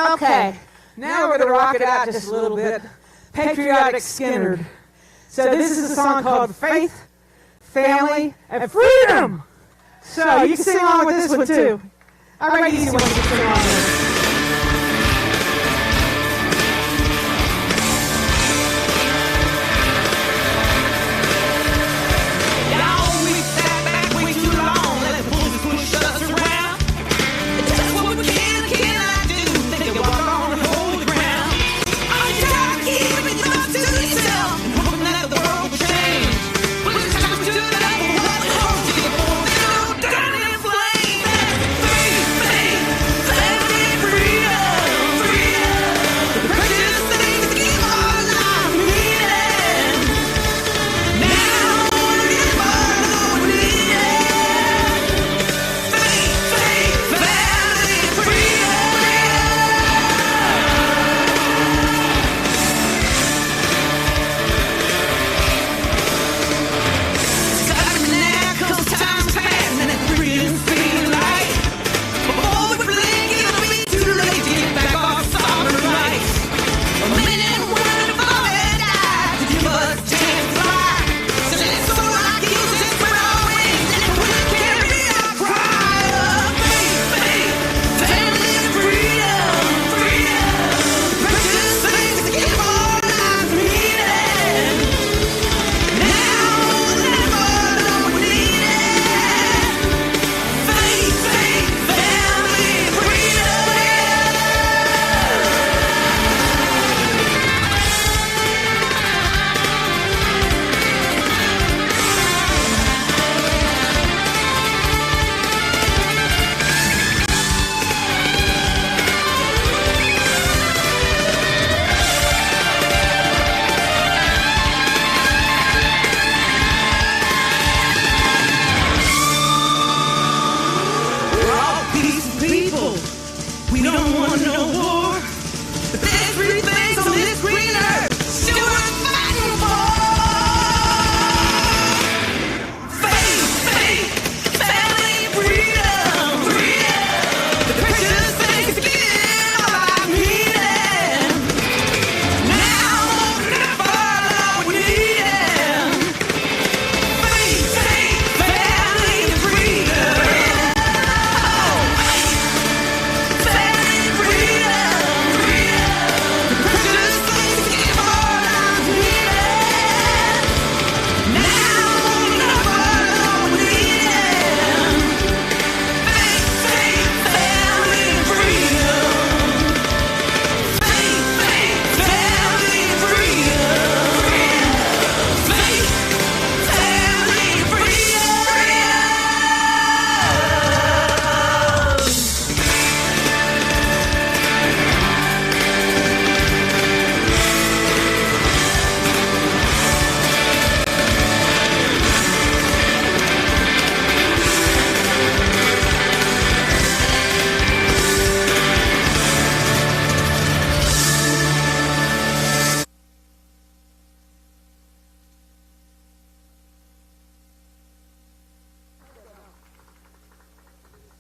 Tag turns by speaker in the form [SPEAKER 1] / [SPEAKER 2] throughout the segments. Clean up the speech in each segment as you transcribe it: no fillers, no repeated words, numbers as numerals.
[SPEAKER 1] Okay, now we're going to rock it out just a little bit. Patriotic Skinner. So this is a song called Faith, Family, and Freedom. So you can sing along with this one too. I make it easy when you can sing along with it.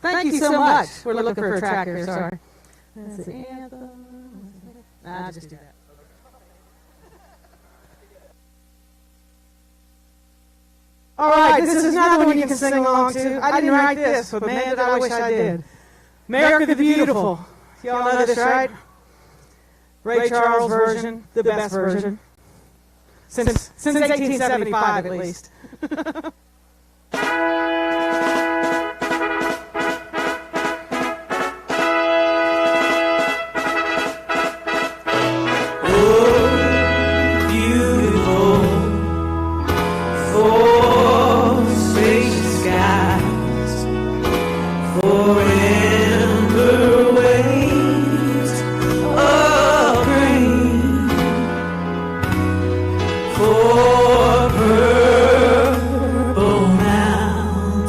[SPEAKER 1] Thank you so much. We're looking for a track here, sorry. That's the anthem. I'll just do that. All right, this is another one you can sing along to. I didn't write this, but man, did I wish I did. America the Beautiful. Y'all know this, right? Ray Charles version, the best version. Since 1875, at least.
[SPEAKER 2] For purple mountains.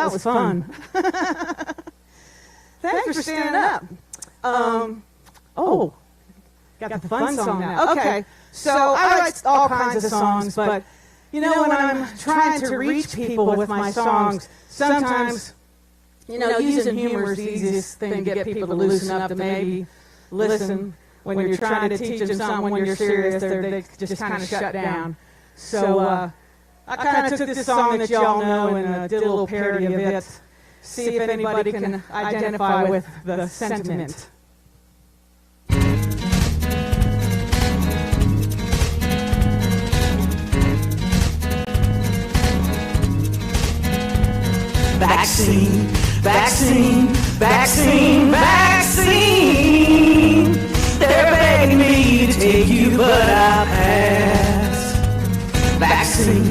[SPEAKER 1] that was fun. Thanks for standing up. Got the fun song now. Okay, so I write all kinds of songs, but when I'm trying to reach people with my songs, sometimes, using humor is the easiest thing to get people to loosen up, to maybe listen. When you're trying to teach them something, when you're serious, they just kind of shut down. So I kind of took this song that y'all know and did a little parody of it. See if anybody can identify with the sentiment.
[SPEAKER 2] Vaccine, vaccine, vaccine, vaccine. They're begging me to take you, but I'll pass. Vaccine,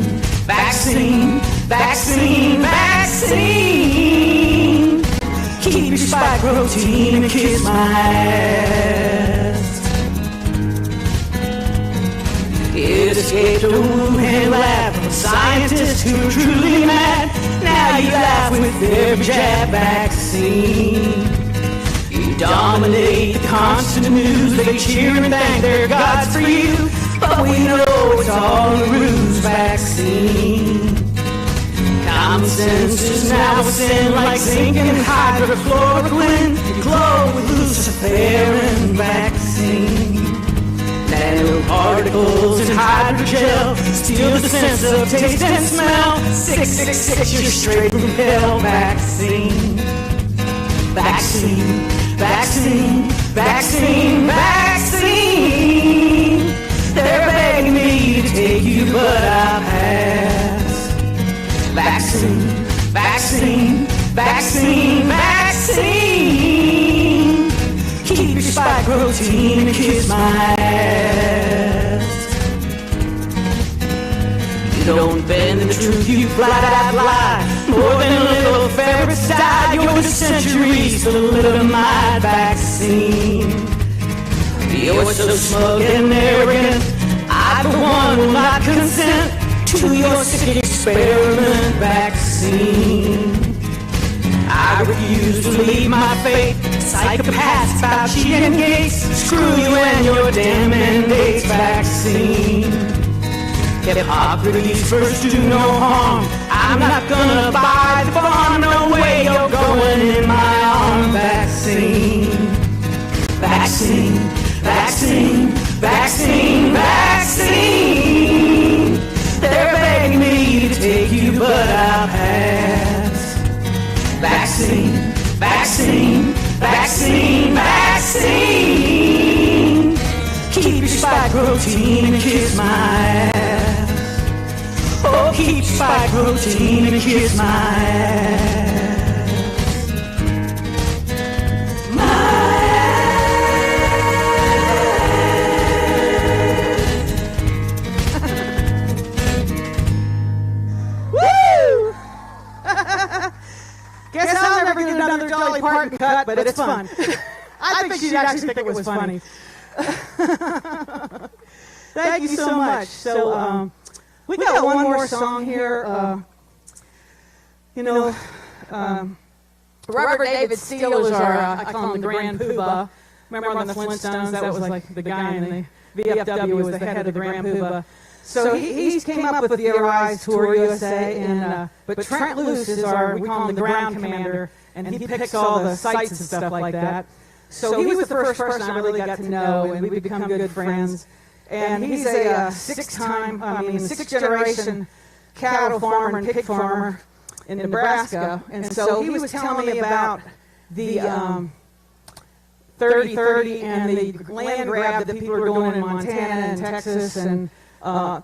[SPEAKER 2] vaccine, vaccine, vaccine. Keep your spike protein and kiss my ass. It escaped a Wuhan lab from scientists who are truly mad. Now you laugh with every jab vaccine. You dominate the constant news. They cheer and thank their gods for you. But we know it's all a ruse. Vaccine. Common sense is now a sin, like zinc and hydrochloroquine. You glow with luciferin. Vaccine. Nanoparticles and hydrogel steal the sense of taste and smell. 666, you're straight from hell. Vaccine. Vaccine, vaccine, vaccine, vaccine. They're begging me to take you, but I'll pass. Vaccine, vaccine, vaccine, vaccine. Keep your spike protein and kiss my ass. You don't bend the truth, you flat out lie. More than a little ferrets died. You're the centuries for the little-mind vaccine. You're so smug and arrogant, I for one will not consent to your sick experiment vaccine. I refuse to leave my fate. Psychopaths, Fauci and Gates, screw you and your damn mandates. Vaccine. Hippocrates first do no harm. I'm not gonna buy the farm. No way you're going in my arm. Vaccine. Vaccine. Vaccine. Vaccine. Vaccine. They're begging me to take you, but I'll pass. Vaccine. Vaccine. Vaccine. Vaccine. Keep your spike protein and kiss my ass. Oh, keep spike protein and kiss my ass. My
[SPEAKER 1] Woo! Guess I'll never get another Dolly Parton cut, but it's fun. I think she'd actually think it was funny. Thank you so much. So, we got one more song here. Robert David Steele is our, I call him the Grand Poobah. Remember on the Flintstones, that was like the guy in the VFW was the head of the Grand Poobah. So he came up with the Arise Tour USA, and but Trent Luce is our, we call him the Ground Commander, and he picks all the sites and stuff like that. So he was the first person I really got to know, and we've become good friends. And he's a sixth-generation cattle farmer and pig farmer in Nebraska. And so he was telling me about the 30-30 and the land grab that people are doing in Montana and Texas and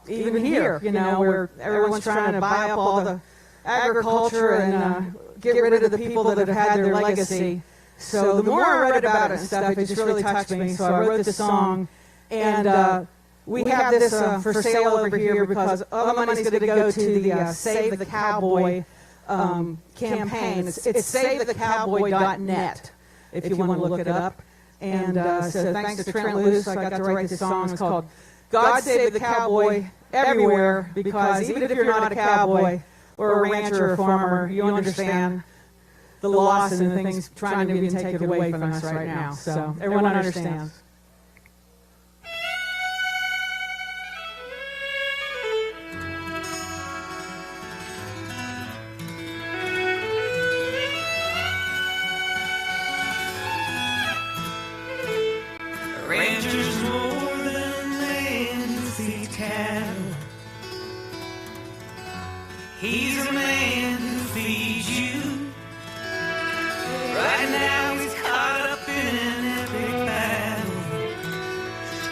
[SPEAKER 1] even here, where everyone's trying to buy up all the agriculture and get rid of the people that have had their legacy. So the more I read about it and stuff, it just really touched me. So I wrote this song, and we have this for sale over here because all the money's going to go to the Save the Cowboy campaign. It's SaveTheCowboy.net if you want to look it up. And so thanks to Trent Luce, I got to write this song. It's called God Save the Cowboy Everywhere, because even if you're not a cowboy, or a rancher or a farmer, you understand the loss and the things trying to be taken away from us right now. So everyone understands.
[SPEAKER 2] Rancher's more than a man who feeds cattle. He's a man who feeds you. Right now he's caught up in an epic battle.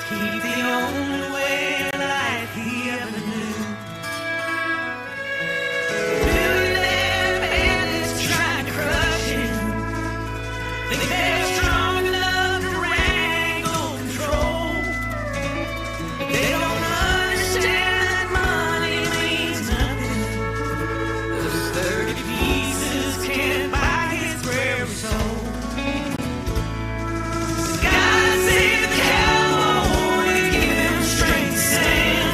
[SPEAKER 2] Keep the only way of life he ever knew. Billionaire bandits trying to crush him. Think they're strong enough to wrangle control. They don't understand that money means nothing. Those 30 pieces can't buy his brave soul. God save the cowboy, give him strength to stand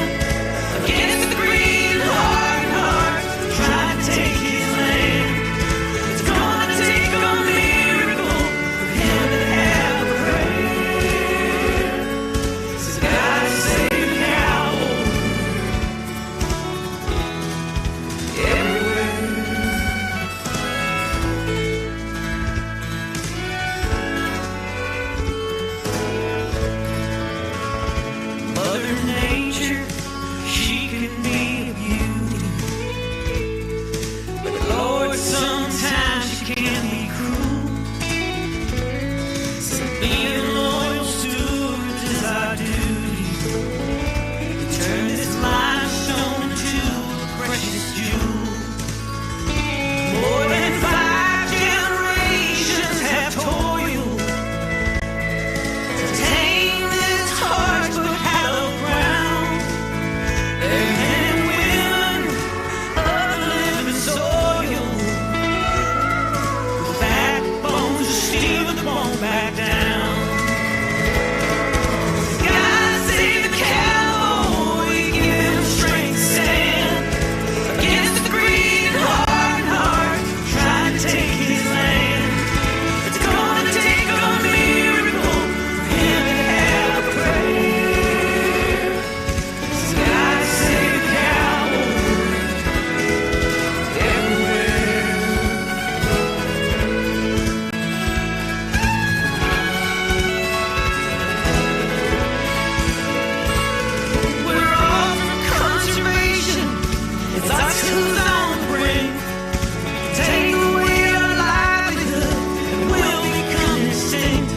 [SPEAKER 2] against the green heart, trying to take his land. It's gonna take a miracle for him to have a prayer. So God save the cowboy everywhere. Mother Nature, she can be a beauty, but Lord, sometimes she can be cruel. So being loyal stewards is our duty. To turn this limestone to a precious jewel. More than 5 generations have toiled to tame this harsh but hallowed ground. They're men and women of the living soil, with backbones to steal the bone back down. God save the cowboy, give him strength to stand against the green heart, trying to take his land. It's gonna take a miracle for him to have a prayer. So God save the cowboy everywhere. We're all for conservation. It's our tools on the brink. Take away our livelihood and we'll become extinct.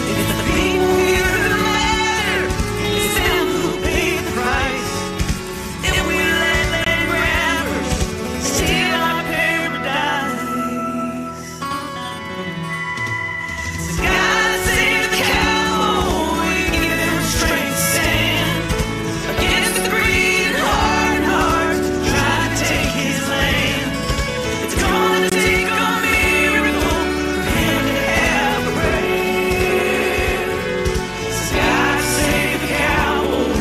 [SPEAKER 2] It's the people here who matter. It's them who pay the price. And we let land grabbers steal our paradise. So God save the cowboy, give him strength to stand against the green heart, trying to take his land. It's gonna take a miracle for him to have a prayer. So God save the cowboy.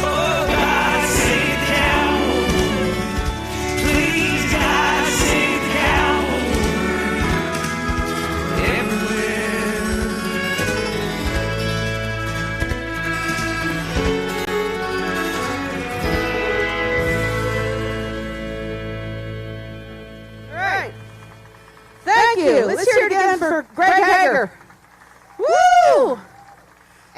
[SPEAKER 2] Oh, God save the cowboy. Please, God save the cowboy everywhere.
[SPEAKER 1] All right. Thank you. Let's hear it again for Greg Hager. Woo!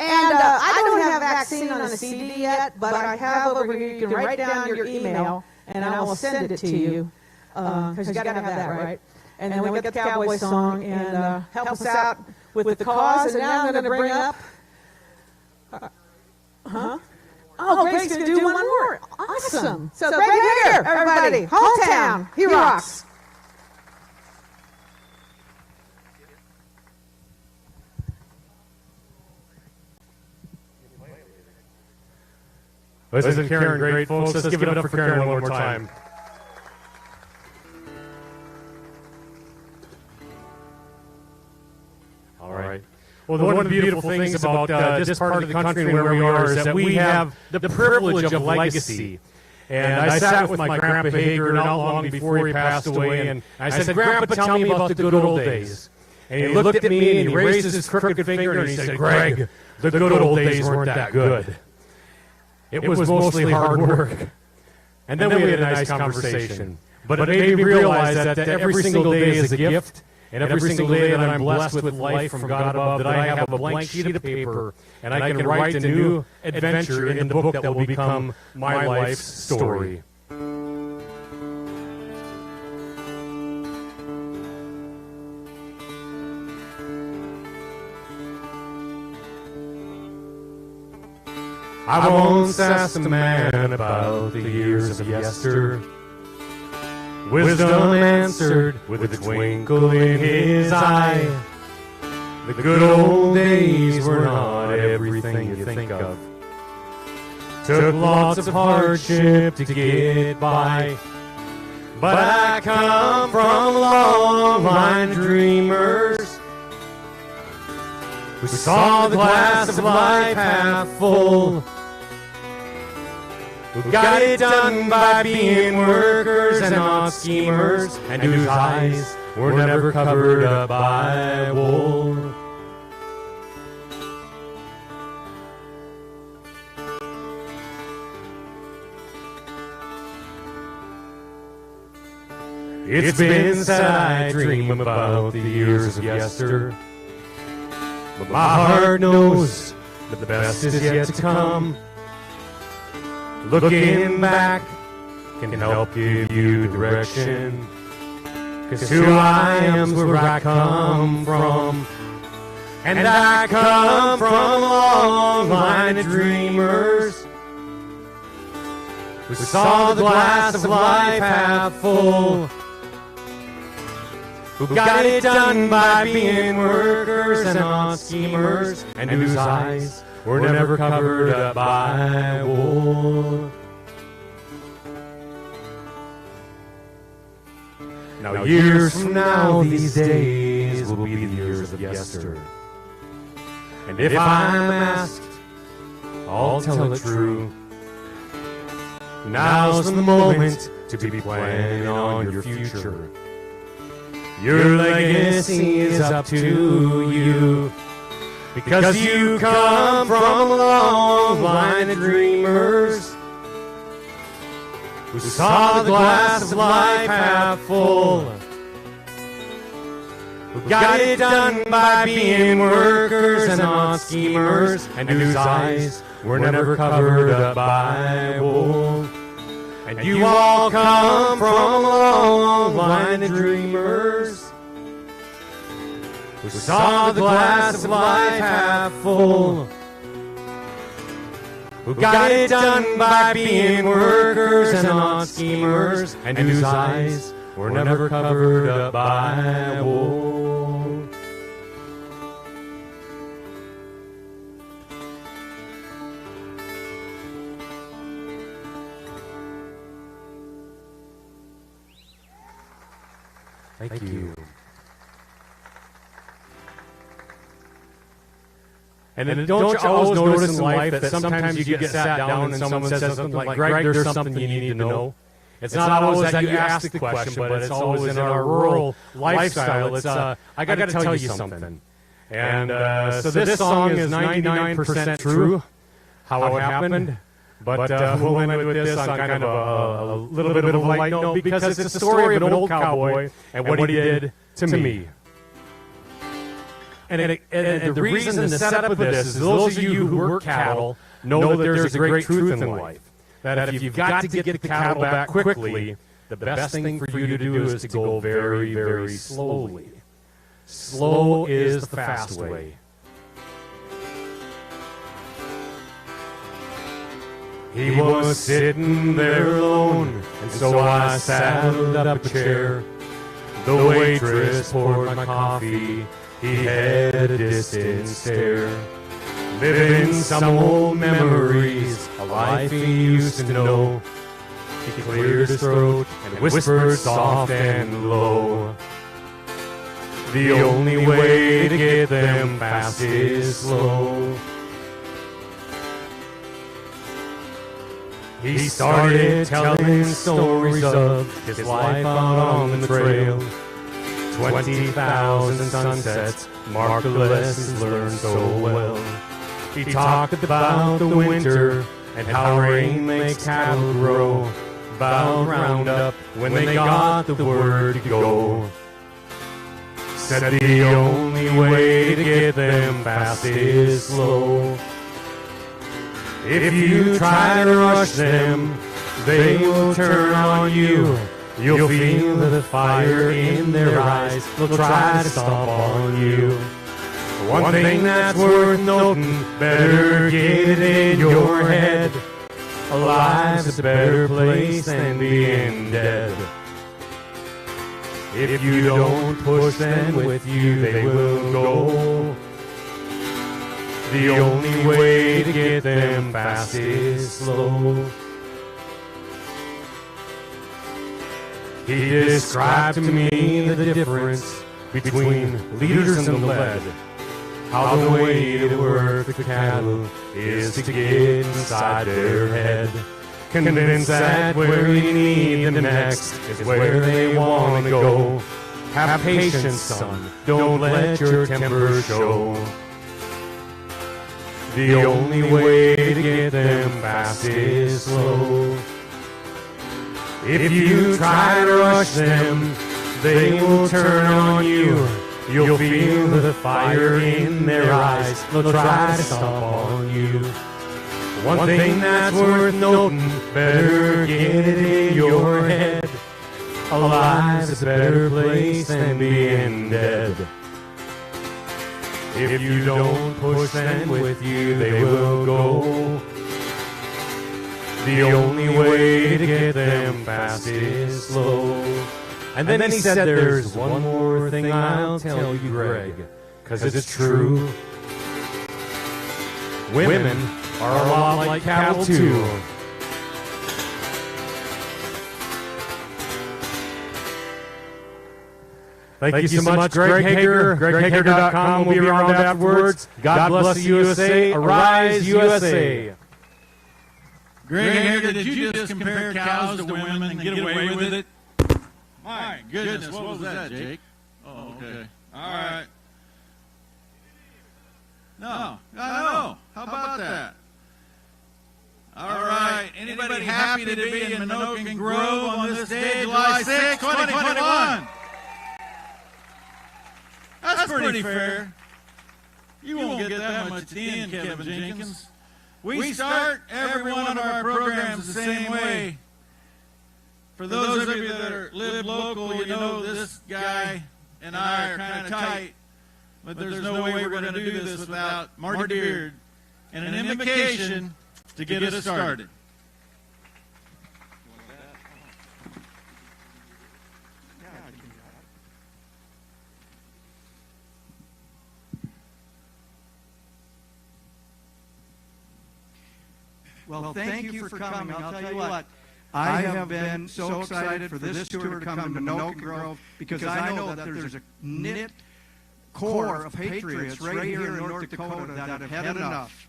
[SPEAKER 1] And I don't have vaccine on the CD yet, but I have over here. You can write down your email, and I will send it to you because you got to have that, right? And then we got the cowboy song, and help us out with the cause. And now I'm going to bring up. Oh, Greg's going to do one more. Awesome. So Greg Hager, everybody, hometown, he rocks.
[SPEAKER 3] Isn't Karen great, folks? Let's give it up for Karen one more time. All right. Well, one of the beautiful things about this part of the country where we are is that we have the privilege of legacy. And I sat with my Grandpa Hager not long before he passed away, and I said, Grandpa, tell me about the good old days. And he looked at me and he raised his crooked finger and he said, Greg, the good old days weren't that good. It was mostly hard work. And then we had a nice conversation. But it made me realize that every single day is a gift, and every single day that I'm blessed with life from God above, that I have a blank sheet of paper, and I can write a new adventure in the book that will become my life's story. I once asked a man about the years of yester. Wisdom answered with a twinkle in his eye. The good old days were not everything you think of. Took lots of hardship to get by. But I come from a long line of dreamers who saw the glass of life half full, who got it done by being workers and not schemers, and whose eyes were never covered up by wool. It's been said I dream about the years of yester, but my heart knows that the best is yet to come. Looking back can help give you direction, 'cause who I am's where I come from, and I come from a long line of dreamers who saw the glass of life half full, who got it done by being workers and not schemers, and whose eyes were never covered up by wool. Now years from now, these days will be the years of yester. And if I'm asked, I'll tell it true. Now's the moment to be planning on your future. Your legacy is up to you, because you come from a long line of dreamers who saw the glass of life half full, who got it done by being workers and not schemers, and whose eyes were never covered up by wool. And you all come from a long line of dreamers who saw the glass of life half full, who got it done by being workers and not schemers, and whose eyes were never covered up by wool. Thank you. And then don't you always notice in life that sometimes you get sat down and someone says something like, Greg, there's something you need to know. It's not always that you ask the question, but it's always in our rural lifestyle. It's, I got to tell you something. And so this song is 99% true, how it happened. But we'll end with this on kind of a little bit of a light note, because it's the story of an old cowboy and what he did to me. And the reason, the setup of this is those of you who work cattle know that there's a great truth in life. That if you've got to get the cattle back quickly, the best thing for you to do is to go very, very slowly. Slow is the fast way. He was sitting there alone, and so I saddled up a chair. The waitress poured my coffee, he had a distant stare. Living some old memories, a life he used to know. He cleared his throat and whispered soft and low. The only way to get them fast is slow. He started telling stories of his life out on the trail. 20,000 sunsets marked the lessons learned so well. He talked about the winter and how rain makes cattle grow, about Roundup when they got the word to go. Said the only way to get them fast is slow. If you try to rush them, they will turn on you. You'll feel the fire in their eyes. They'll try to stomp on you. One thing that's worth noting, better get it in your head. Life's a better place than being dead. If you don't push them with you, they will go. The only way to get them fast is slow. He described to me the difference between leaders and the led. How the way to work the cattle is to get inside their head. Convinced that where you need them next is where they want to go. Have patience, son, don't let your temper show. The only way to get them fast is slow. If you try to rush them, they will turn on you. You'll feel the fire in their eyes. They'll try to stomp on you. One thing that's worth noting, better get it in your head. Life's a better place than being dead. If you don't push them with you, they will go. The only way to get them fast is slow. And then he said, there's one more thing I'll tell you, Greg, because it's true. Women are a lot like cattle, too. Thank you so much, Greg Hager. GregHager.com will be around afterwards. God bless the USA. Arise, USA.
[SPEAKER 4] Greg Hager, did you just compare cows to women and get away with it? My goodness, what was that, Jake? Oh, okay. All right. No, I know. How about that? All right. Anybody happy to be in Menoken Grove on this day, July 6, 2021? That's pretty fair. You won't get that much at the end, Kevin Jenkins. We start every one of our programs the same way. For those of you that live local, you know this guy and I are kind of tight, but there's no way we're going to do this without Marty Beard and an invocation to get us started.
[SPEAKER 5] Well, thank you for coming. I'll tell you what, I have been so excited for this tour to come to Menoken Grove because I know that there's a knit core of patriots right here in North Dakota that have had enough.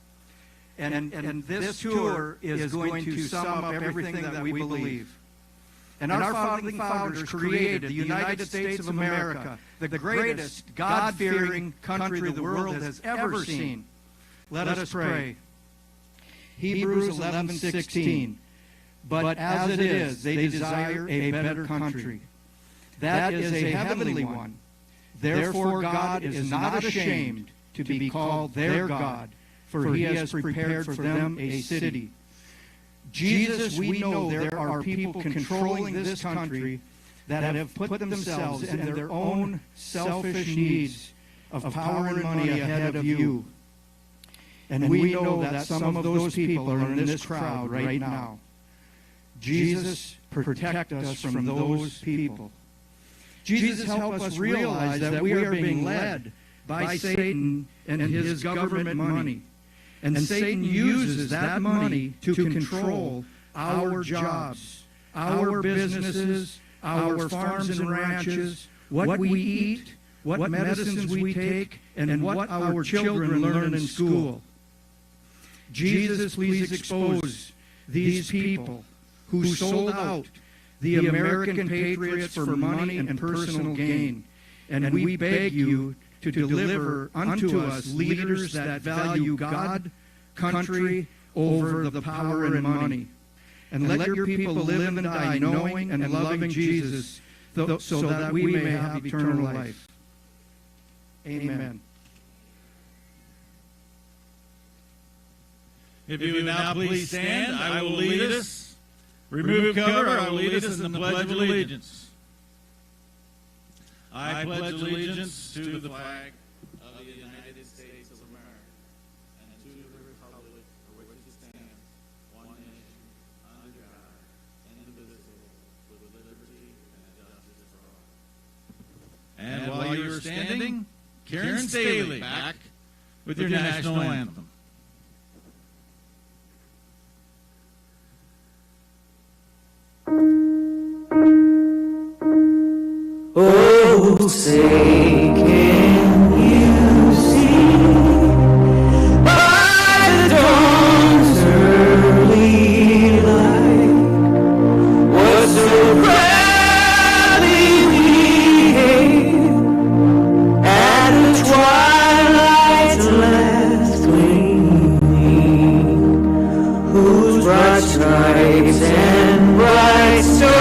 [SPEAKER 5] And this tour is going to sum up everything that we believe. And our founding founders created the United States of America, the greatest God-fearing country the world has ever seen. Let us pray. Hebrews 11:16. But as it is, they desire a better country. That is a heavenly one. Therefore God is not ashamed to be called their God, for he has prepared for them a city. Jesus, we know there are people controlling this country that have put themselves and their own selfish needs of power and money ahead of you. And we know that some of those people are in this crowd right now. Jesus, protect us from those people. Jesus, help us realize that we are being led by Satan and his government money. And Satan uses that money to control our jobs, our businesses, our farms and ranches, what we eat, what medicines we take, and what our children learn in school. Jesus, please expose these people who sold out the American patriots for money and personal gain. And we beg you to deliver unto us leaders that value God, country, over the power and money. And let your people live and die knowing and loving Jesus, so that we may have eternal life. Amen.
[SPEAKER 4] If you would now please stand, I will lead us. Remove cover, I will lead us in the Pledge of Allegiance. I pledge allegiance to the flag of the United States of America and to the republic for which it stands, one nation, under God, indivisible, with liberty and justice for all. And while you are standing, Karen Staley back with your national anthem.
[SPEAKER 2] Oh, say, can you see by the dawn's early light what so proudly we hailed at the twilight's last gleaming, whose bright stripes and bright stars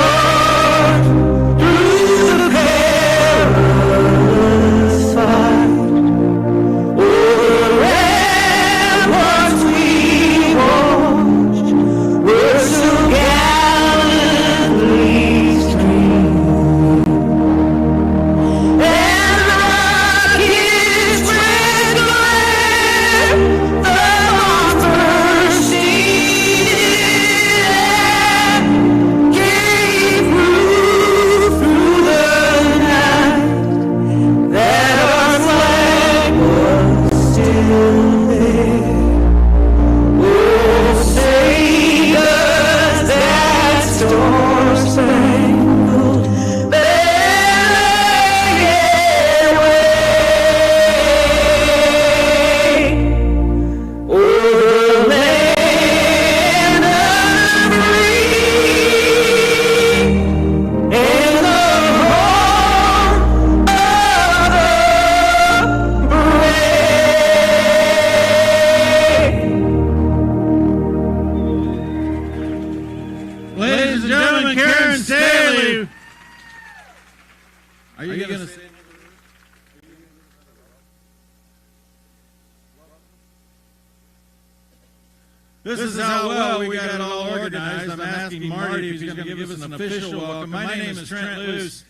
[SPEAKER 4] This is how well we got it all organized. I'm asking Marty if he's going to give us an official welcome. My name is Trent Luce.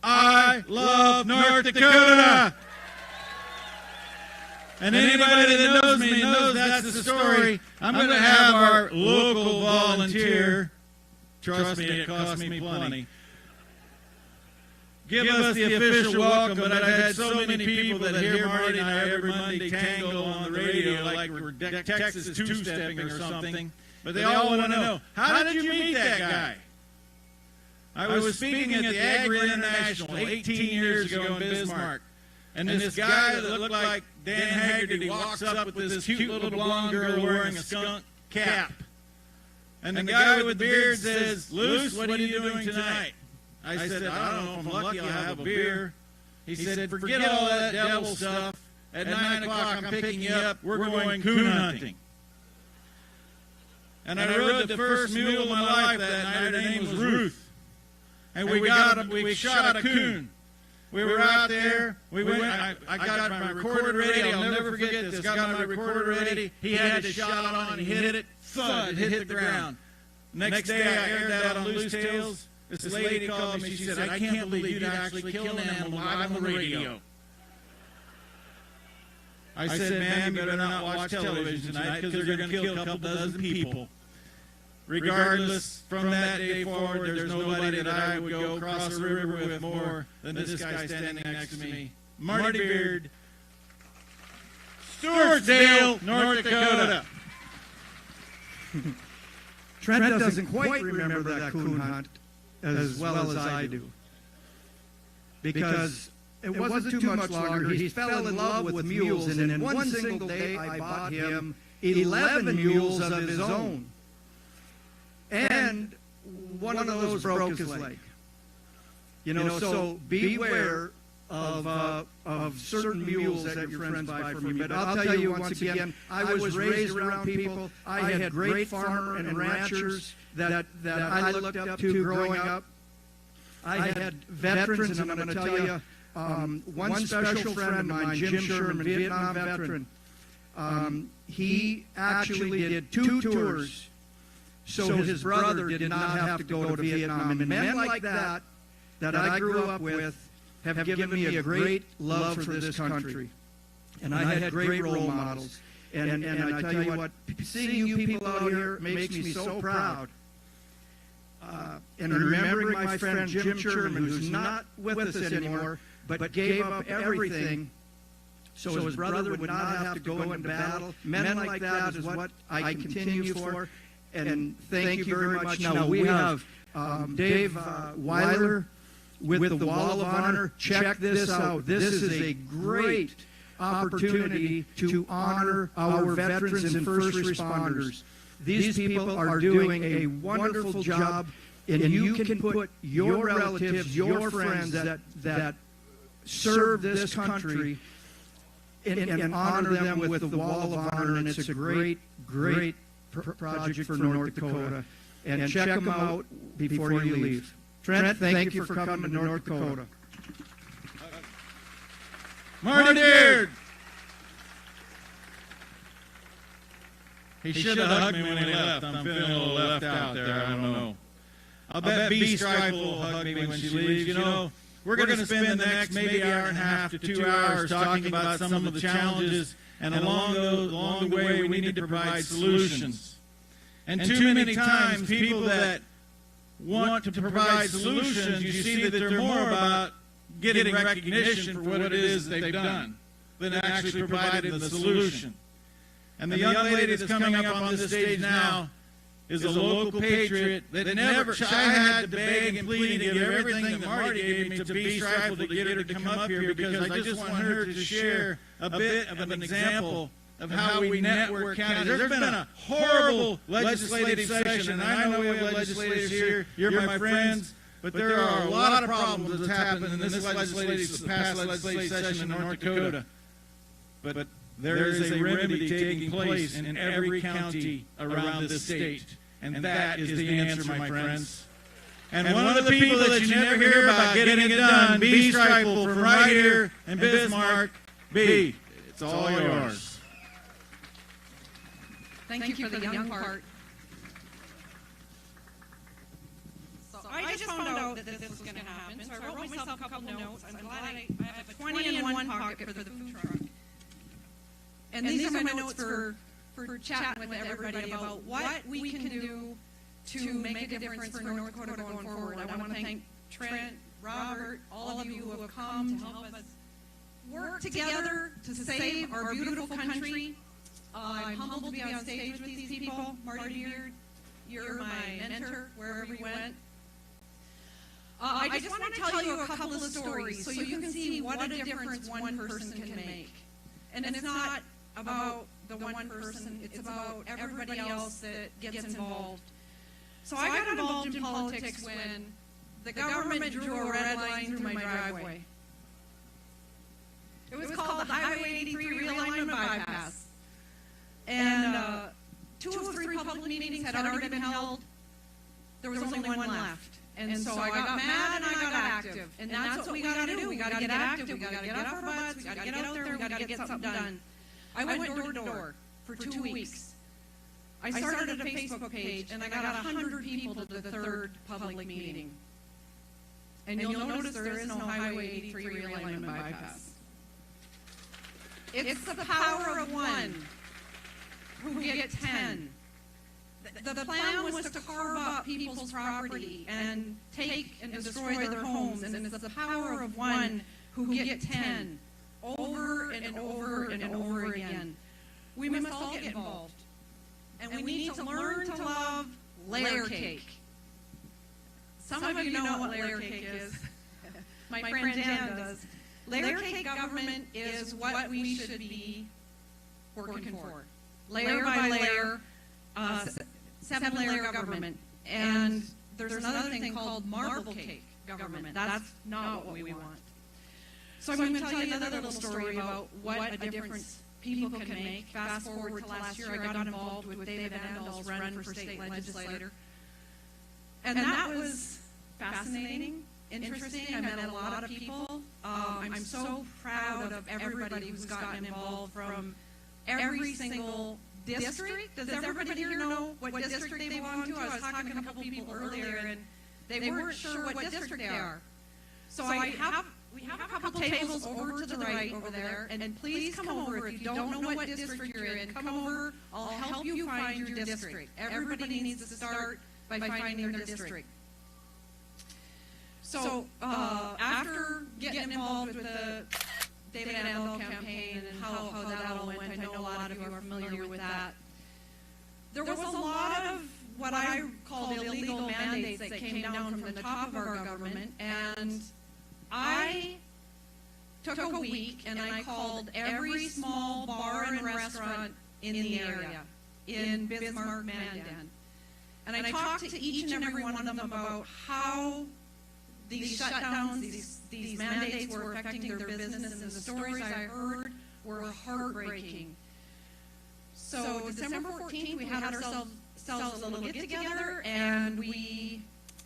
[SPEAKER 4] I love North Dakota. And anybody that knows me knows that's the story. I'm going to have our local volunteer, trust me, it cost me plenty, give us the official welcome, but I've had so many people that hear Marty and I every Monday tango on the radio like we're Texas two-stepping or something, but they all want to know, how did you meet that guy? I was speaking at the Agri International 18 years ago in Bismarck, and this guy that looked like Dan Haggerty walks up with this cute little blonde girl wearing a skunk cap, and the guy with the beard says, "Luce, what are you doing tonight?" I said, "I don't know, if I'm lucky I'll have a beer." He said, "Forget all that devil stuff. At 9 o'clock I'm picking you up. We're going coon hunting." And I rode the first mule of my life that night. Her name was Ruth. And we shot a coon. We were out there. We went. I got my recorder ready. I'll never forget this. Got my recorder ready. He had his shot on. He hit it. Thud. It hit the ground. Next day I aired that on Loose Tales. This lady called me. She said, "I can't believe you'd actually kill an animal live on the radio." I said, "Ma'am, you better not watch television tonight because they're going to kill a couple dozen people." Regardless, from that day forward, there's nobody that I would go across the river with more than this guy standing next to me. Marty Beard, Stewartsdale, North Dakota.
[SPEAKER 5] Trent doesn't quite remember that coon hunt as well as I do, because it wasn't too much longer. He fell in love with mules, and in one single day I bought him 11 mules of his own. And one of those broke his leg. You know, so beware of certain mules that your friends buy from you. But I'll tell you once again, I was raised around people. I had great farmer and ranchers that I looked up to growing up. I had veterans, and I'm going to tell you, one special friend of mine, Jim Sherman, Vietnam veteran, he actually did 2 tours so his brother did not have to go to Vietnam. And men like that I grew up with have given me a great love for this country. And I had great role models. And I tell you what, seeing you people out here makes me so proud. And remembering my friend Jim Sherman, who's not with us anymore, but gave up everything so his brother would not have to go into battle. Men like that is what I continue for. And thank you very much. Now we have Dave Weiler with the Wall of Honor. Check this out. This is a great opportunity to honor our veterans and first responders. These people are doing a wonderful job, and you can put your relatives, your friends that serve this country and honor them with the Wall of Honor, and it's a great, great project for North Dakota. And check them out before you leave. Trent, thank you for coming to North Dakota.
[SPEAKER 4] Marty Beard! He should have hugged me when he left. I'm feeling a little left out there. I don't know. I'll bet B Stripe will hug me when she leaves. You know, we're going to spend the next maybe hour and a half to 2 hours talking about some of the challenges, and along the way we need to provide solutions. And too many times people that want to provide solutions, you see that they're more about getting recognition for what it is that they've done than actually providing the solution. And the young lady that's coming up on this stage now is a local patriot that never, I had to beg and plead and give everything that Marty gave me to B Stripe to get her to come up here, because I just want her to share a bit of an example of how we network counties. There's been a horrible legislative session, and I know we have legislators here, you're my friends, but there are a lot of problems that's happened in this past legislative session in North Dakota. But there is a remedy taking place in every county around this state, and that is the answer, my friends. And one of the people that you never hear about getting it done, B Stripe from right here in Bismarck. B, it's all yours.
[SPEAKER 6] Thank you for the young part. So I just found out that this was going to happen, so I wrote myself a couple notes. I'm glad I have a 20 in one pocket for the food truck. And these are my notes for chatting with everybody about what we can do to make a difference for North Dakota going forward. I want to thank Trent, Robert, all of you who have come to help us work together to save our beautiful country. I'm humbled to be on stage with these people. Marty Beard, you're my mentor wherever you went. I just want to tell you a couple of stories so you can see what a difference one person can make. And it's not about the one person, it's about everybody else that gets involved. So I got involved in politics when the government drew a red line through my driveway. It was called the Highway 83 Realignment Bypass. And 2 of 3 public meetings had already been held. There was only one left. And so I got mad and I got active. And that's what we got to do. We got to get active. We got to get off our butts. We got to get out there. We got to get something done. I went door to door for 2 weeks. I started a Facebook page and I got 100 people to the 3rd public meeting. And you'll notice there is no Highway 83 Realignment Bypass. It's the power of one who get 10. The plan was to carve up people's property and take and destroy their homes, and it's the power of one who get 10 over and over and over again. We must all get involved, and we need to learn to love layer cake. Some of you know what layer cake is. My friend Dan does. Layer cake government is what we should be working for. Layer by layer, 7-layer government. And there's another thing called marble cake government. That's not what we want. So I'm going to tell you another little story about what a difference people can make. Fast forward to last year, I got involved with David Andal's run for state legislator. And that was fascinating, interesting. I met a lot of people. I'm so proud of everybody who's gotten involved from every single district. Does everybody here know what district they belong to? I was talking to a couple people earlier, and they weren't sure what district they are. So we have a couple tables over to the right over there, and please come over. If you don't know what district you're in, come over. I'll help you find your district. Everybody needs to start by finding their district. So after getting involved with the David Andal campaign and how that all went, I know a lot of you are familiar with that. There was a lot of what I called illegal mandates that came down from the top of our government, and I took a week and I called every small bar and restaurant in the area, in Bismarck, Mandan. And I talked to each and every one of them about how these shutdowns, these mandates were affecting their business, and the stories I heard were heartbreaking. So December 14th, we had ourselves a little get-together, and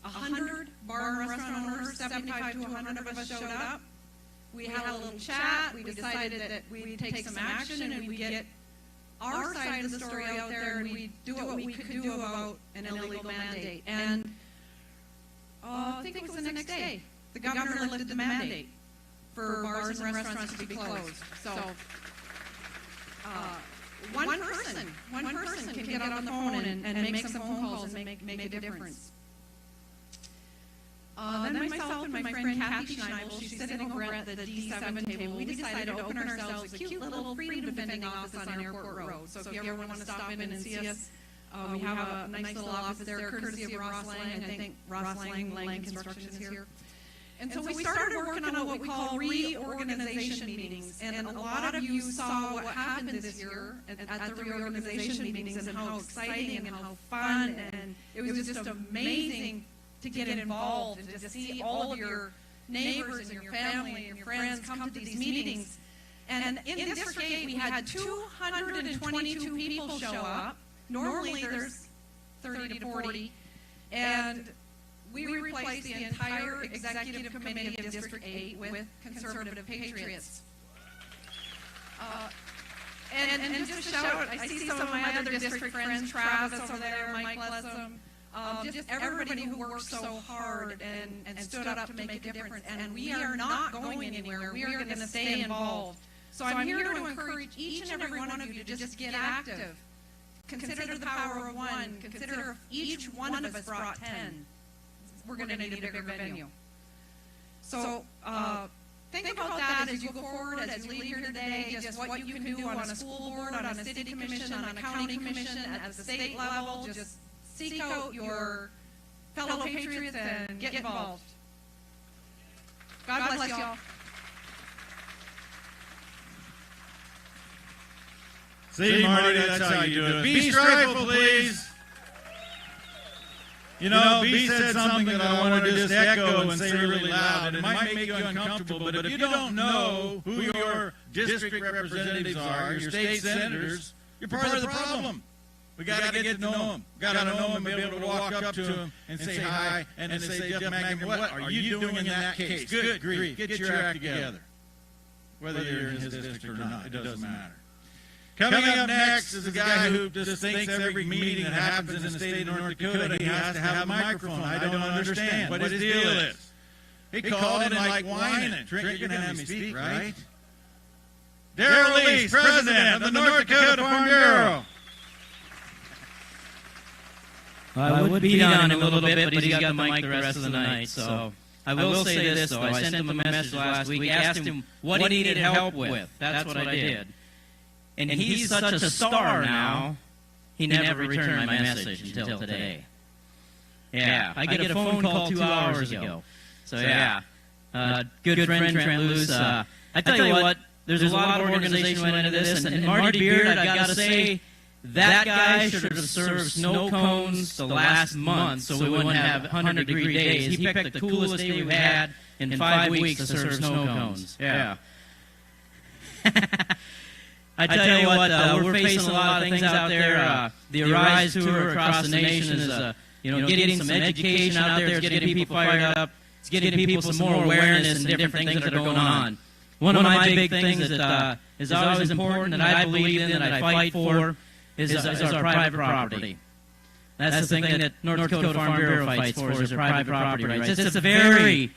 [SPEAKER 6] 100 bar and restaurant owners, 75 to 100 of us showed up. We had a little chat. We decided that we'd take some action and we'd get our side of the story out there, and we'd do what we could do about an illegal mandate. And I think it was the next day, the governor lifted the mandate for bars and restaurants to be closed. So one person can get on the phone and make some phone calls and make a difference. Then myself and my friend Kathy Schneibel, she's sitting over at the D7 table. We decided to open ourselves a cute little freedom defending office on Airport Road. So if you ever want to stop in and see us, we have a nice little office there, courtesy of Ross Lang. I think Ross Lang Construction is here. And so we started working on what we call reorganization meetings. And a lot of you saw what happened this year at the reorganization meetings, and how exciting and how fun, and it was just amazing to get involved and to see all of your neighbors and your family and your friends come to these meetings. And in District 8, we had 222 people show up. Normally there's 30 to 40. And we replaced the entire executive committee of District 8 with conservative patriots. And just to shout out, I see some of my other district friends, Travis over there, Mike Lessam, just everybody who worked so hard and stood up to make a difference. And we are not going anywhere. We are going to stay involved. So I'm here to encourage each and every one of you to just get active. Consider the power of one. Consider if each one of us brought 10. We're going to need a bigger venue. So think about that as you go forward, as you leave here today, just what you can do on a school board, on a city commission, on a county commission, at the state level. Just seek out your fellow patriots and get involved. God bless you all.
[SPEAKER 4] See, Marty, that's how you do it. Be strifeful, please. You know, B said something that I want to just echo and say really loud, and it might make you uncomfortable, but if you don't know who your district representatives are, your state senators, you're part of the problem. We got to get to know them. Got to know them and be able to walk up to them and say hi and say, Jeff Magnan, what are you doing in that case? Good grief. Get your act together. Whether you're in his district or not, it doesn't matter. Coming up next is a guy who just thinks every meeting that happens in the state of North Dakota, he has to have a microphone. I don't understand what his deal is. He called in like whining. Trent, you're going to have me speak, right? Darrell Lease, President of the North Dakota Farm Bureau.
[SPEAKER 2] Well, I would beat on him a little bit, but he's got the mic the rest of the night. So I will say this, though. I sent him a message last week, asked him what he needed help with. That's what I did. And he's such a star now, he never returned my message until today. Yeah, I get a phone call 2 hours ago. So yeah, good friend Trent Luce. I tell you what, there's a lot of organization went into this, and Marty Beard, I've got to say, That guy should have served snow cones the last month so we wouldn't have 100-degree days. He picked the coolest day we've had in 5 weeks to serve snow cones. Yeah. I tell you what, we're facing a lot of things out there. The Arise Tour across the nation is, getting some education out there. It's getting people fired up. It's getting people some more awareness and different things that are going on. One of my big things that is always important, that I believe in, that I fight for, is our private property. That's the thing that North Dakota Farm Bureau fights for, is our private property rights. It's a very,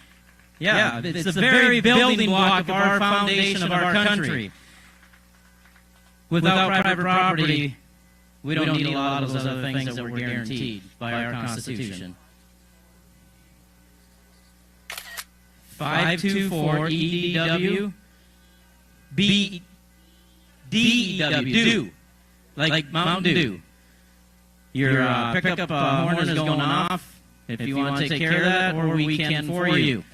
[SPEAKER 2] it's a very building block of our foundation of our country. Without private property, we don't need a lot of those other things that we're guaranteed by our Constitution. 524 EDW DEW, do, like Mountain Dew. Your pickup horn is going off. If you want to take care of that, or we can for you.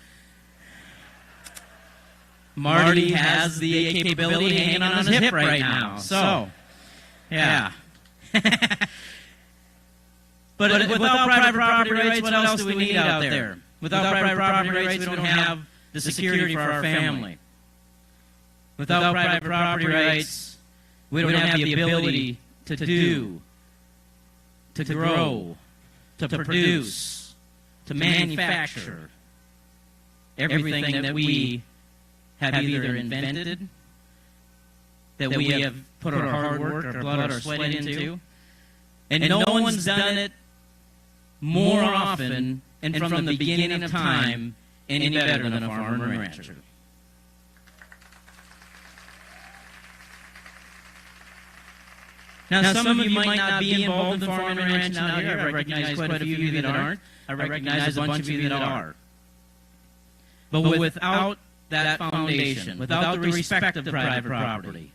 [SPEAKER 2] Marty has the capability hanging on his hip right now. So, yeah. But without private property rights, what else do we need out there? Without private property rights, we don't have the security for our family. Without private property rights, we don't have the ability to do, to grow, to produce, to manufacture everything that we have either invented, that we have put our hard work, our blood, our sweat into. And no one's done it more often and from the beginning of time any better than a farmer and rancher. Now, some of you might not be involved in farming and ranching out here. I recognize quite a few of you that aren't. I recognize a bunch of you that are. But without that foundation, without the respect of private property,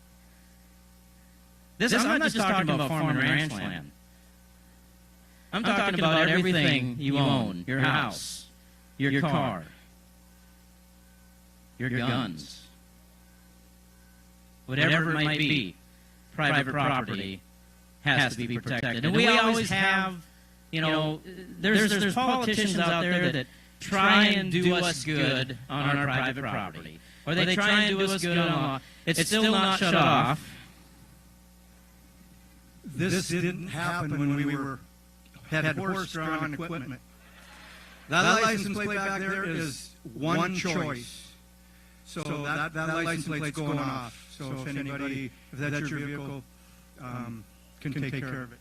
[SPEAKER 2] I'm not just talking about farm and ranch land. I'm talking about everything you own, your house, your car, your guns, whatever it might be. Private property has to be protected. And we always have, there's politicians out there that try and do us good on our private property. Or they try and do us good on law. It's still not shut off.
[SPEAKER 5] This didn't happen when we had horse-drawn equipment. That license plate back there is one choice. So that license plate's going off. So if that's your vehicle, can take care of it.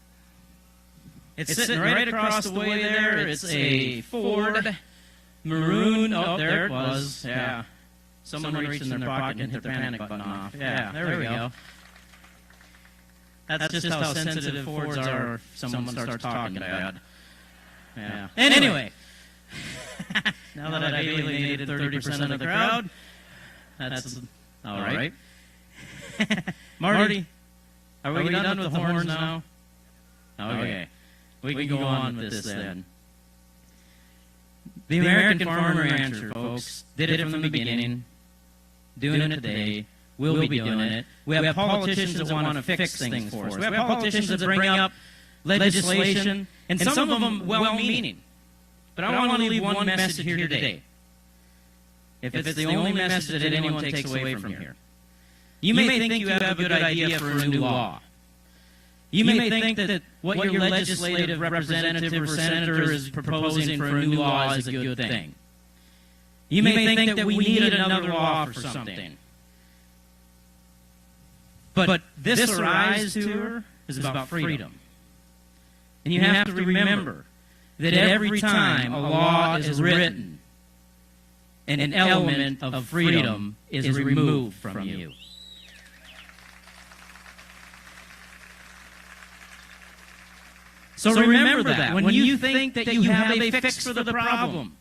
[SPEAKER 2] It's sitting right across the way there. It's a Ford maroon. Oh, there it was. Yeah. Someone reached in their pocket and hit their panic button off. Yeah, there we go. That's just how sensitive Fords are if someone starts talking bad. Yeah. Anyway, now that I've alienated 30% of the crowd, that's all right. Marty, are we done with the horns now? Okay. We can go on with this then. The American farmer and rancher, folks, did it from the beginning, doing it today, will be doing it. We have politicians that want to fix things for us. We have politicians that bring up legislation, and some of them well-meaning. But I want to leave one message here today. If it's the only message that anyone takes away from here. You may think you have a good idea for a new law. You may think that what your legislative representative or senator is proposing for a new law is a good thing. You may think that we need another law for something. But this Arise Tour is about freedom. And you have to remember that every time a law is written, an element of freedom is removed from you. So remember that. When you think that you have a fix for the problem,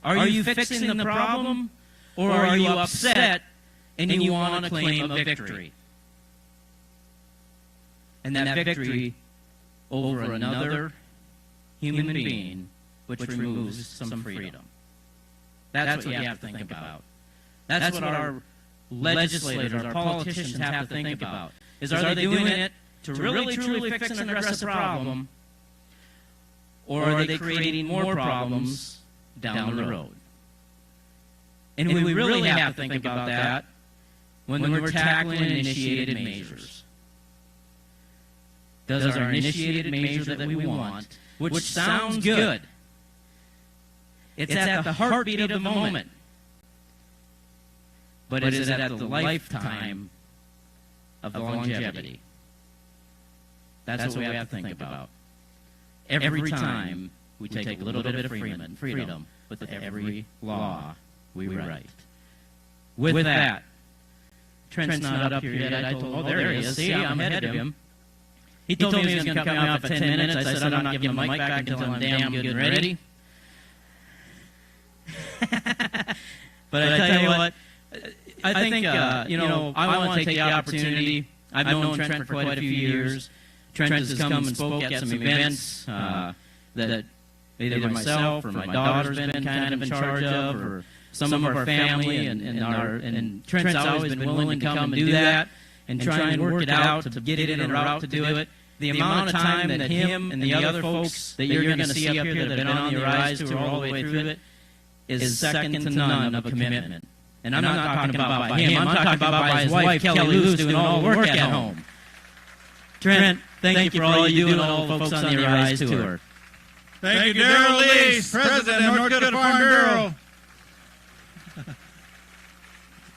[SPEAKER 2] are you fixing the problem, or are you upset and you want to claim a victory? And that victory over another human being, which removes some freedom. That's what you have to think about. That's what our legislators, our politicians have to think about. Are they doing it to really truly fix and address a problem, or are they creating more problems down the road? And we really have to think about that when we're tackling initiated measures. Does our initiated measure that we want, which sounds good, it's at the heartbeat of the moment, but it is at the lifetime of the longevity? That's what we have to think about. Every time we take a little bit of freedom with every law we write. With that, Trent's not up here yet. I told him, oh, there he is. See, I'm ahead of him. He told me he was going to cut me off at 10 minutes. I said, I'm not giving the mic back until I'm damn good and ready. But I tell you what, I think, I want to take the opportunity. I've known Trent for quite a few years. Trent has come and spoke at some events that either myself or my daughter's been kind of in charge of, or some of our family, and Trent's always been willing to come and do that and try and work it out to get it in a route to do it. The amount of time that him and the other folks that you're going to see up here that have been on the Rise Tour all the way through it is second to none of a commitment. And I'm not talking about by him, I'm talking about by his wife, Kelly Luce, doing all the work at home. Trent, thank you for all you do and all the folks on the Rise Tour.
[SPEAKER 4] Thank you, Darrell Lease, President of North Dakota Farm Bureau.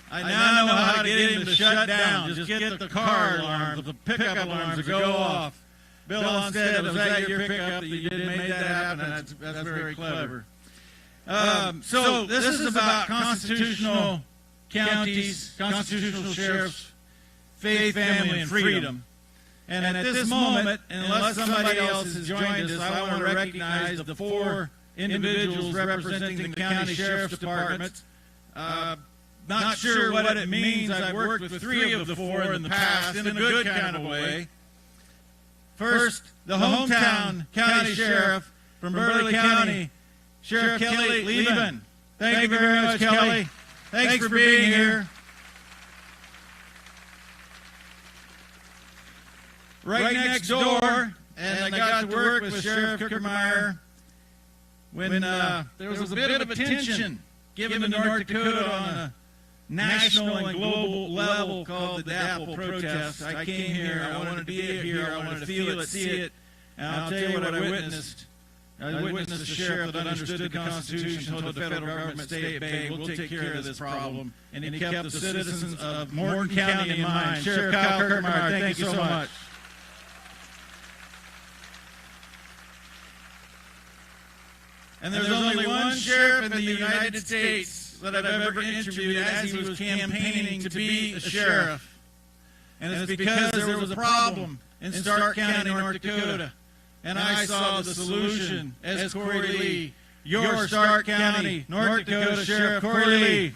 [SPEAKER 4] I now know how to get him to shut down. Just get the car alarms, the pickup alarms to go off. Bill Onstead, was that your pickup that you did make that happen? That's very clever. So this is about constitutional counties, constitutional sheriffs, faith, family, and freedom. And at this moment, unless somebody else has joined us, I want to recognize the 4 individuals representing the county sheriff's departments. Not sure what it means. I've worked with 3 of the 4 in the past in a good kind of way. First, the hometown county sheriff from Burley County, Sheriff Kelly Lieben. Thank you very much, Kelly. Thanks for being here. Right next door, and I got to work with Sheriff Kickermeyer when there was a bit of attention given to North Dakota on a national and global level called the Apple protest. I came here, I wanted to be here, I wanted to feel it, see it, and I'll tell you what I witnessed. I witnessed a sheriff that understood the Constitution, told the federal government, stay at bay, we'll take care of this problem, and he kept the citizens of Morton County in mind. Sheriff Kyle Kickermeyer, thank you so much. And there's only one sheriff in the United States that I've ever interviewed as he was campaigning to be a sheriff. And it's because there was a problem in Stark County, North Dakota. And I saw the solution as Corey Lee, your Stark County, North Dakota Sheriff Corey Lee.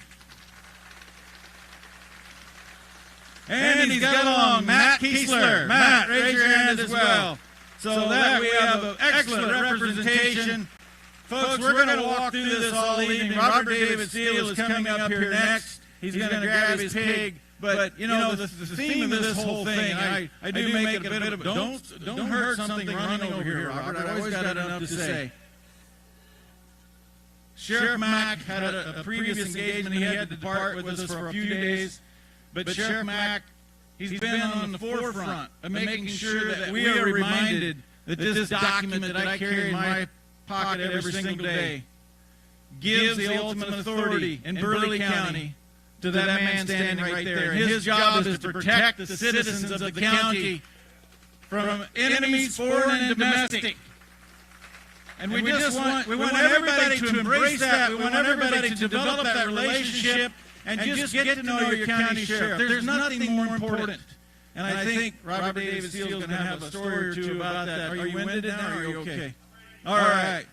[SPEAKER 4] And he's got along Matt Kiesler. Matt, raise your hand as well. So that we have an excellent representation. Folks, we're going to walk through this all evening. Robert David Steele is coming up here next. He's going to grab his pig. But, you know, the theme of this whole thing, I do make it a bit of a, don't hurt something running over here, Robert. I've always got enough to say. Sheriff Mack had a previous engagement. He had to depart with us for a few days. But Sheriff Mack, he's been on the forefront of making sure that we are reminded that this document that I carry in my pocket every single day gives the ultimate authority in Burley County to that man standing right there. And his job is to protect the citizens of the county from enemies, foreign and domestic. And we want everybody to embrace that. We want everybody to develop that relationship and just get to know your county sheriff. There's nothing more important. And I think Robert David Steele is going to have a story or two about that. Are you winded now? Are you okay? All right.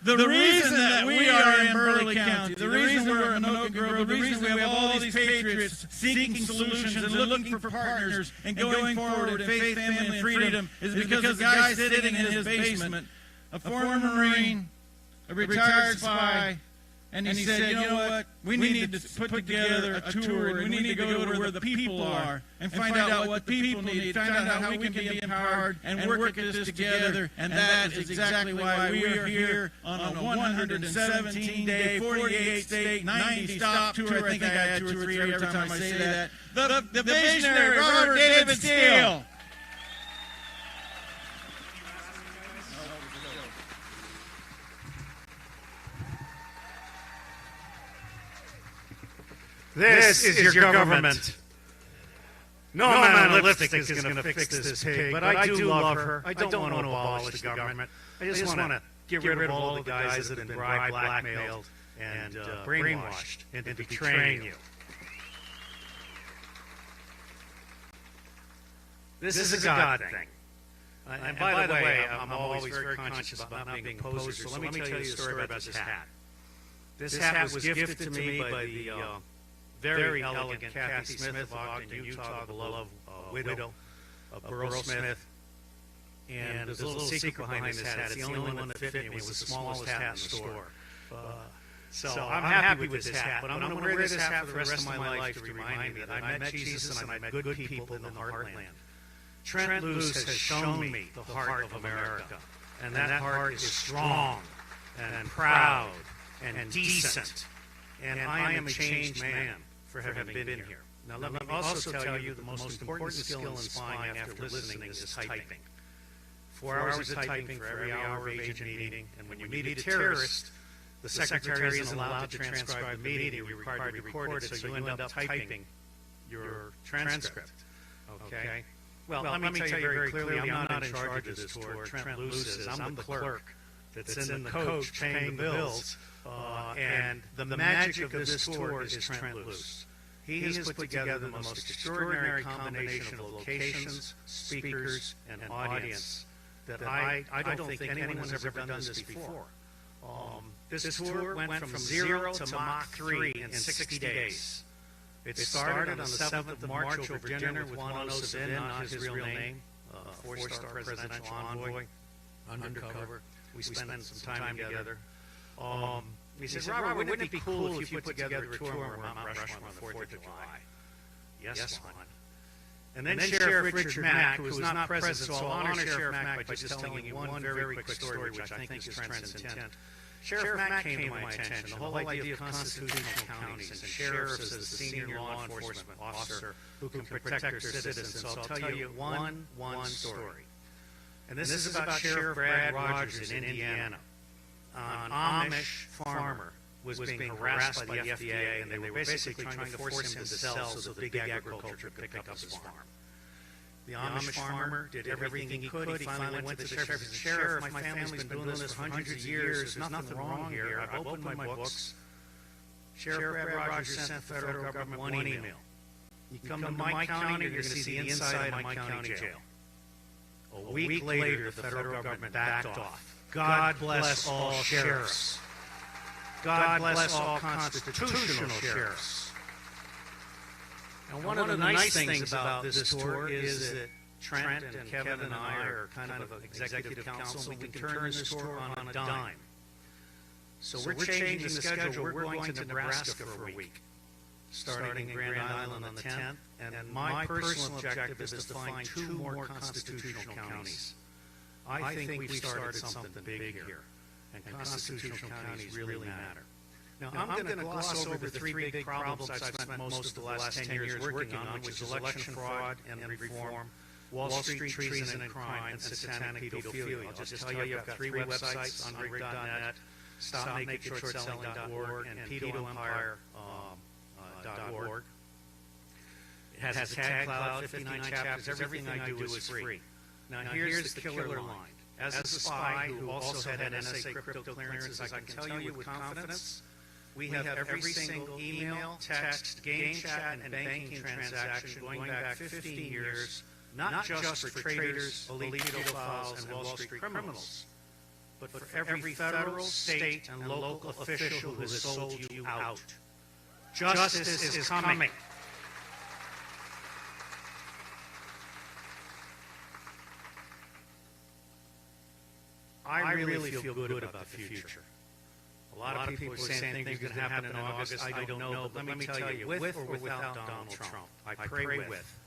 [SPEAKER 4] The reason that we are in Burley County, the reason we're in Menoken Grove, the reason we have all these patriots seeking solutions and looking for partners and going forward in faith, family, and freedom is because the guy sitting in his basement, a former Marine, a retired spy, And he said, you know what, we need to put together a tour, and we need to go to where the people are and find out what the people need, find out how we can be empowered and work at this together. And that is exactly why we are here on a 117-day, 48-state, 90-stop tour. I think I add 2 or 3 every time I say that. The visionary Robert David Steele.
[SPEAKER 7] This is your government. No amount of lipstick is going to fix this pig, but I do love her. I don't want to abolish the government. I just want to get rid of all the guys that have been bribed, blackmailed, and brainwashed into betraying you. This is a God thing. And by the way, I'm always very conscious about not being a poser, so let me tell you a story about this hat. This hat was gifted to me by the very elegant Kathy Smith of Ogden, Utah, the beloved widow of Burl Smith. And there's a little secret behind this hat. It's the only one that fit me. It was the smallest hat in the store. So I'm happy with this hat, but I'm going to wear this hat for the rest of my life to remind me that I met Jesus and I met good people in the heartland. Trent Lewis has shown me the heart of America, and that heart is strong and proud and decent, and I am a changed man for having been here. Now let me also tell you the most important skill in spying after listening is typing. 4 hours of typing for every hour of agent meeting, and when you meet a terrorist, the secretary isn't allowed to transcribe the meeting. You're required to record it, so you end up typing your transcript. Okay? Well, let me tell you very clearly, I'm not in charge of this tour. Trent Lewis is. I'm the clerk that's in the coach paying the bills. And the magic of this tour is Trent Lewis. He has put together the most extraordinary combination of locations, speakers, and audience that I don't think anyone has ever done this before. This tour went from 0 to Mach 3 in 60 days. It started on the 7th of March over dinner with Juan Ossobuco, not his real name, four-star presidential envoy, undercover. We spent some time together. He said, Robert, wouldn't it be cool if you put together a tour where Mount Rushmore on the 4th of July? Yes, Juan. And then Sheriff Richard Mack, who was not present, so I'll honor Sheriff Mack by just telling you one very quick story, which I think is Trent's intent. Sheriff Mack came to my attention, the whole idea of constitutional counties and sheriffs as the senior law enforcement officer who can protect their citizens. So I'll tell you one story. And this is about Sheriff Brad Rogers in Indiana. An Amish farmer was being harassed by the FDA, and they were basically trying to force him to sell so that big agriculture could pick up his farm. The Amish farmer did everything he could. He finally went to the sheriff and said, Sheriff, my family's been doing this for hundreds of years. There's nothing wrong here. I've opened my books. Sheriff Brad Rogers sent the federal government one email. You come to my county, you're going to see the inside of my county jail. A week later, the federal government backed off. God bless all sheriffs. God bless all constitutional sheriffs. And one of the nice things about this tour is that Trent and Kevin and I are kind of an executive council. We can turn this tour on a dime. So we're changing the schedule. We're going to Nebraska for a week, starting in Grand Island on the 10th. And my personal objective is to find 2 more constitutional counties. I think we've started something big here, and constitutional counties really matter. Now, I'm going to gloss over the 3 big problems I've spent most of the last 10 years working on, which is election fraud and reform, Wall Street treason and crime, and satanic pedophilia. I'll just tell you, I've got 3 websites, unrig.net, stopnakedshortselling.org, and pedoempire.org. It has a tag cloud, 59 chapters. Everything I do is free. Now, here's the killer line. As a spy who also had NSA crypto clearances, I can tell you with confidence, we have every single email, text, game chat, and banking transaction going back 15 years, not just for traders, elite pedophiles, and Wall Street criminals, but for every federal, state, and local official who has sold you out. Justice is coming. I really feel good about the future. A lot of people are saying things are going to happen in August. I don't know, but let me tell you, with or without Donald Trump, I pray with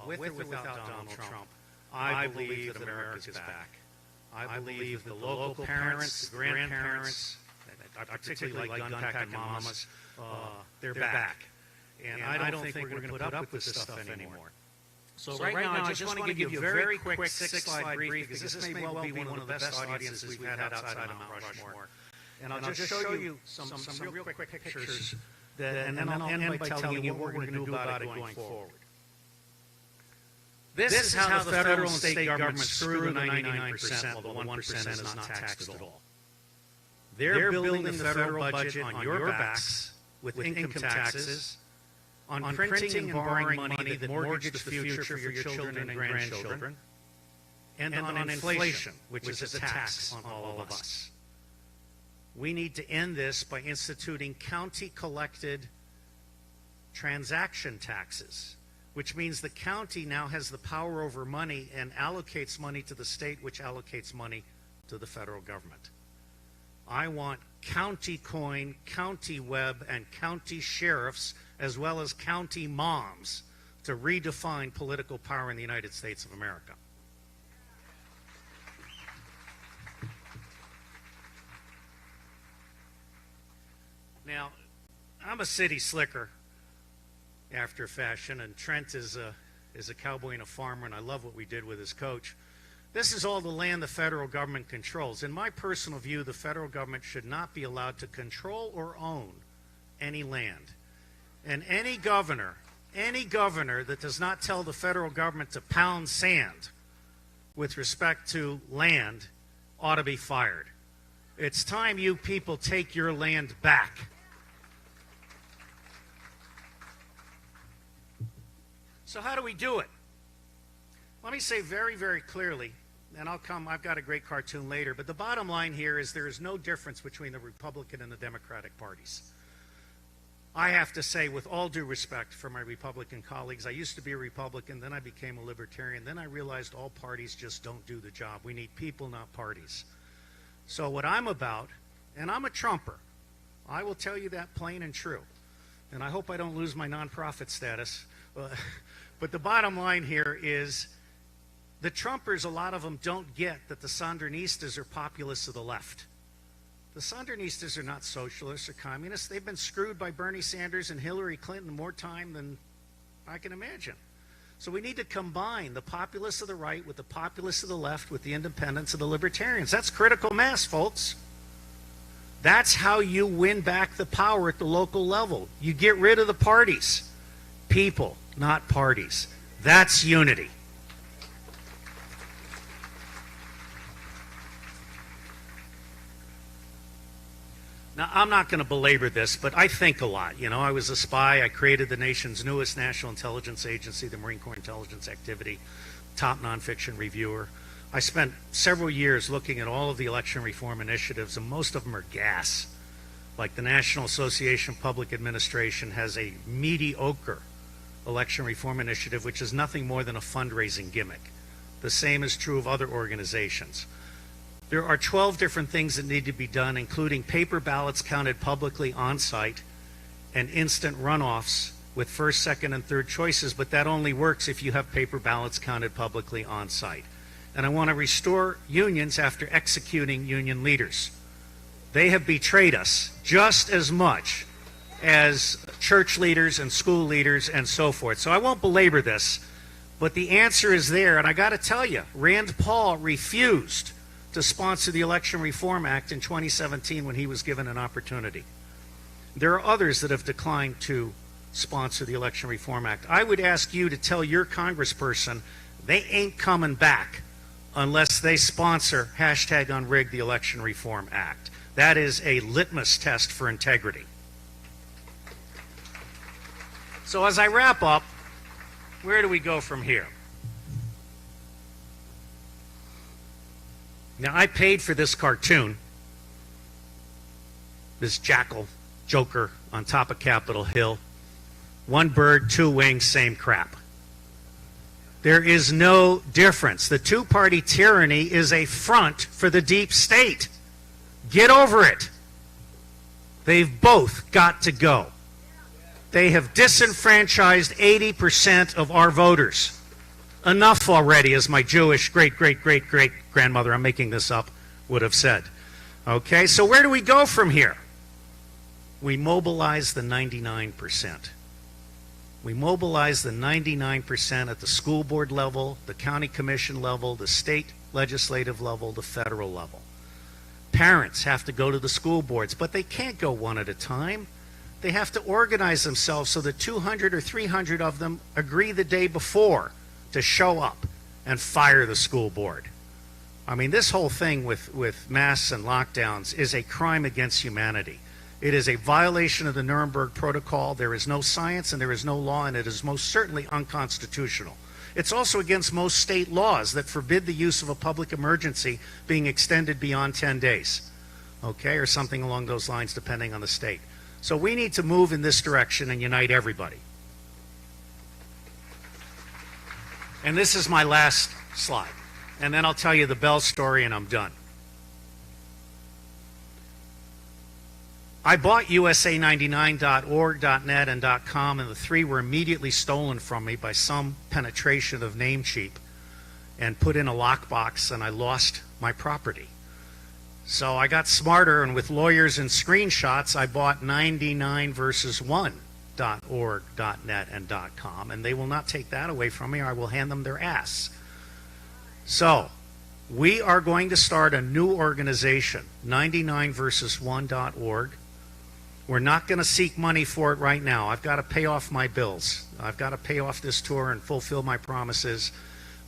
[SPEAKER 7] or without Donald Trump, I believe that America is back. I believe that the local parents, the grandparents, I particularly like gun-packing mamas, they're back. And I don't think we're going to put up with this stuff anymore. So right now, I just want to give you a very quick 6-slide brief, because this may well be one of the best audiences we've had outside of Mount Rushmore. And I'll just show you some real quick pictures, and then I'll end by telling you what we're going to do about it going forward. This is how the federal and state governments screw the 99%, while the 1% is not taxed at all. They're building the federal budget on your backs with income taxes, on printing and borrowing money that mortgage the future for your children and grandchildren, and on inflation, which is a tax on all of us. We need to end this by instituting county-collected transaction taxes, which means the county now has the power over money and allocates money to the state, which allocates money to the federal government. I want county coin, county web, and county sheriffs, as well as county moms, to redefine political power in the United States of America. Now, I'm a city slicker after fashion, and Trent is a cowboy and a farmer, and I love what we did with his coach. This is all the land the federal government controls. In my personal view, the federal government should not be allowed to control or own any land. And any governor that does not tell the federal government to pound sand with respect to land ought to be fired. It's time you people take your land back. So how do we do it? Let me say very, very clearly, and I've got a great cartoon later, but the bottom line here is there is no difference between the Republican and the Democratic parties. I have to say, with all due respect for my Republican colleagues, I used to be a Republican, then I became a Libertarian, then I realized all parties just don't do the job. We need people, not parties. So what I'm about, and I'm a Trumper, I will tell you that plain and true, and I hope I don't lose my nonprofit status, but the bottom line here is the Trumpers, a lot of them don't get that the Sandinistas are populists of the left. The Sandinistas are not socialists or communists. They've been screwed by Bernie Sanders and Hillary Clinton more time than I can imagine. So we need to combine the populists of the right with the populists of the left with the independents of the libertarians. That's critical mass, folks. That's how you win back the power at the local level. You get rid of the parties. People, not parties. That's unity. Now, I'm not going to belabor this, but I think a lot. You know, I was a spy. I created the nation's newest national intelligence agency, the Marine Corps Intelligence Activity, top nonfiction reviewer. I spent several years looking at all of the election reform initiatives, and most of them are gas. Like the National Association of Public Administration has a mediocre election reform initiative, which is nothing more than a fundraising gimmick. The same is true of other organizations. There are 12 different things that need to be done, including paper ballots counted publicly on site and instant runoffs with first, second, and third choices, but that only works if you have paper ballots counted publicly on site. And I want to restore unions after executing union leaders. They have betrayed us just as much as church leaders and school leaders and so forth. So I won't belabor this, but the answer is there. And I got to tell you, Rand Paul refused to sponsor the Election Reform Act in 2017 when he was given an opportunity. There are others that have declined to sponsor the Election Reform Act. I would ask you to tell your congressperson they ain't coming back unless they sponsor #Unrig the Election Reform Act. That is a litmus test for integrity. So as I wrap up, where do we go from here? Now, I paid for this cartoon, this jackal, Joker, on top of Capitol Hill. One bird, two wings, same crap. There is no difference. The two-party tyranny is a front for the deep state. Get over it. They've both got to go. They have disenfranchised 80% of our voters. Enough already, as my Jewish great-great-great-great-grandmother, I'm making this up, would have said. Okay, so where do we go from here? We mobilize the 99%. We mobilize the 99% at the school board level, the county commission level, the state legislative level, the federal level. Parents have to go to the school boards, but they can't go one at a time. They have to organize themselves so that 200 or 300 of them agree the day before to show up and fire the school board. I mean, this whole thing with masks and lockdowns is a crime against humanity. It is a violation of the Nuremberg Protocol. There is no science and there is no law, and it is most certainly unconstitutional. It's also against most state laws that forbid the use of a public emergency being extended beyond 10 days, okay, or something along those lines, depending on the state. So we need to move in this direction and unite everybody. And this is my last slide. And then I'll tell you the Bell story and I'm done. I bought USA99.org, .net, and .com, and the three were immediately stolen from me by some penetration of Namecheap and put in a lockbox, and I lost my property. So I got smarter, and with lawyers and screenshots, I bought 99versus1.org, .net, and .com, and they will not take that away from me, or I will hand them their ass. So we are going to start a new organization, 99versus1.org. We're not going to seek money for it right now. I've got to pay off my bills. I've got to pay off this tour and fulfill my promises.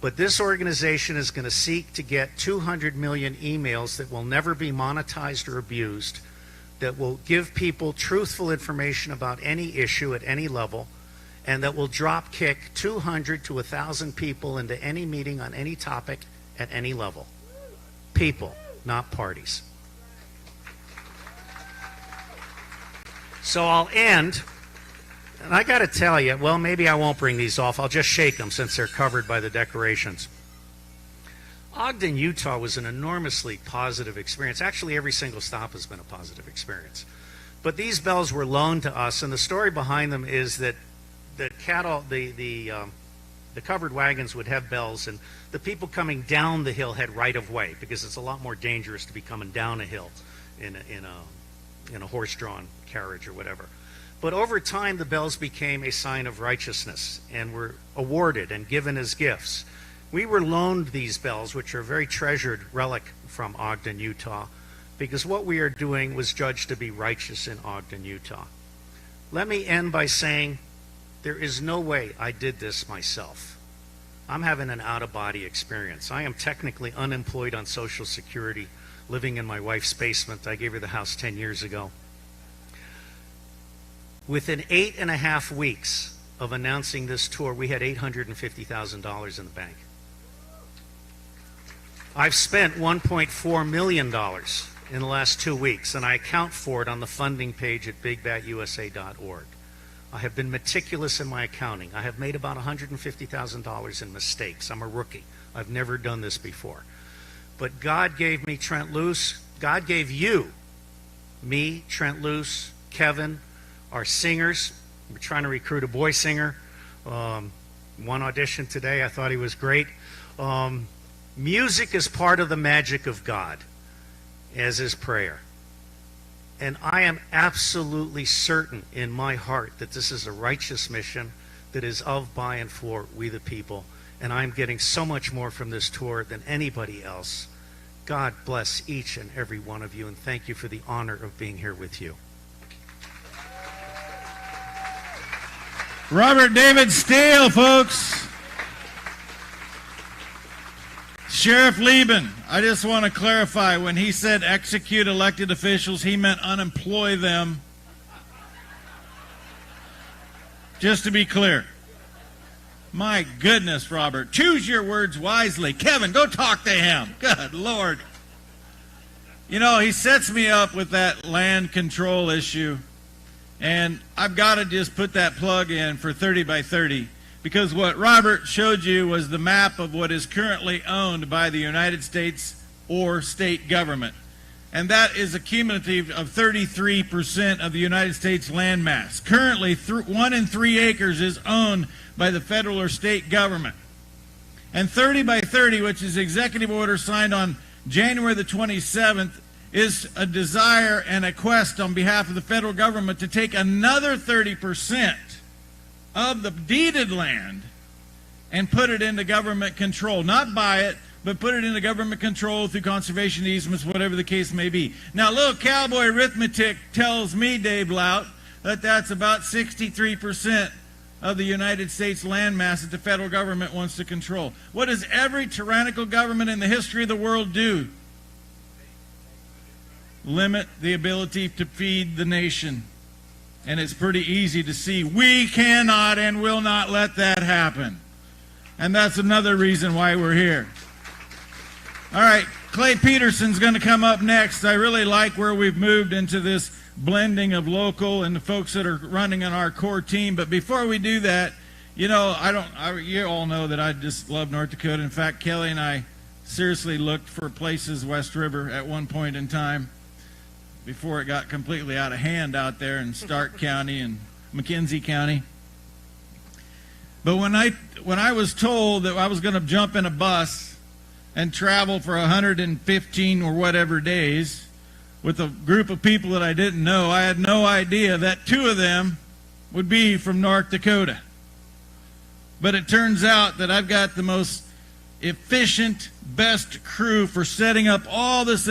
[SPEAKER 7] But this organization is going to seek to get 200 million emails that will never be monetized or abused, that will give people truthful information about any issue at any level, and that will drop kick 200 to 1,000 people into any meeting on any topic at any level. People, not parties. So I'll end, and I got to tell you, well, maybe I won't bring these off. I'll just shake them since they're covered by the decorations. Ogden, Utah was an enormously positive experience. Actually, every single stop has been a positive experience. But these bells were loaned to us, and the story behind them is that the covered wagons would have bells, and the people coming down the hill had right of way, because it's a lot more dangerous to be coming down a hill in a horse-drawn carriage or whatever. But over time, the bells became a sign of righteousness and were awarded and given as gifts. We were loaned these bells, which are a very treasured relic from Ogden, Utah, because what we are doing was judged to be righteous in Ogden, Utah. Let me end by saying there is no way I did this myself. I'm having an out-of-body experience. I am technically unemployed on Social Security, living in my wife's basement. I gave her the house 10 years ago. Within 8.5 weeks of announcing this tour, we had $850,000 in the bank. I've spent $1.4 million in the last 2 weeks, and I account for it on the funding page at bigbatusa.org. I have been meticulous in my accounting. I have made about $150,000 in mistakes. I'm a rookie. I've never done this before. But God gave me Trent Luce. God gave you, me, Trent Luce, Kevin, our singers. We're trying to recruit a boy singer. One audition today. I thought he was great. Music is part of the magic of God, as is prayer. And I am absolutely certain in my heart that this is a righteous mission that is of, by, and for we the people. And I'm getting so much more from this tour than anybody else. God bless each and every one of you, and thank you for the honor of being here with you.
[SPEAKER 4] Robert David Steele, folks. Sheriff Lieben, I just want to clarify, when he said execute elected officials, he meant unemploy them. Just to be clear. My goodness, Robert. Choose your words wisely. Kevin, go talk to him. Good Lord. You know, he sets me up with that land control issue. And I've got to just put that plug in for 30 by 30. Because what Robert showed you was the map of what is currently owned by the United States or state government. and that is a cumulative of 33% of the United States landmass. Currently, 1 in 3 acres is owned by the federal or state government. And 30 by 30, which is executive order signed on January the 27th, is a desire and a quest on behalf of the federal government to take another 30% of the deeded land and put it into government control. Not buy it, but put it into government control through conservation easements, whatever the case may be. Now, little cowboy arithmetic tells me, Dave Lout, that that's about 63% of the United States landmass that the federal government wants to control. What does every tyrannical government in the history of the world do? Limit the ability to feed the nation. And it's pretty easy to see we cannot and will not let that happen. And that's another reason why we're here. All right, Clay Peterson's going to come up next. I really like where we've moved into this blending of local and the folks that are running on our core team. But before we do that, you know, you all know that I just love North Dakota. In fact, Kelly and I seriously looked for places West River at one point in time before it got completely out of hand out there in Stark County and McKenzie County. But when I was told that I was going to jump in a bus and travel for 115 or whatever days with a group of people that I didn't know, I had no idea that 2 of them would be from North Dakota. But it turns out that I've got the most efficient, best crew for setting up all this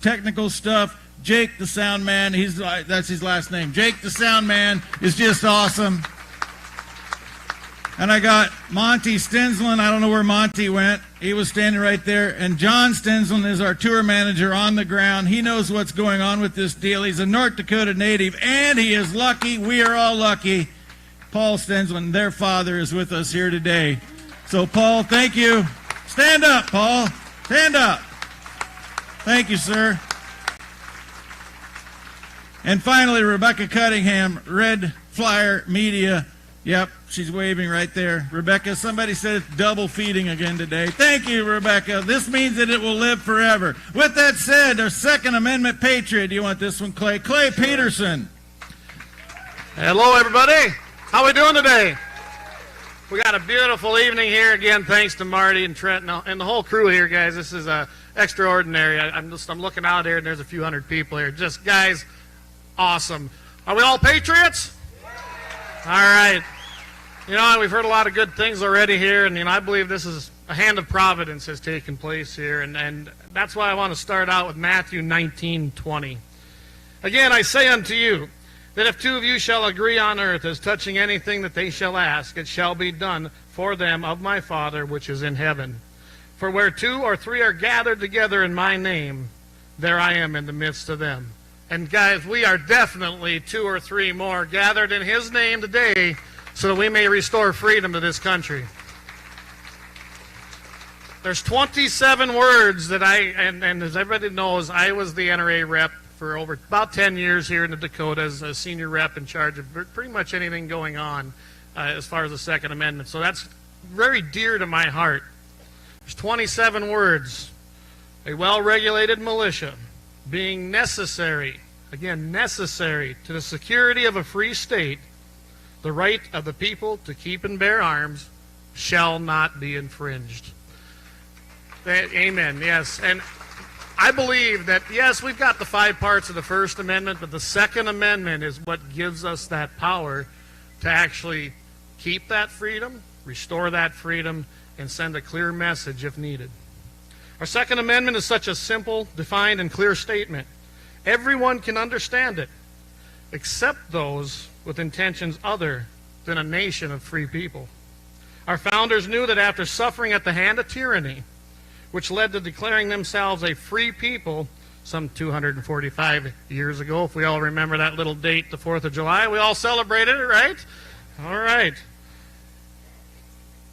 [SPEAKER 4] technical stuff. Jake the sound man, that's his last name. Jake the sound man is just awesome. And I got Monty Stensland. I don't know where Monty went. He was standing right there. And John Stensland is our tour manager on the ground. He knows what's going on with this deal. He's a North Dakota native, and he is lucky. We are all lucky. Paul Stensland, their father, is with us here today. So, Paul, thank you. Stand up, Paul. Stand up. Thank you, sir. And finally, Rebecca Cunningham, Red Flyer Media. Yep, she's waving right there. Rebecca, somebody said it's double feeding again today. Thank you, Rebecca. This means that it will live forever. With that said, our Second Amendment patriot. Do you want this one, Clay? Clay Peterson.
[SPEAKER 8] Hello, everybody. How we doing today? We got a beautiful evening here. Again, thanks to Marty and Trent and the whole crew here, guys. This is extraordinary. I'm looking out here, and there's a few hundred people here. Just, guys, awesome. Are we all patriots? All right. You know, we've heard a lot of good things already here, and I believe this is a hand of providence has taken place here, and that's why I want to start out with Matthew 19:20. Again, I say unto you, that if 2 of you shall agree on earth as touching anything that they shall ask, it shall be done for them of my Father which is in heaven. For where 2 or 3 are gathered together in my name, there I am in the midst of them. And guys, we are definitely 2 or 3 more gathered in his name today so that we may restore freedom to this country. There's 27 words that and as everybody knows, I was the NRA rep for over about 10 years here in the Dakotas, a senior rep in charge of pretty much anything going on as far as the Second Amendment. So that's very dear to my heart. There's 27 words. A well-regulated militia being necessary, again, necessary to the security of a free state, the right of the people to keep and bear arms shall not be infringed. Amen, yes. And I believe that, yes, we've got the 5 parts of the First Amendment, but the Second Amendment is what gives us that power to actually keep that freedom, restore that freedom, and send a clear message if needed. Our Second Amendment is such a simple, defined, and clear statement. Everyone can understand it, except those with intentions other than a nation of free people. Our founders knew that after suffering at the hand of tyranny, which led to declaring themselves a free people some 245 years ago, if we all remember that little date, the 4th of July, we all celebrated it, right? All right.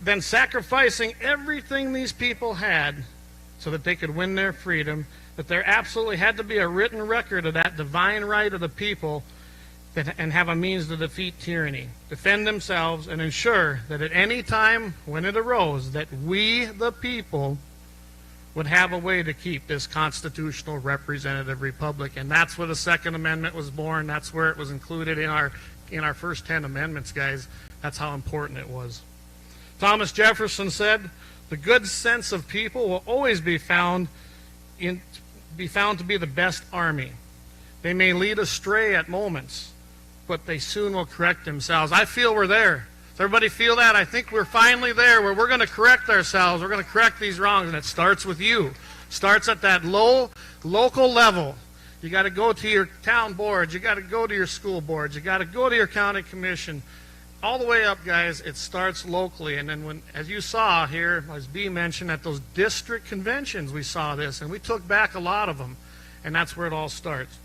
[SPEAKER 8] Then sacrificing everything these people had so that they could win their freedom, that there absolutely had to be a written record of that divine right of the people and have a means to defeat tyranny, defend themselves, and ensure that at any time when it arose that we, the people, would have a way to keep this constitutional representative republic. And that's where the Second Amendment was born. That's where it was included in our first 10 amendments, guys. That's how important it was. Thomas Jefferson said, "The good sense of people will always be found to be the best army. They may lead astray at moments, but they soon will correct themselves." I feel we're there. Does everybody feel that? I think we're finally there where we're going to correct ourselves. We're going to correct these wrongs, and it starts with you. It starts at that local level. You got to go to your town boards. You got to go to your school boards. You got to go to your county commission. All the way up, guys, it starts locally. And then as you saw here, as Bea mentioned, at those district conventions, we saw this, and we took back a lot of them. And that's where it all starts.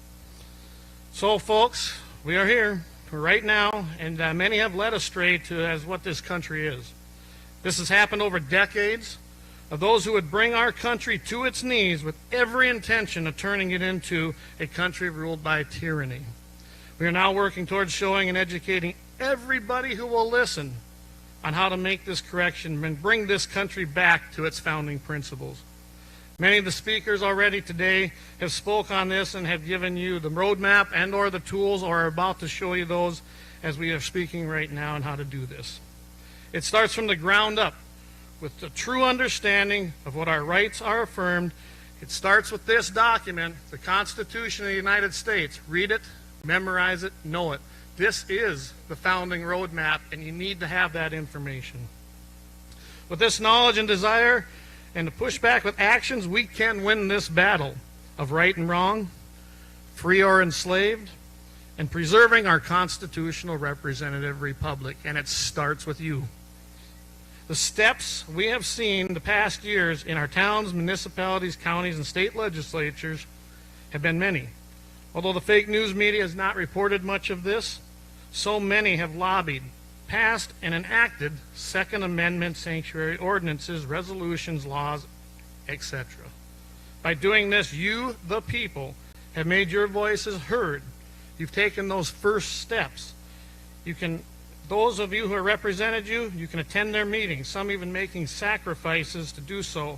[SPEAKER 8] So, folks, we are here right now, and many have led astray as what this country is. This has happened over decades of those who would bring our country to its knees with every intention of turning it into a country ruled by tyranny. We are now working towards showing and educating everybody who will listen on how to make this correction and bring this country back to its founding principles. Many of the speakers already today have spoke on this and have given you the roadmap and or the tools, or are about to show you those as we are speaking right now on how to do this. It starts from the ground up with the true understanding of what our rights are affirmed. It starts with this document, the Constitution of the United States. Read it, memorize it, know it. This is the founding roadmap, and you need to have that information. With this knowledge and desire, and to push back with actions, we can win this battle of right and wrong, free or enslaved, and preserving our constitutional representative republic. And it starts with you. The steps we have seen the past years in our towns, municipalities, counties, and state legislatures have been many. Although the fake news media has not reported much of this, so many have lobbied, passed, and enacted Second Amendment sanctuary ordinances, resolutions, laws, etc. By doing this, you, the people, have made your voices heard. You've taken those first steps. Those of you who have represented you, you can attend their meetings, some even making sacrifices to do so.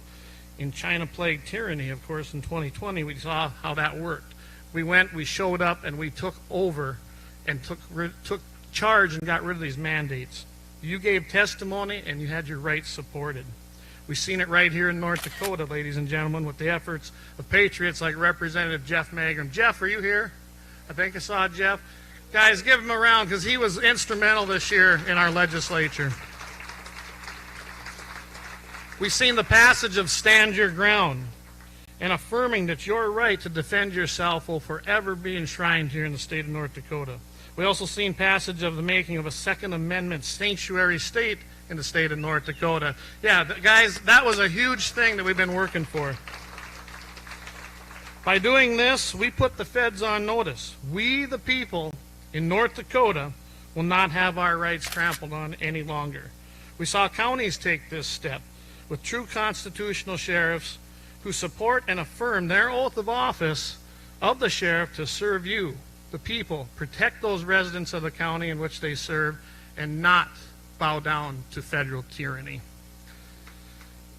[SPEAKER 8] In China plague tyranny, of course, in 2020, we saw how that worked. We went, we showed up, and we took over and took charge and got rid of these mandates. You gave testimony, and you had your rights supported. We've seen it right here in North Dakota, ladies and gentlemen, with the efforts of patriots like Representative Jeff Magrum. Jeff, are you here? I think I saw Jeff. Guys, give him a round, because he was instrumental this year in our legislature. We've seen the passage of Stand Your Ground, and affirming that your right to defend yourself will forever be enshrined here in the state of North Dakota. We also seen passage of the making of a Second Amendment sanctuary state in the state of North Dakota. Yeah, guys, that was a huge thing that we've been working for. By doing this, we put the feds on notice. We, the people in North Dakota, will not have our rights trampled on any longer. We saw counties take this step with true constitutional sheriffs who support and affirm their oath of office of the sheriff to serve you, the people, protect those residents of the county in which they serve, and not bow down to federal tyranny.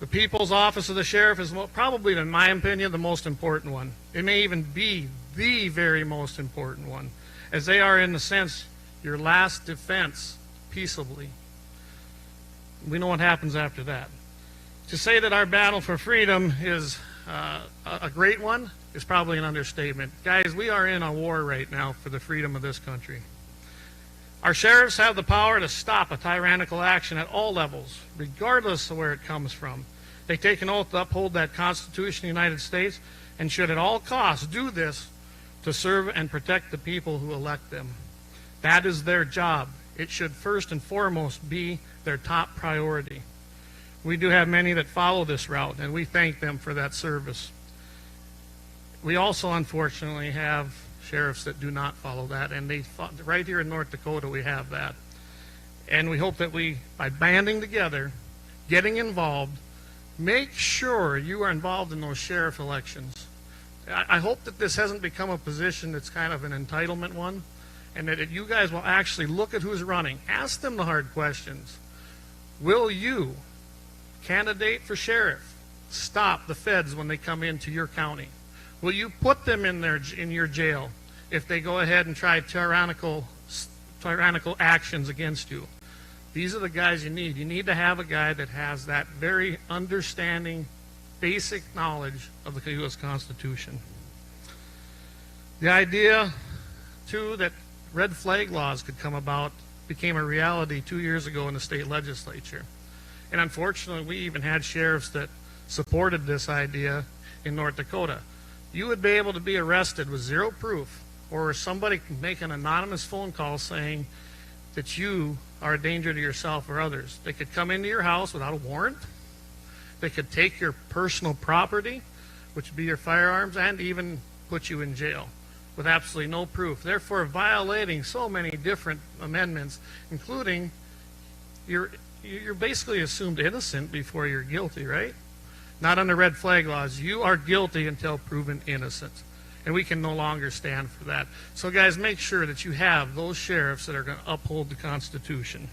[SPEAKER 8] The People's Office of the Sheriff is probably, in my opinion, the most important one. It may even be the very most important one, as they are, in a sense, your last defense peaceably. We know what happens after that. To say that our battle for freedom is a great one is probably an understatement. Guys, we are in a war right now for the freedom of this country. Our sheriffs have the power to stop a tyrannical action at all levels, regardless of where it comes from. They take an oath to uphold that Constitution of the United States, and should at all costs do this to serve and protect the people who elect them. That is their job. It should first and foremost be their top priority. We do have many that follow this route, and we thank them for that service. We also, unfortunately, have sheriffs that do not follow that, and right here in North Dakota we have that. And we hope that we, by banding together, getting involved, make sure you are involved in those sheriff elections. I hope that this hasn't become a position that's kind of an entitlement one, and that you guys will actually look at who's running. Ask them the hard questions. Will you candidate for sheriff? stop the feds when they come into your county? Will you put them in your jail if they go ahead and try tyrannical actions against you? These are the guys you need. You need to have a guy that has that very understanding, basic knowledge of the U.S. Constitution. The idea, too, that red flag laws could come about became a reality 2 years ago in the state legislature. And unfortunately, we even had sheriffs that supported this idea in North Dakota. You would be able to be arrested with zero proof, or somebody can make an anonymous phone call saying that you are a danger to yourself or others. They could come into your house without a warrant. They could take your personal property, which would be your firearms, and even put you in jail with absolutely no proof, therefore violating so many different amendments, including you're basically assumed innocent before you're guilty, right? Not under red flag laws. You are guilty until proven innocent, and we can no longer stand for that. So guys, make sure that you have those sheriffs that are going to uphold the Constitution.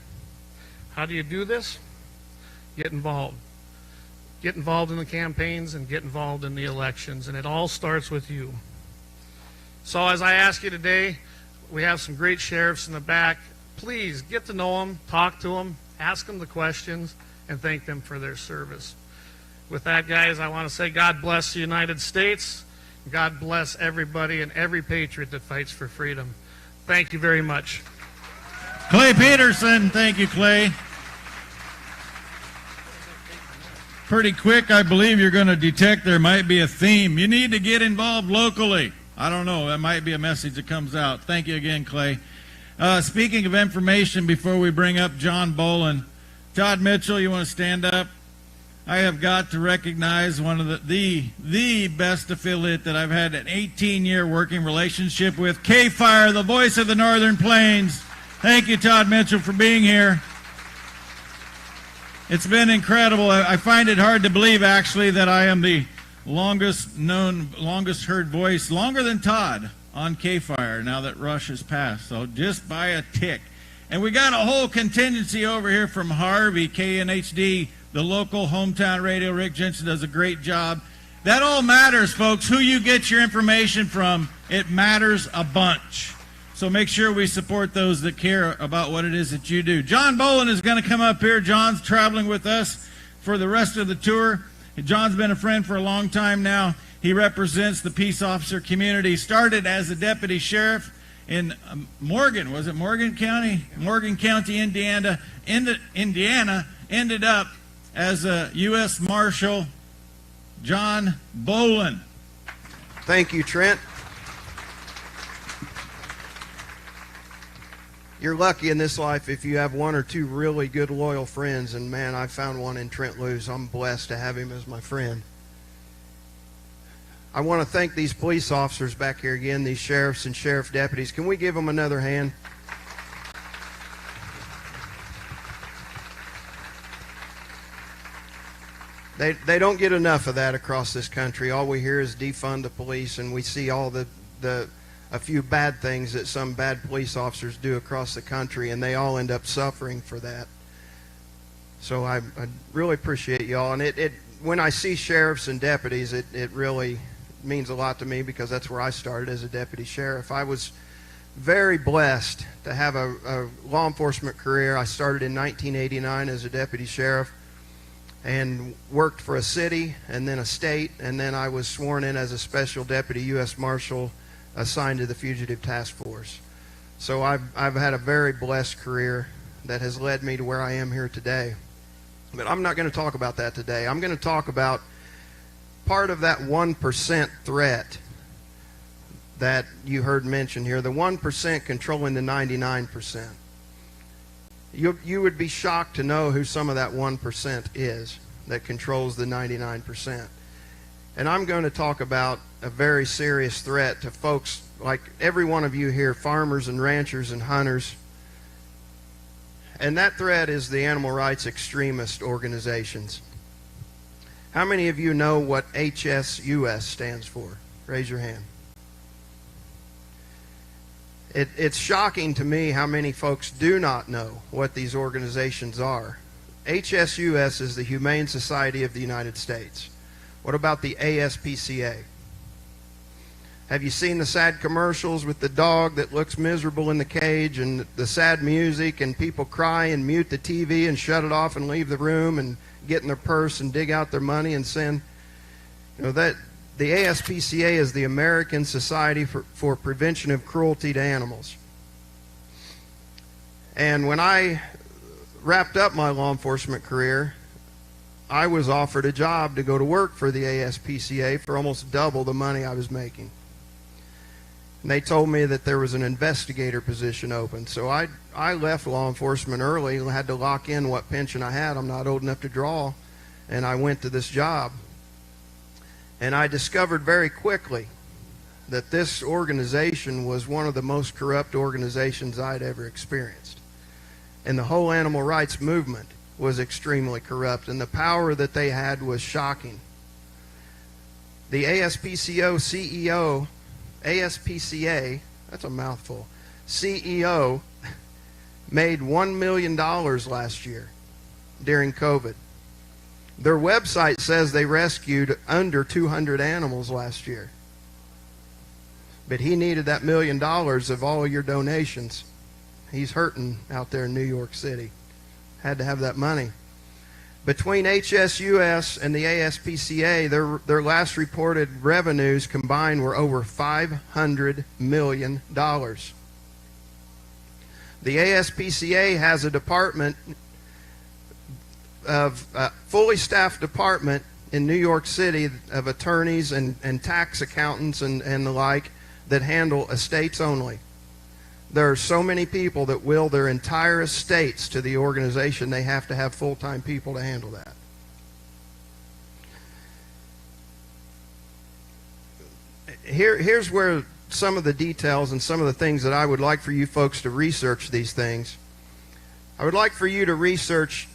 [SPEAKER 8] How do you do this? Get involved. Get involved in the campaigns and get involved in the elections, and it all starts with you. So as I ask you today, we have some great sheriffs in the back. Please get to know them, talk to them, ask them the questions, and thank them for their service. With that, guys, I want to say God bless the United States. God bless everybody and every patriot that fights for freedom. Thank you very much.
[SPEAKER 4] Clay Peterson. Thank you, Clay. Pretty quick, I believe you're going to detect there might be a theme. You need to get involved locally. I don't know. That might be a message that comes out. Thank you again, Clay. Speaking of information, before we bring up John Bolin, Todd Mitchell, you want to stand up? I have got to recognize one of the best affiliate that I've had an 18-year working relationship with, K-Fire, the voice of the Northern Plains. Thank you, Todd Mitchell, for being here. It's been incredible. I find it hard to believe, actually, that I am the longest heard voice, longer than Todd, on K-Fire now that Rush has passed. So just by a tick. And we got a whole contingency over here from Harvey, KNHD, the local hometown radio. Rick Jensen does a great job. That all matters, folks. Who you get your information from, it matters a bunch. So make sure we support those that care about what it is that you do. John Bolin is going to come up here. John's traveling with us for the rest of the tour. John's been a friend for a long time now. He represents the peace officer community. Started as a deputy sheriff in Morgan. Was it Morgan County? Morgan County, Indiana. Ended up as a U.S. Marshal. John Bolin.
[SPEAKER 5] Thank you, Trent. You're lucky in this life if you have one or two really good, loyal friends, and man, I found one in Trent Lewis. I'm blessed to have him as my friend. I want to thank these police officers back here again, these sheriffs and sheriff deputies. Can we give them another hand? They don't get enough of that across this country. All we hear is defund the police, and we see all a few bad things that some bad police officers do across the country, and they all end up suffering for that. So I really appreciate y'all. And when I see sheriffs and deputies, it really means a lot to me, because that's where I started as a deputy sheriff. I was very blessed to have a law enforcement career. I started in 1989 as a deputy sheriff and worked for a city and then a state, and then I was sworn in as a special deputy U.S. Marshal assigned to the Fugitive Task Force. So I've had a very blessed career that has led me to where I am here today. But I'm not going to talk about that today. I'm going to talk about part of that 1% threat that you heard mentioned here, the 1% controlling the 99%. You would be shocked to know who some of that 1% is that controls the 99%. And I'm going to talk about a very serious threat to folks like every one of you here, farmers and ranchers and hunters. And that threat is the animal rights extremist organizations. How many of you know what HSUS stands for? Raise your hand. It's shocking to me how many folks do not know what these organizations are. HSUS is the Humane Society of the United States.
[SPEAKER 9] What about the ASPCA? Have you seen the sad commercials with the dog that looks miserable in the cage and the sad music and people cry and mute the TV and shut it off and leave the room and get in their purse and dig out their money and send? You know, that the ASPCA is the American Society for Prevention of Cruelty to Animals. And when I wrapped up my law enforcement career, I was offered a job to go to work for the ASPCA for almost double the money I was making. And they told me that there was an investigator position open. So I left law enforcement early and had to lock in what pension I had. I'm not old enough to draw. And I went to this job. And I discovered very quickly that this organization was one of the most corrupt organizations I'd ever experienced. And the whole animal rights movement was extremely corrupt, and the power that they had was shocking. The ASPCA, that's a mouthful, CEO made $1 million last year during COVID. Their website says they rescued under 200 animals last year. But he needed that $1 million of all your donations. He's hurting out there in New York City. Had to have that money. Between HSUS and the ASPCA, their last reported revenues combined were over $500 million. The ASPCA has a department of fully staffed department in New York City of attorneys and tax accountants and the like that handle estates only. There are so many people that will their entire estates to the organization, they have to have full-time people to handle that. Here's where some of the details and some of the things that I would like for you folks to research these things. I would like for you to research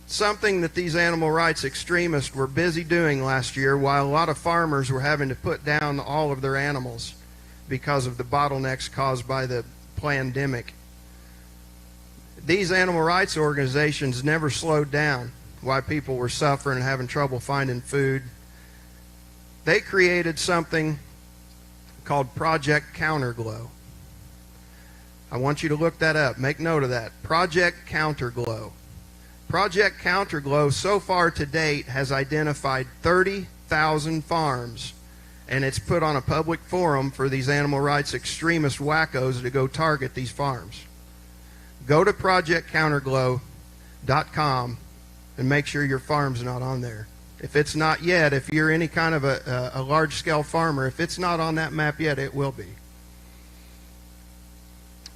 [SPEAKER 9] something that these animal rights extremists were busy doing last year while a lot of farmers were having to put down all of their animals because of the bottlenecks caused by the pandemic. These animal rights organizations never slowed down while people were suffering and having trouble finding food. They created something called Project Counterglow. I want you to look that up. Make note of that. Project Counterglow. Project Counterglow so far to date has identified 30,000 farms, and it's put on a public forum for these animal rights extremist wackos to go target these farms. Go to projectcounterglow.com and make sure your farm's not on there. If it's not yet, if you're any kind of a large-scale farmer, if it's not on that map yet, it will be.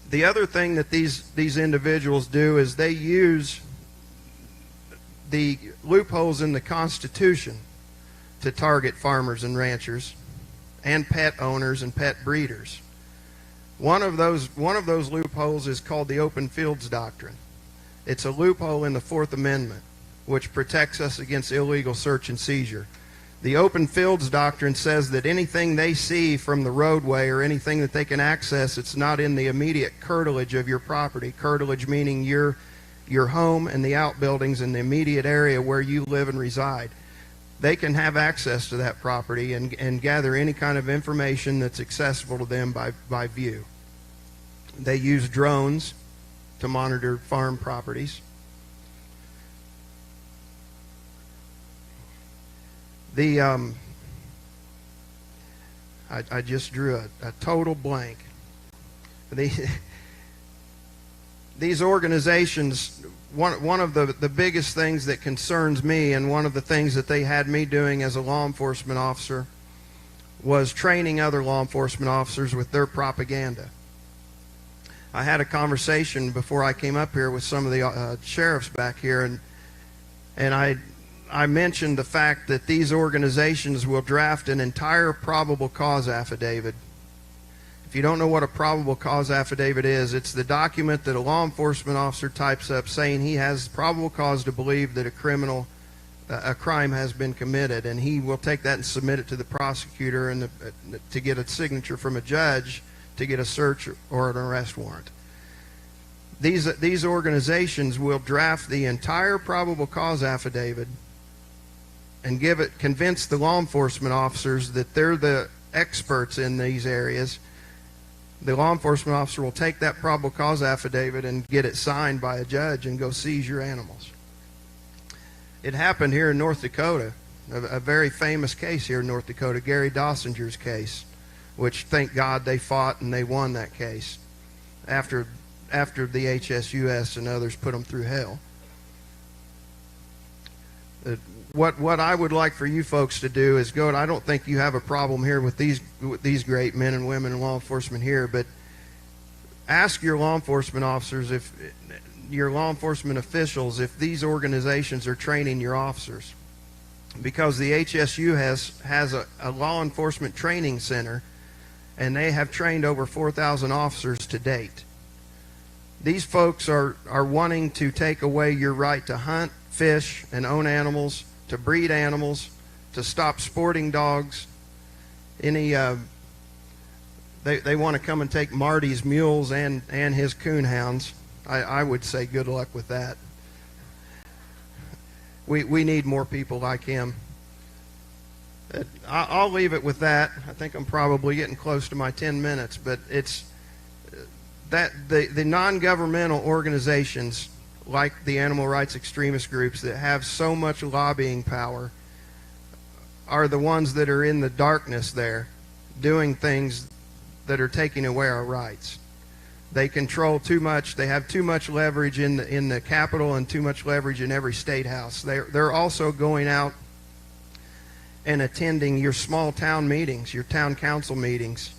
[SPEAKER 9] The other thing that these individuals do is they use the loopholes in the Constitution to target farmers and ranchers and pet owners and pet breeders. One of those loopholes is called the Open Fields Doctrine. It's a loophole in the Fourth Amendment which protects us against illegal search and seizure. The Open Fields Doctrine says that anything they see from the roadway or anything that they can access, it's not in the immediate curtilage of your property. Curtilage meaning your home and the outbuildings in the immediate area where you live and reside. They can have access to that property and gather any kind of information that's accessible to them by view. They use drones to monitor farm properties. I just drew a total blank. These organizations, one of the biggest things that concerns me, and one of the things that they had me doing as a law enforcement officer, was training other law enforcement officers with their propaganda. I had a conversation before I came up here with some of the sheriffs back here, and I mentioned the fact that these organizations will draft an entire probable cause affidavit. If you don't know what a probable cause affidavit is, it's the document that a law enforcement officer types up saying he has probable cause to believe that a crime has been committed, and he will take that and submit it to the prosecutor and to get a signature from a judge to get a search or an arrest warrant. These organizations will draft the entire probable cause affidavit and convince the law enforcement officers that they're the experts in these areas, the law enforcement officer will take that probable cause affidavit and get it signed by a judge and go seize your animals. It happened here in North Dakota, a very famous case here in North Dakota, Gary Dossinger's case, which thank God they fought and they won that case after the HSUS and others put them through hell. What I would like for you folks to do is go, and I don't think you have a problem here with these great men and women in law enforcement here, but ask your law enforcement officers, if your law enforcement officials, if these organizations are training your officers. Because the HSU has a law enforcement training center, and they have trained over 4,000 officers to date. These folks are wanting to take away your right to hunt, fish, and own animals, to breed animals, to stop sporting dogs. They want to come and take Marty's mules and his coon hounds. I would say good luck with that. We need more people like him. I'll leave it with that. I think I'm probably getting close to my 10 minutes, but it's that the non-governmental organizations like the animal rights extremist groups that have so much lobbying power are the ones that are in the darkness there doing things that are taking away our rights. They control too much. They have too much leverage in the Capitol and too much leverage in every state house. They're also going out and attending your small town meetings, your town council meetings,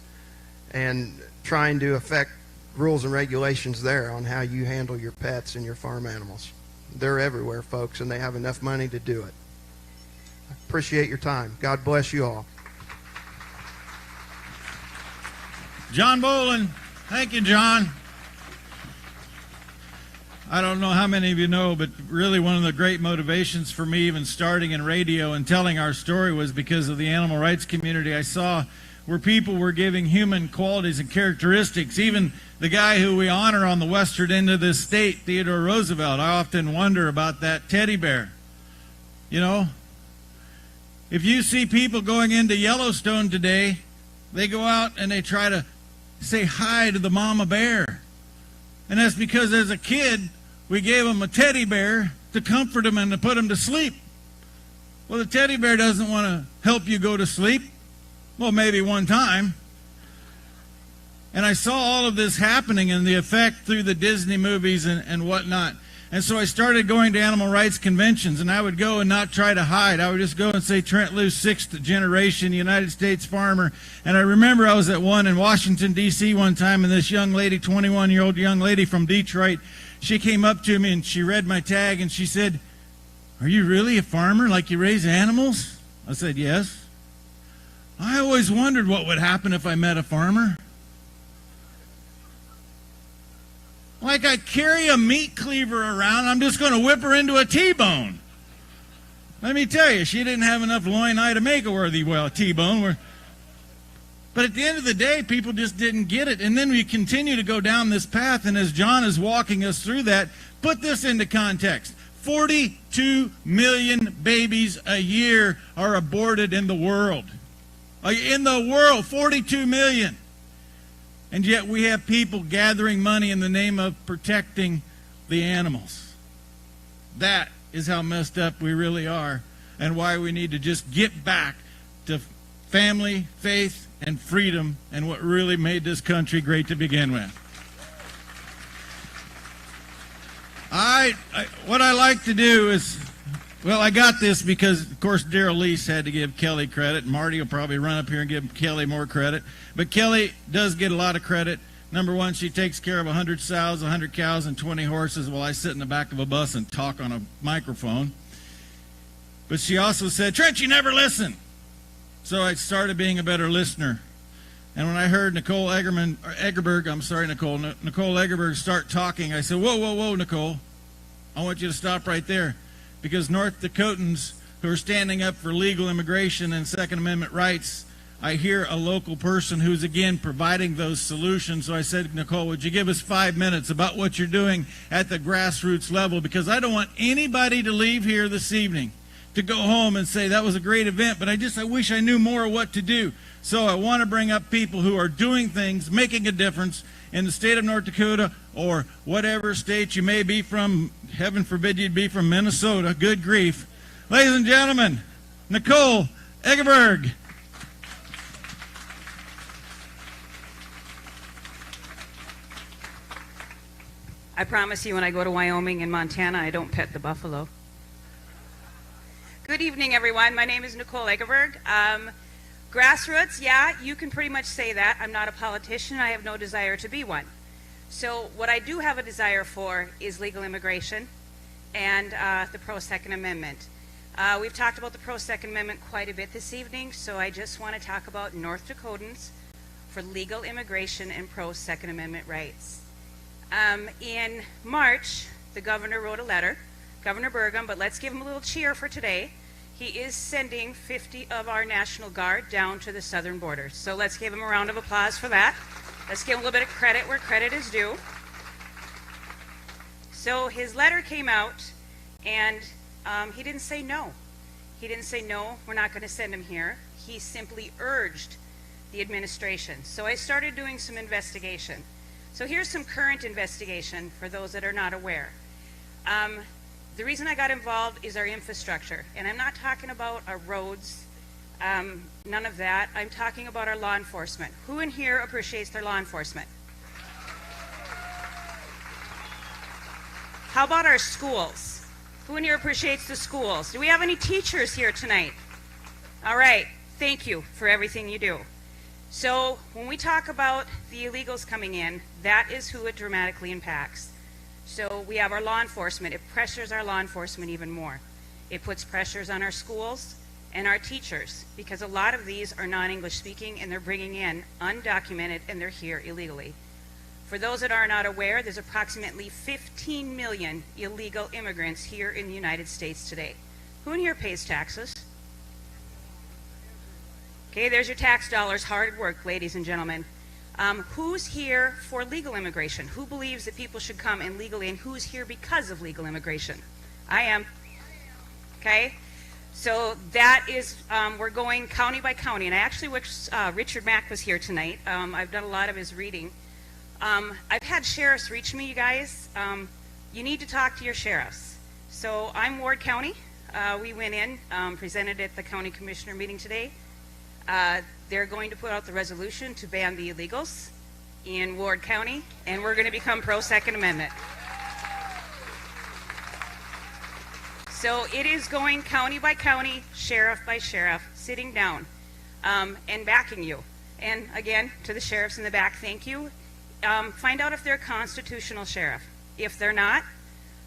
[SPEAKER 9] and trying to affect rules and regulations there on how you handle your pets and your farm animals. They're everywhere, folks, and they have enough money to do it. I appreciate your time. God bless you all.
[SPEAKER 4] John Bolin. Thank you, John. I don't know how many of you know, but really one of the great motivations for me even starting in radio and telling our story was because of the animal rights community. I saw where people were giving human qualities and characteristics. Even the guy who we honor on the western end of this state, Theodore Roosevelt, I often wonder about that teddy bear. You know, if you see people going into Yellowstone today, they go out and they try to say hi to the mama bear. And that's because as a kid, we gave them a teddy bear to comfort them and to put them to sleep. Well, the teddy bear doesn't want to help you go to sleep. Well, maybe one time. And I saw all of this happening and the effect through the Disney movies and whatnot. And so I started going to animal rights conventions, and I would go and not try to hide. I would just go and say, Trent Luce, 6th generation United States farmer. And I remember I was at one in Washington, D.C. one time, and this young lady, 21-year-old young lady from Detroit, she came up to me and she read my tag and she said, "Are you really a farmer, like you raise animals?" I said, "Yes." "I always wondered what would happen if I met a farmer. Like I carry a meat cleaver around, I'm just going to whip her into a T-bone." Let me tell you, she didn't have enough loin eye to make a worthy T-bone. But at the end of the day, people just didn't get it. And then we continue to go down this path, and as John is walking us through that, put this into context. 42 million babies a year are aborted in the world. In the world, 42 million. And yet we have people gathering money in the name of protecting the animals. That is how messed up we really are, and why we need to just get back to family, faith, and freedom, and what really made this country great to begin with. What I like to do is, well, I got this because, of course, Darrell Lease had to give Kelly credit. Marty will probably run up here and give Kelly more credit. But Kelly does get a lot of credit. Number one, she takes care of 100 sows, 100 cows, and 20 horses while I sit in the back of a bus and talk on a microphone. But she also said, "Trent, you never listen." So I started being a better listener. And when I heard Nicole Eggerberg start talking, I said, whoa, Nicole. I want you to stop right there. Because North Dakotans who are standing up for legal immigration and Second Amendment rights, I hear a local person who's, again, providing those solutions. So I said, "Nicole, would you give us 5 minutes about what you're doing at the grassroots level? Because I don't want anybody to leave here this evening to go home and say that was a great event, but I wish I knew more of what to do. So I want to bring up people who are doing things, making a difference in the state of North Dakota or whatever state you may be from. Heaven forbid you'd be from Minnesota. Good grief. Ladies and gentlemen, Nicole Eggerberg.
[SPEAKER 10] I promise you when I go to Wyoming and Montana, I don't pet the buffalo. Good evening, everyone. My name is Nicole Eggerberg. Grassroots, yeah, you can pretty much say that. I'm not a politician. I have no desire to be one. So what I do have a desire for is legal immigration and the pro-Second Amendment. We've talked about the pro-Second Amendment quite a bit this evening, so I just want to talk about North Dakotans for legal immigration and pro-Second Amendment rights. In March, the governor wrote a letter, Governor Burgum, but let's give him a little cheer for today. He is sending 50 of our National Guard down to the southern border. So let's give him a round of applause for that. Let's give him a little bit of credit where credit is due. So his letter came out, and he didn't say no. He didn't say no, we're not going to send him here. He simply urged the administration. So I started doing some investigation. So here's some current investigation for those that are not aware. The reason I got involved is our infrastructure, and I'm not talking about our roads, none of that. I'm talking about our law enforcement. Who in here appreciates their law enforcement? How about our schools? Who in here appreciates the schools? Do we have any teachers here tonight? All right, thank you for everything you do. So when we talk about the illegals coming in, that is who it dramatically impacts. So we have our law enforcement. It pressures our law enforcement even more. It puts pressures on our schools and our teachers because a lot of these are non-English speaking and they're bringing in undocumented and they're here illegally. For those that are not aware, there's approximately 15 million illegal immigrants here in the United States today. Who in here pays taxes? Okay, there's your tax dollars, hard work, ladies and gentlemen. Who's here for legal immigration? Who believes that people should come in legally, and who's here because of legal immigration? I am. Okay, so that is, we're going county by county, and I actually wish Richard Mack was here tonight. I've done a lot of his reading. I've had sheriffs reach me, you guys. You need to talk to your sheriffs. So I'm Ward County. We went in, presented at the county commissioner meeting today. They're going to put out the resolution to ban the illegals in Ward County, and we're going to become pro-Second Amendment. So it is going county by county, sheriff by sheriff, sitting down and backing you. And again, to the sheriffs in the back, thank you. Find out if they're a constitutional sheriff. If they're not,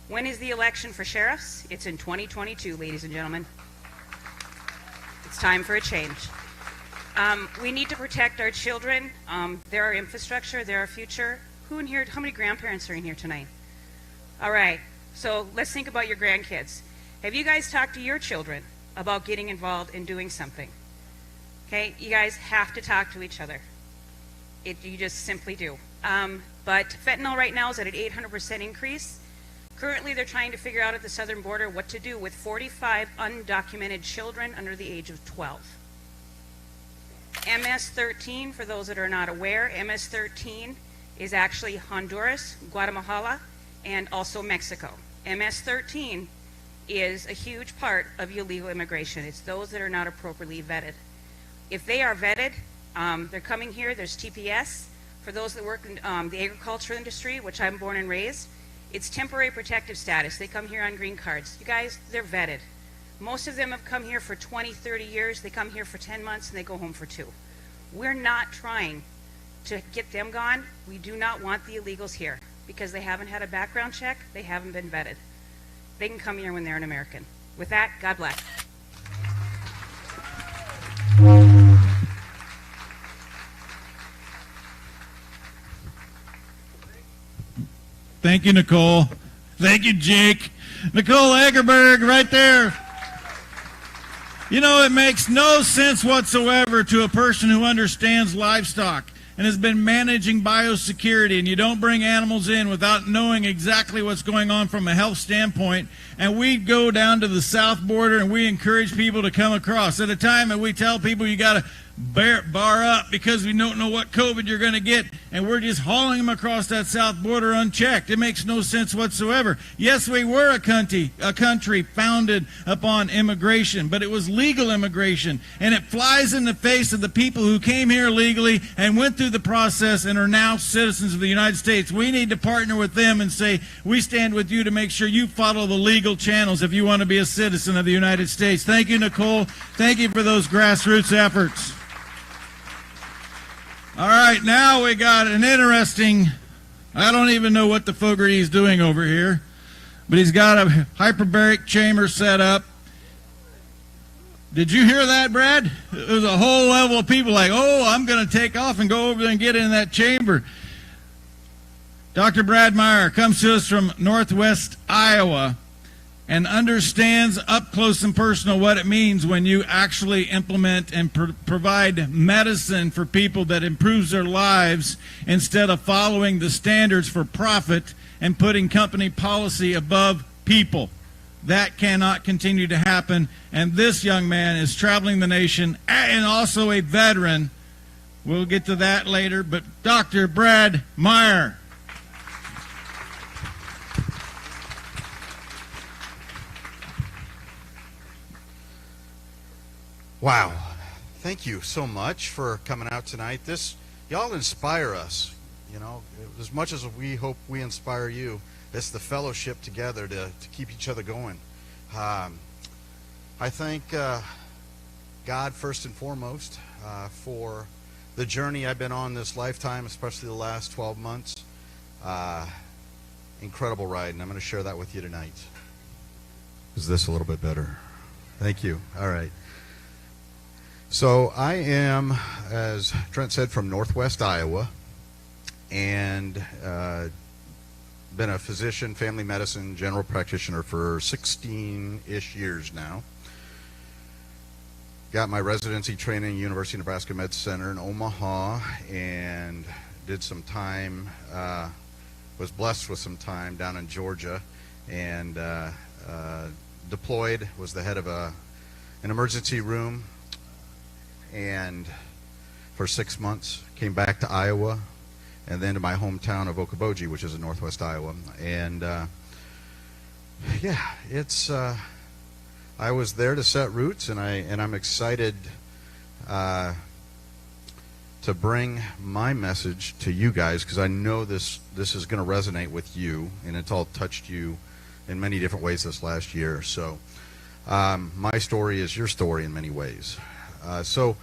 [SPEAKER 10] when is the election for sheriffs? It's in 2022, ladies and gentlemen. It's time for a change. We need to protect our children. They're our infrastructure, they're our future. Who in here, how many grandparents are in here tonight? All right, so let's think about your grandkids. Have you guys talked to your children about getting involved in doing something? Okay, you guys have to talk to each other. You just simply do. But fentanyl right now is at an 800% increase. Currently, they're trying to figure out at the southern border what to do with 45 undocumented children under the age of 12. MS-13, for those that are not aware, MS-13 is actually Honduras, Guatemala, and also Mexico. MS-13 is a huge part of illegal immigration. It's those that are not appropriately vetted. If they are vetted, they're coming here. There's TPS. For those that work in the agriculture industry, which I'm born and raised, it's temporary protective status. They come here on green cards. You guys, they're vetted. Most of them have come here for 20, 30 years. They come here for 10 months and they go home for 2. We're not trying to get them gone. We do not want the illegals here because they haven't had a background check. They haven't been vetted. They can come here when they're an American. With that, God bless.
[SPEAKER 4] Thank you, Nicole. Thank you, Jake. Nicole Eggerberg right there. You know, it makes no sense whatsoever to a person who understands livestock and has been managing biosecurity, and you don't bring animals in without knowing exactly what's going on from a health standpoint. And we go down to the south border and we encourage people to come across at a time that we tell people you got to bar up because we don't know what COVID you're going to get, and we're just hauling them across that south border unchecked. It makes no sense whatsoever. Yes, we were a country founded upon immigration, but it was legal immigration, and it flies in the face of the people who came here legally and went through the process and are now citizens of the United States. We need to partner with them and say, we stand with you to make sure you follow the legal channels if you want to be a citizen of the United States. Thank you, Nicole. Thank you for those grassroots efforts. All right, now we got an interesting, I don't even know what the Fogarty's doing over here, but he's got a hyperbaric chamber set up. Did you hear that, Brad? There's a whole level of people like, oh, I'm going to take off and go over there and get in that chamber. Dr. Brad Meyer comes to us from Northwest Iowa and understands up close and personal what it means when you actually implement and provide medicine for people that improves their lives instead of following the standards for profit and putting company policy above people. That cannot continue to happen, and this young man is traveling the nation and also a veteran. We'll get to that later, but Dr. Brad Meyer.
[SPEAKER 11] Wow. Thank you so much for coming out tonight. Y'all inspire us, you know, as much as we hope we inspire you. It's the fellowship together to keep each other going. I thank God first and foremost for the journey I've been on this lifetime, especially the last 12 months. Incredible ride, and I'm going to share that with you tonight. Is this a little bit better? Thank you. All right. So I am, as Trent said, from Northwest Iowa, and been a physician, family medicine, general practitioner for 16-ish years now. Got my residency training at University of Nebraska Med Center in Omaha, and did some time, was blessed with some time down in Georgia, and deployed, was the head of an emergency room, and for 6 months came back to Iowa, and then to my hometown of Okoboji, which is in Northwest Iowa. And yeah, it's I was there to set roots, and I'm excited to bring my message to you guys, because I know this is going to resonate with you, and it's all touched you in many different ways this last year. So my story is your story in many ways. So,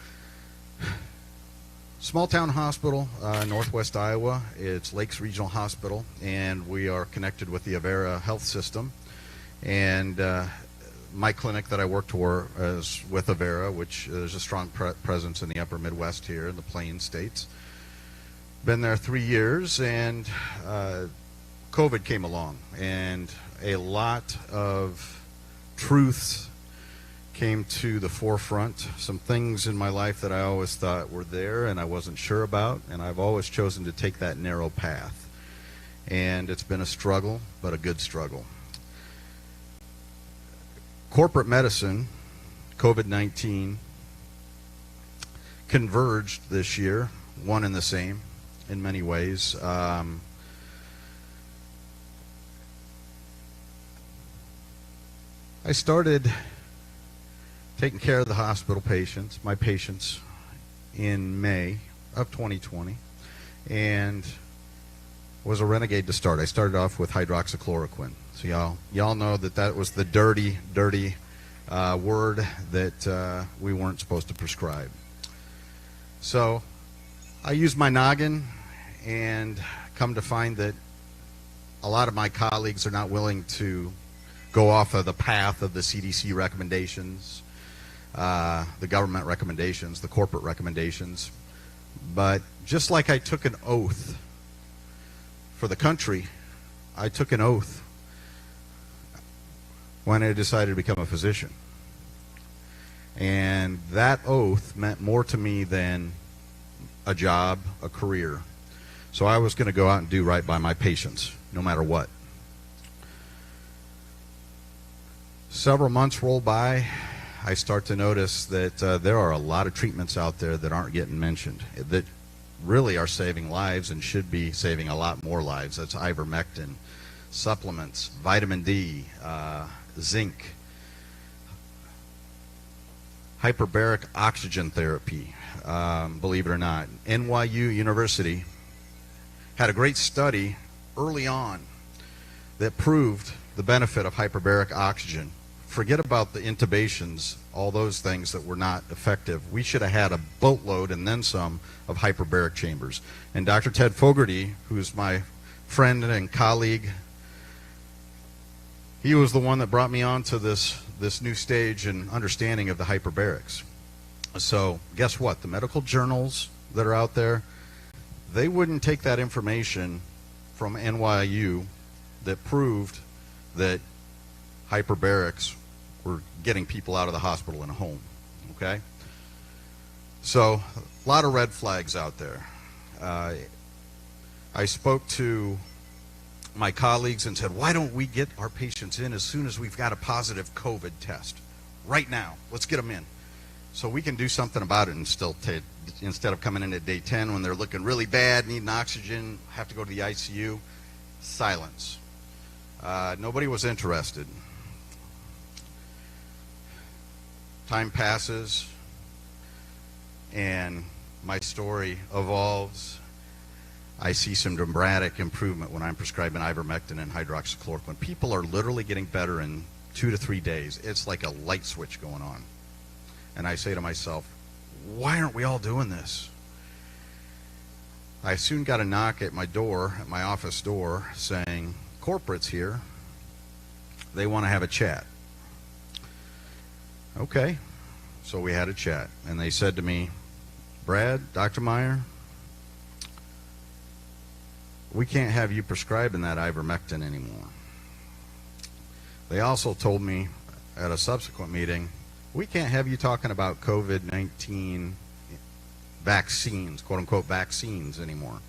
[SPEAKER 11] small town hospital, Northwest Iowa. It's Lakes Regional Hospital, and we are connected with the Avera health system. And my clinic that I work for is with Avera, which is a strong presence in the upper Midwest here in the Plain States. Been there 3 years, and COVID came along, and a lot of truths came to the forefront. Some things in my life that I always thought were there and I wasn't sure about, and I've always chosen to take that narrow path. And it's been a struggle, but a good struggle. Corporate medicine, COVID-19, converged this year, one and the same in many ways. I started taking care of the hospital patients, my patients, in May of 2020, and was a renegade to start. I started off with hydroxychloroquine. So y'all know that was the dirty word that we weren't supposed to prescribe. So I used my noggin, and come to find that a lot of my colleagues are not willing to go off of the path of the CDC recommendations, the government recommendations, the corporate recommendations. But just like I took an oath for the country, I took an oath when I decided to become a physician. And that oath meant more to me than a job, a career. So I was going to go out and do right by my patients, no matter what. Several months roll by. I start to notice that there are a lot of treatments out there that aren't getting mentioned, that really are saving lives and should be saving a lot more lives. That's ivermectin, supplements, vitamin D, zinc, hyperbaric oxygen therapy. Believe it or not, NYU University had a great study early on that proved the benefit of hyperbaric oxygen. Forget about the intubations, all those things that were not effective. We should have had a boatload and then some of hyperbaric chambers. And Dr. Ted Fogarty, who's my friend and colleague, he was the one that brought me on to this new stage and understanding of the hyperbarics. So guess what? The medical journals that are out there, they wouldn't take that information from NYU that proved that hyperbarics were getting people out of the hospital and home. Okay? So a lot of red flags out there. I spoke to my colleagues and said, why don't we get our patients in as soon as we've got a positive COVID test? Right now. Let's get them in. So we can do something about it and still instead of coming in at day 10 when they're looking really bad, needing oxygen, have to go to the ICU. Silence. Nobody was interested. Time passes, and my story evolves. I see some dramatic improvement when I'm prescribing ivermectin and hydroxychloroquine. People are literally getting better in 2 to 3 days. It's like a light switch going on. And I say to myself, why aren't we all doing this? I soon got a knock at my door, at my office door, saying, corporate's here. They want to have a chat. Okay. So we had a chat. And they said to me, Brad, Dr. Meyer, we can't have you prescribing that ivermectin anymore. They also told me at a subsequent meeting, we can't have you talking about COVID-19 vaccines, quote-unquote vaccines anymore,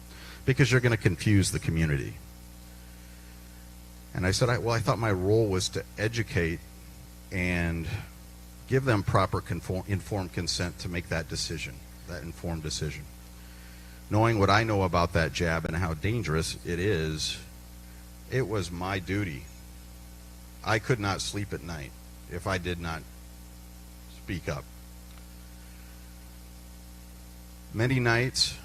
[SPEAKER 11] because you're going to confuse the community. And I said, I thought my role was to educate and give them proper informed consent to make that decision, that informed decision. Knowing what I know about that jab and how dangerous it is, it was my duty. I could not sleep at night if I did not speak up. Many nights,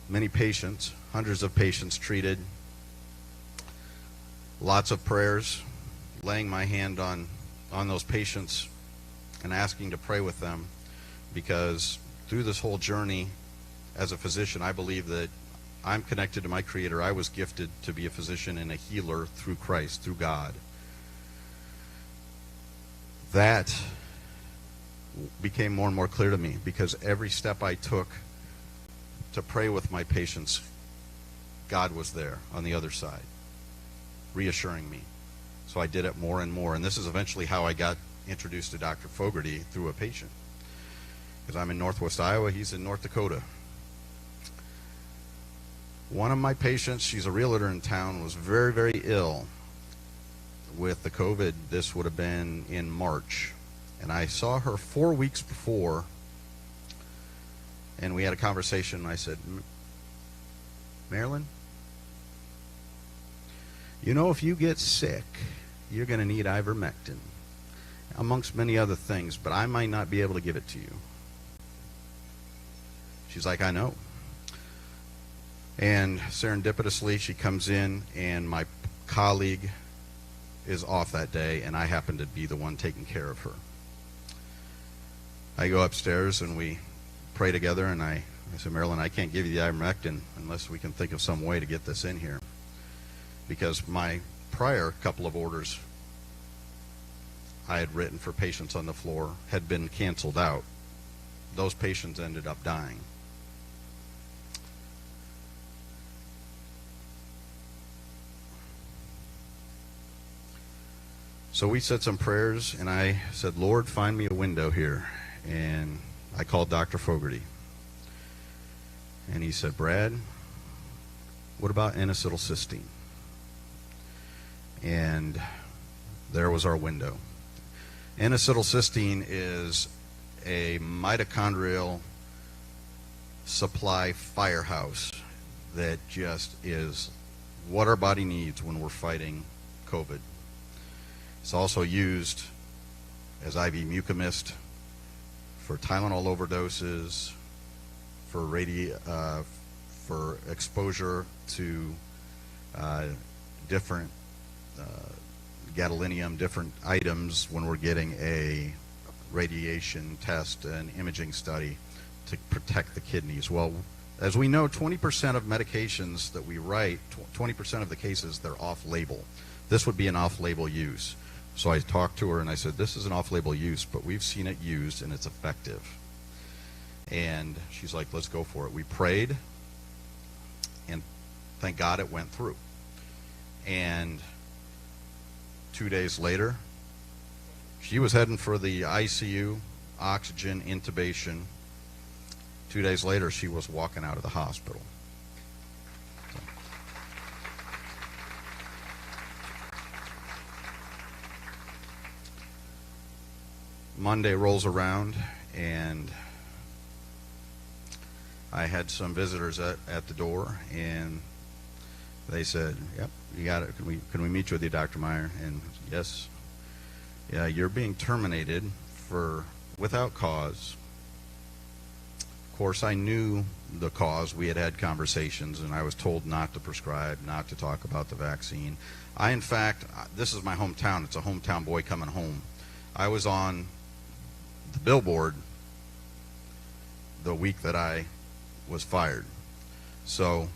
[SPEAKER 11] many patients, hundreds of patients treated, lots of prayers, laying my hand on those patients and asking to pray with them, because through this whole journey as a physician, I believe that I'm connected to my Creator. I was gifted to be a physician and a healer through Christ, through God. That became more and more clear to me, because every step I took to pray with my patients, God was there on the other side, reassuring me. So I did it more and more, and this is eventually how I got introduced to Dr. Fogarty, through a patient. Because I'm in Northwest Iowa, he's in North Dakota. One of my patients, she's a realtor in town, was very, very ill with the COVID. This would have been in March. And I saw her 4 weeks before, and we had a conversation, and I said, Marilyn, you know, if you get sick, you're going to need ivermectin, amongst many other things, but I might not be able to give it to you. She's like, I know. And serendipitously, she comes in, and my colleague is off that day, and I happen to be the one taking care of her. I go upstairs, and we pray together, and I said, Marilyn, I can't give you the ivermectin unless we can think of some way to get this in here. Because my prior couple of orders I had written for patients on the floor had been canceled out. Those patients ended up dying. So we said some prayers, and I said, Lord, find me a window here. And I called Dr. Fogarty. And he said, Brad, what about N-acetylcysteine? And there was our window. N-acetylcysteine is a mitochondrial supply firehouse that just is what our body needs when we're fighting COVID. It's also used as IV mucomist for Tylenol overdoses, for exposure to different gadolinium, different items when we're getting a radiation test, an imaging study to protect the kidneys. Well, as we know, 20% of medications that we write, 20% of the cases, they're off-label. This would be an off-label use. So I talked to her and I said, this is an off-label use, but we've seen it used and it's effective. And she's like, let's go for it. We prayed, and thank God it went through. And 2 days later, she was heading for the ICU, oxygen, intubation. 2 days later, she was walking out of the hospital. So. Monday rolls around, and I had some visitors at the door, and they said, yep, you got it. Can we meet you with you, Dr. Meyer? And yes, yeah, you're being terminated without cause. Of course, I knew the cause. We had had conversations, and I was told not to prescribe, not to talk about the vaccine. In fact, this is my hometown. It's a hometown boy coming home. I was on the billboard the week that I was fired. So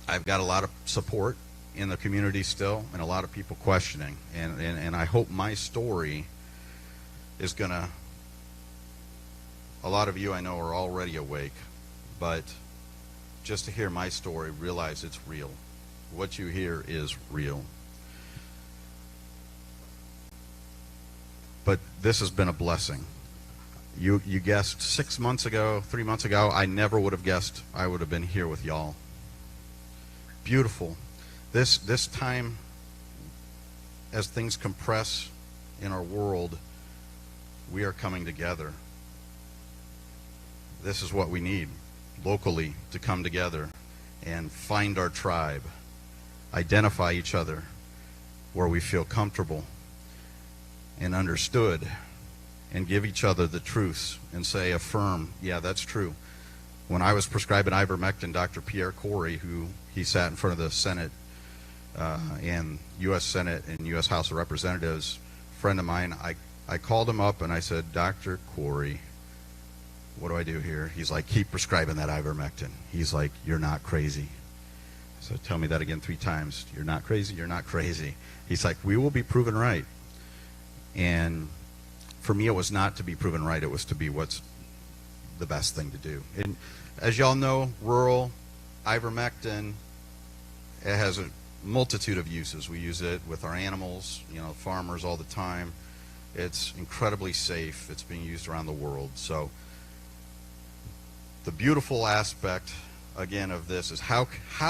[SPEAKER 11] I've got a lot of support in the community still, and a lot of people questioning. And I hope my story is going to, a lot of you I know are already awake, but just to hear my story, realize it's real. What you hear is real. But this has been a blessing. You guessed 6 months ago, 3 months ago, I never would have guessed I would have been here with y'all. Beautiful. This time, as things compress in our world, we are coming together. This is what we need locally, to come together and find our tribe, identify each other where we feel comfortable and understood, and give each other the truths and say, affirm, yeah, that's true. When I was prescribing ivermectin, Dr. Pierre Corey, he sat in front of the Senate and U.S. Senate and U.S. House of Representatives, friend of mine, I called him up and I said, Dr. Corey, what do I do here? He's like, keep prescribing that ivermectin. He's like, you're not crazy. So tell me that again 3 times. You're not crazy, you're not crazy. He's like, we will be proven right. And for me, it was not to be proven right. It was to be what's the best thing to do. And as y'all know, rural ivermectin, it has a multitude of uses. We use it with our animals, farmers all the time. It's incredibly safe. It's being used around the world. So the beautiful aspect, again, of this is how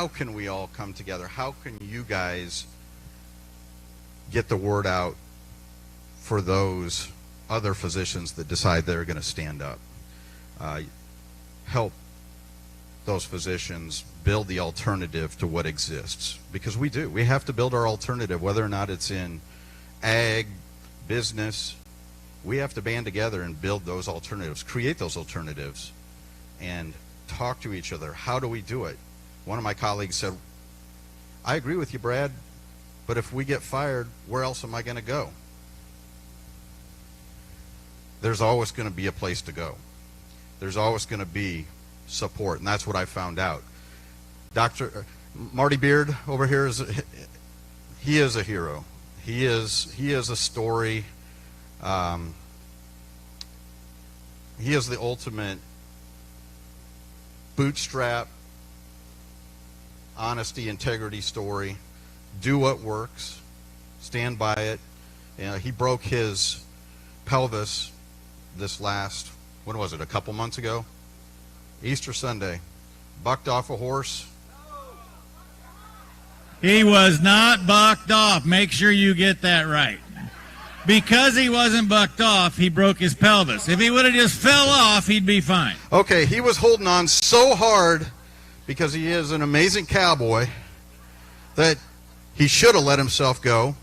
[SPEAKER 11] can we all come together? How can you guys get the word out for those other physicians that decide they're going to stand up? Help those physicians build the alternative to what exists. Because we do. We have to build our alternative, whether or not it's in ag, business. We have to band together and build those alternatives, create those alternatives, and talk to each other. How do we do it? One of my colleagues said, I agree with you, Brad, but if we get fired, where else am I going to go? There's always going to be a place to go. There's always going to be support, and that's what I found out. Dr. Marty Beard over here he is a hero. He is a story. He is the ultimate bootstrap, honesty, integrity story. Do what works. Stand by it. He broke his pelvis this last, when was it, a couple months ago? Easter Sunday, bucked off a horse.
[SPEAKER 4] He was not bucked off. Make sure you get that right. Because he wasn't bucked off, he broke his pelvis. If he would have just fell off, he'd be fine.
[SPEAKER 11] Okay, he was holding on so hard because he is an amazing cowboy that he should have let himself go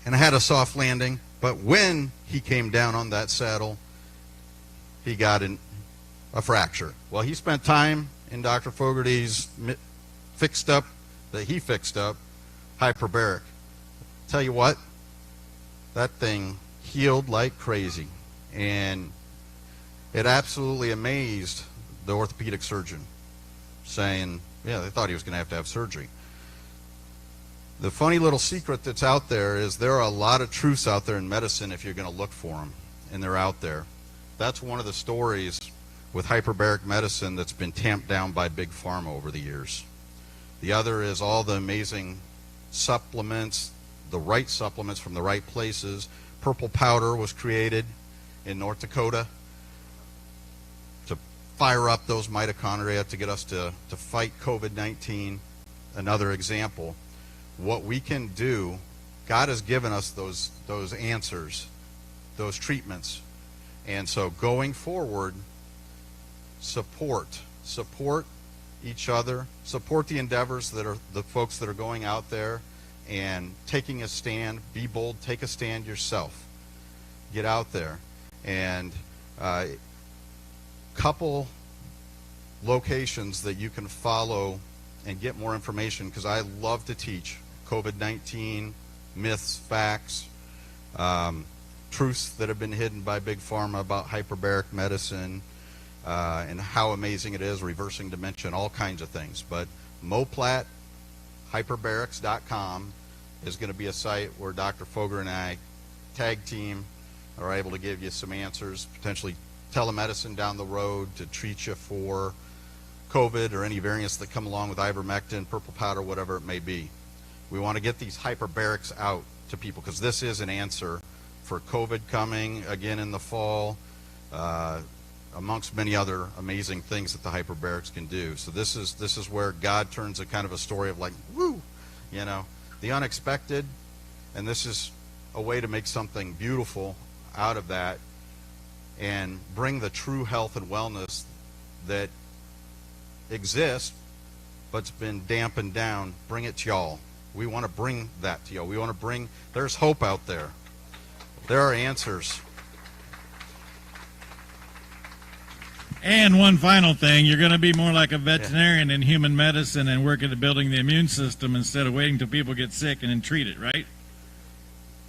[SPEAKER 11] and had a soft landing. But when he came down on that saddle, he got a fracture. Well, he spent time in Dr. Fogarty's fixed up hyperbaric. Tell you what, that thing healed like crazy, and it absolutely amazed the orthopedic surgeon, saying, yeah, they thought he was going to have surgery. The funny little secret that's out there is there are a lot of truths out there in medicine if you're going to look for them, and they're out there. That's one of the stories with hyperbaric medicine that's been tamped down by Big Pharma over the years. The other is all the amazing supplements, the right supplements from the right places. Purple powder was created in North Dakota to fire up those mitochondria to get us to fight COVID-19. Another example. What we can do, God has given us those answers, those treatments. And so going forward, support each other, support the endeavors that are the folks that are going out there and taking a stand. Be bold, take a stand yourself. Get out there. And couple locations that you can follow and get more information, because I love to teach COVID-19, myths, facts, truths that have been hidden by Big Pharma about hyperbaric medicine, and how amazing it is, reversing dementia, all kinds of things. But Moplat, hyperbarics.com is going to be a site where Dr. Foger and I tag team are able to give you some answers, potentially telemedicine down the road to treat you for COVID or any variants that come along with ivermectin, purple powder, whatever it may be. We want to get these hyperbarics out to people because this is an answer for COVID coming again in the fall, amongst many other amazing things that the hyperbarics can do. So this is where God turns a kind of a story of like, woo, the unexpected, and this is a way to make something beautiful out of that and bring the true health and wellness that exists but's been dampened down. Bring it to y'all. We want to bring that to y'all. We want to bring, there's hope out there. There are answers.
[SPEAKER 4] And one final thing, you're going to be more like a veterinarian in human medicine and work at building the immune system instead of waiting till people get sick and then treat it, right?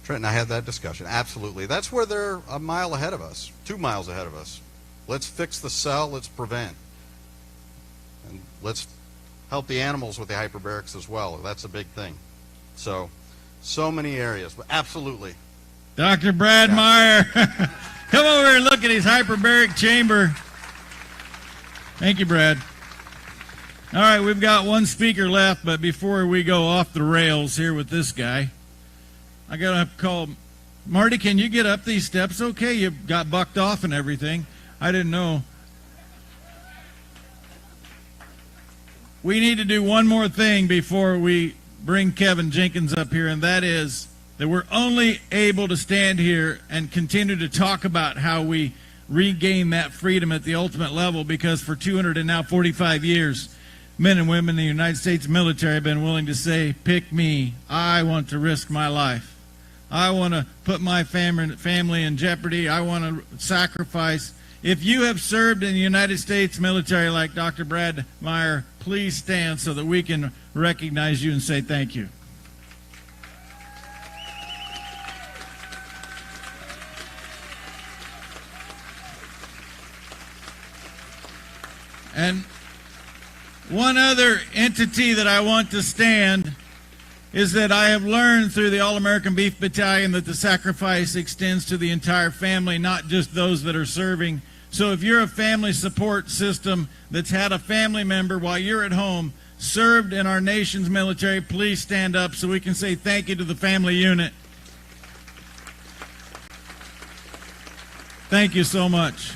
[SPEAKER 11] Trent and I had that discussion. Absolutely. That's where they're a mile ahead of us, 2 miles ahead of us. Let's fix the cell, let's prevent. And let's help the animals with the hyperbarics as well. That's a big thing. So many areas, but absolutely.
[SPEAKER 4] Dr. Brad Meyer, come over and look at his hyperbaric chamber. Thank you, Brad. All right, we've got one speaker left, but before we go off the rails here with this guy, I got to call Marty. Can you get up these steps? Okay, you got bucked off and everything. I didn't know. We need to do one more thing before we bring Kevin Jenkins up here, and that is that we're only able to stand here and continue to talk about how we regain that freedom at the ultimate level because for 245 years, men and women in the United States military have been willing to say, pick me, I want to risk my life. I want to put my family in jeopardy. I want to sacrifice. If you have served in the United States military like Dr. Brad Meyer, please stand so that we can recognize you and say thank you. And one other entity that I want to stand is that I have learned through the All-American Beef Battalion that the sacrifice extends to the entire family, not just those that are serving. So if you're a family support system that's had a family member while you're at home served in our nation's military, please stand up so we can say thank you to the family unit. Thank you so much.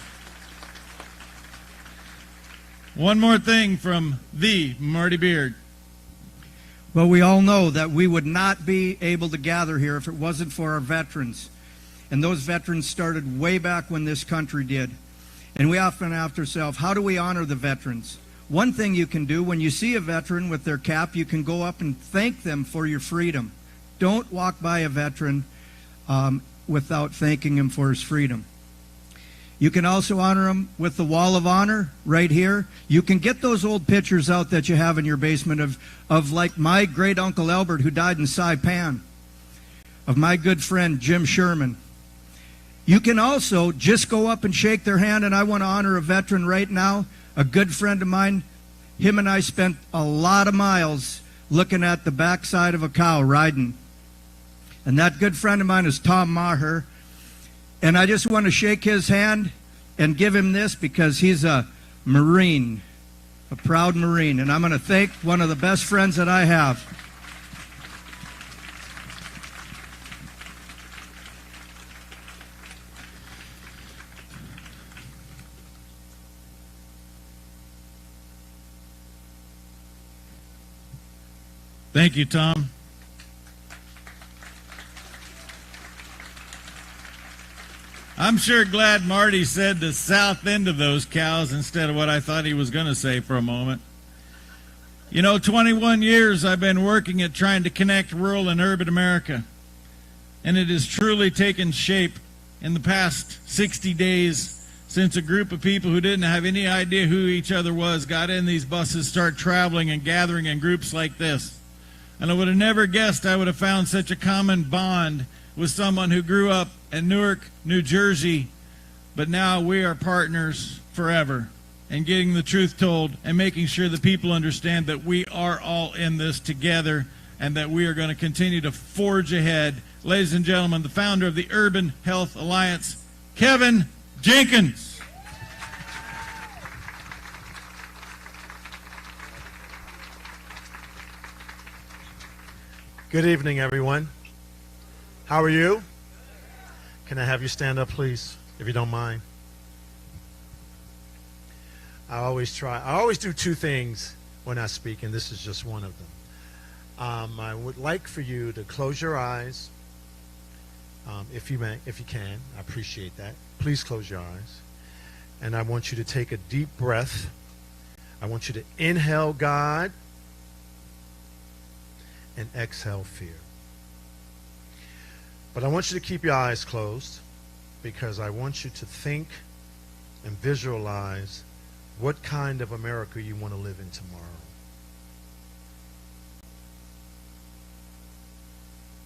[SPEAKER 4] One more thing from the Marty Beard.
[SPEAKER 5] Well, we all know that we would not be able to gather here if it wasn't for our veterans. And those veterans started way back when this country did. And we often ask ourselves, how do we honor the veterans? One thing you can do, when you see a veteran with their cap, you can go up and thank them for your freedom. Don't walk by a veteran without thanking him for his freedom. You can also honor him with the Wall of Honor right here. You can get those old pictures out that you have in your basement of like my great uncle Albert, who died in Saipan, of my good friend Jim Sherman. You can also just go up and shake their hand, and I want to honor a veteran right now, a good friend of mine. Him and I spent a lot of miles looking at the backside of a cow riding. And that good friend of mine is Tom Maher. And I just want to shake his hand and give him this because he's a Marine, a proud Marine. And I'm going to thank one of the best friends that I have.
[SPEAKER 4] Thank you, Tom. I'm sure glad Marty said the south end of those cows instead of what I thought he was going to say for a moment. You know, 21 years I've been working at trying to connect rural and urban America, and it has truly taken shape in the past 60 days since a group of people who didn't have any idea who each other was got in these buses, start traveling and gathering in groups like this. And I would have never guessed I would have found such a common bond with someone who grew up in Newark, New Jersey, but now we are partners forever in getting the truth told and making sure that people understand that we are all in this together and that we are going to continue to forge ahead. Ladies and gentlemen, the founder of the Urban Health Alliance, Kevin Jenkins.
[SPEAKER 12] Good evening, everyone. How are you? Can I have you stand up, please, if you don't mind? I always do two things when I speak, and this is just one of them. I would like for you to close your eyes, if you can. I appreciate that. Please close your eyes. And I want you to take a deep breath. I want you to inhale God and exhale fear. But I want you to keep your eyes closed because I want you to think and visualize what kind of America you want to live in tomorrow.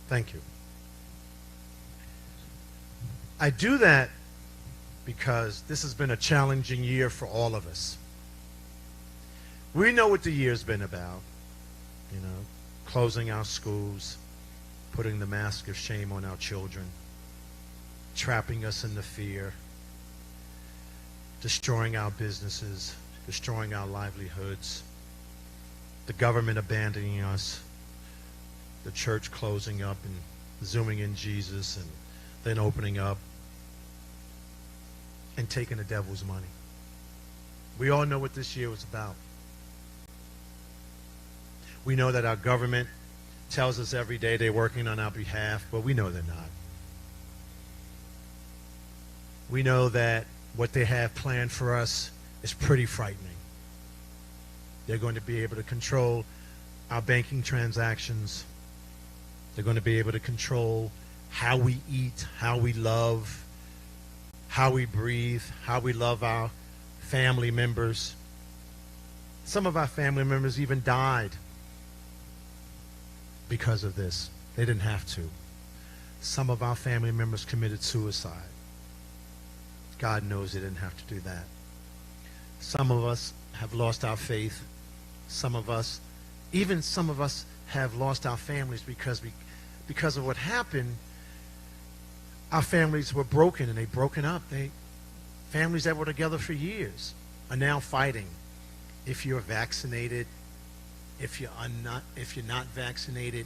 [SPEAKER 12] Thank you. I do that because this has been a challenging year for all of us. We know what the year's been about, you know, closing our schools, putting the mask of shame on our children, trapping us in the fear, destroying our businesses, destroying our livelihoods, the government abandoning us, the church closing up and zooming in Jesus and then opening up and taking the devil's money. We all know what this year was about. We know that our government tells us every day they're working on our behalf, but we know they're not. We know that what they have planned for us is pretty frightening. They're going to be able to control our banking transactions. They're going to be able to control how we eat, how we love, how we breathe, how we love our family members. Some of our family members even died because of this. They didn't have to. Some of our family members committed suicide. God knows they didn't have to do that. Some of us have lost our faith. Some of us have lost our families because of what happened. Our families were broken and they broken up. Families that were together for years are now fighting. If you're vaccinated, if you're not vaccinated,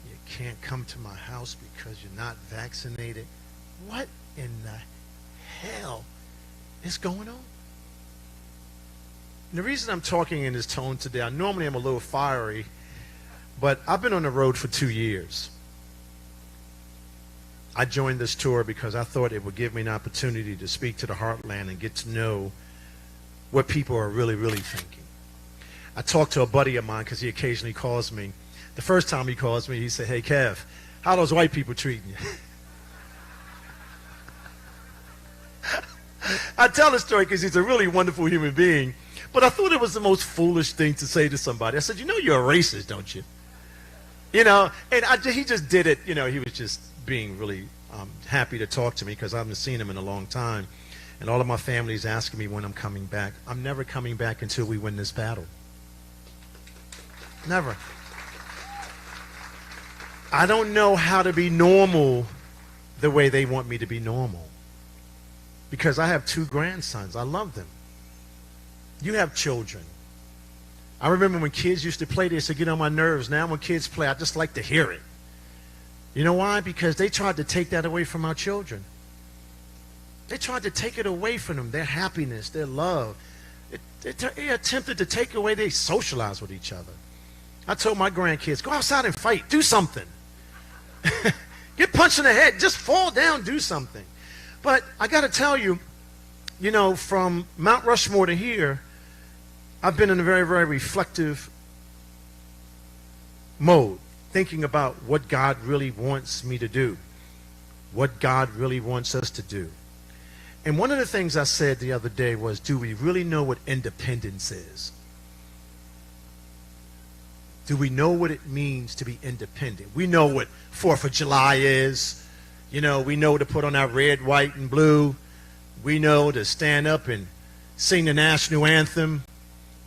[SPEAKER 12] you can't come to my house because you're not vaccinated. What in the hell is going on? The reason I'm talking in this tone today, I normally am a little fiery, but I've been on the road for 2 years. I joined this tour because I thought it would give me an opportunity to speak to the heartland and get to know what people are really, really thinking. I talked to a buddy of mine because he occasionally calls me. The first time he calls me, he said, "Hey, Kev, how those white people treating you?" I tell the story because he's a really wonderful human being, but I thought it was the most foolish thing to say to somebody. I said, "You know you're a racist, don't you?" You know, and he just did it. You know, he was just being really happy to talk to me because I haven't seen him in a long time. And all of my family is asking me when I'm coming back. I'm never coming back until we win this battle. Never. I don't know how to be normal the way they want me to be normal. Because I have 2 grandsons. I love them. You have children. I remember when kids used to play, they used to get on my nerves. Now when kids play, I just like to hear it. You know why? Because they tried to take that away from our children. They tried to take it away from them, their happiness, their love. They attempted to take away, they socialize with each other. I told my grandkids, go outside and fight, do something. Get punched in the head, just fall down, do something. But I got to tell you, you know, from Mount Rushmore to here, I've been in a very, very reflective mode, thinking about what God really wants me to do, what God really wants us to do. And one of the things I said the other day was, do we really know what independence is? Do we know what it means to be independent? We know what 4th of July is. You know, we know to put on our red, white, and blue. We know to stand up and sing the national anthem.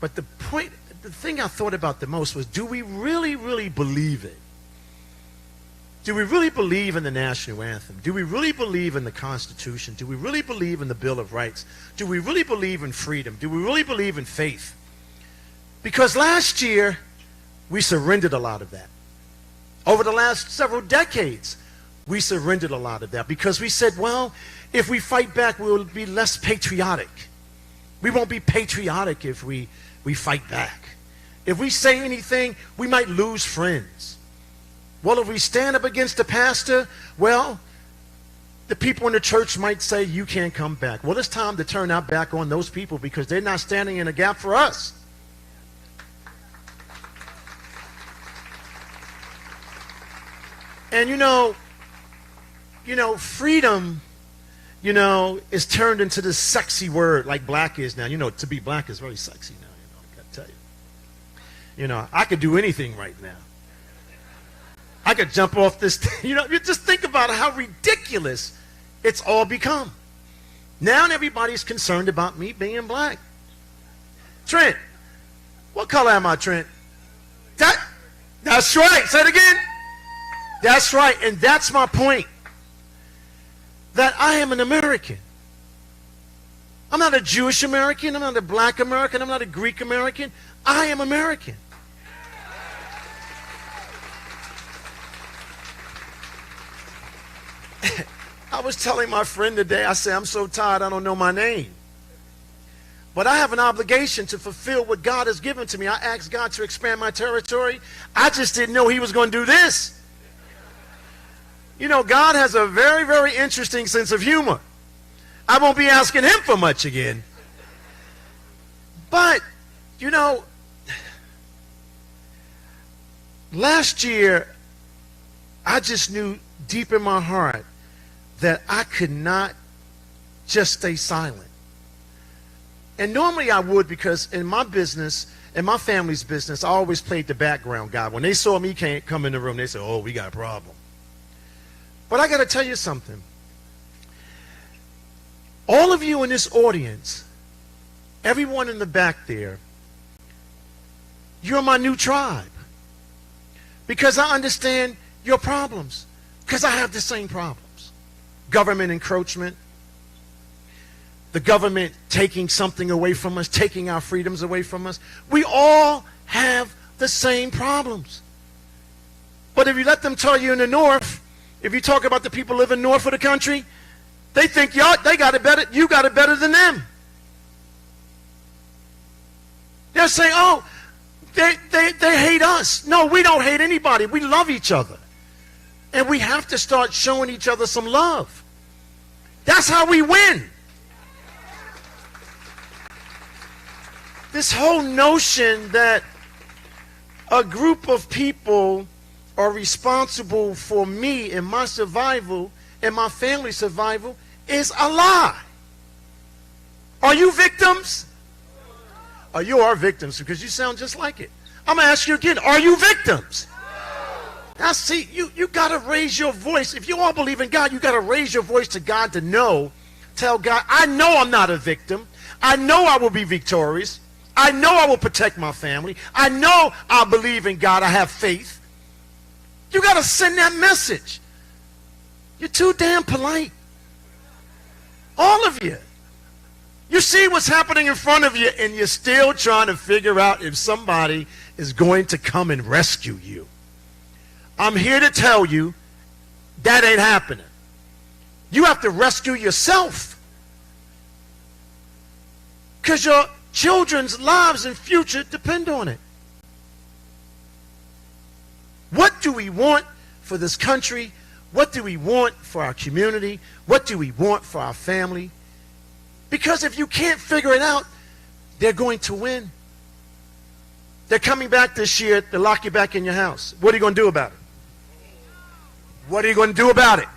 [SPEAKER 12] But the thing I thought about the most was, do we really, really believe it? Do we really believe in the national anthem? Do we really believe in the Constitution? Do we really believe in the Bill of Rights? Do we really believe in freedom? Do we really believe in faith? Because last year, we surrendered a lot of that. Over the last several decades, we surrendered a lot of that because we said, well, if we fight back, we'll be less patriotic. We won't be patriotic if we fight back. If we say anything, we might lose friends. Well, if we stand up against the pastor, well, the people in the church might say, you can't come back. Well, it's time to turn our back on those people because they're not standing in a gap for us. And you know, freedom, you know, is turned into this sexy word like black is now. You know, to be black is very sexy now, you know, I gotta tell you. You know, I could do anything right now. I could jump off this, you know, you just think about how ridiculous it's all become. Now everybody's concerned about me being black. Trent, what color am I, Trent? That's right, say it again. That's right, and that's my point. That I am an American. I'm not a Jewish American, I'm not a black American, I'm not a Greek American. I am American. I was telling my friend today, I said, I'm so tired I don't know my name. But I have an obligation to fulfill what God has given to me. I asked God to expand my territory. I just didn't know he was going to do this. You know, God has a very, very interesting sense of humor. I won't be asking him for much again. But, you know, last year, I just knew deep in my heart that I could not just stay silent. And normally I would, because in my business, in my family's business, I always played the background guy. When they saw me come in the room, they said, oh, we got a problem. But I got to tell you something. All of you in this audience, everyone in the back there, you're my new tribe. Because I understand your problems. Because I have the same problems. Government encroachment. The government taking something away from us, taking our freedoms away from us. We all have the same problems. But if you let them tell you in the north, if you talk about the people living north of the country, they think they got it better, you got it better than them. They're saying, oh, they hate us. No, we don't hate anybody. We love each other. And we have to start showing each other some love. That's how we win. This whole notion that a group of people are responsible for me and my survival and my family's survival is a lie. Are you victims? You are victims because you sound just like it. I'm going to ask you again, are you victims? Now see, you got to raise your voice. If you all believe in God, you got to raise your voice to God to know. Tell God, I know I'm not a victim. I know I will be victorious. I know I will protect my family. I know I believe in God. I have faith. You got to send that message. You're too damn polite. All of you. You see what's happening in front of you, and you're still trying to figure out if somebody is going to come and rescue you. I'm here to tell you that ain't happening. You have to rescue yourself. Because your children's lives and future depend on it. What do we want for this country? What do we want for our community? What do we want for our family? Because if you can't figure it out, they're going to win. They're coming back this year to lock you back in your house. What are you going to do about it? What are you going to do about it?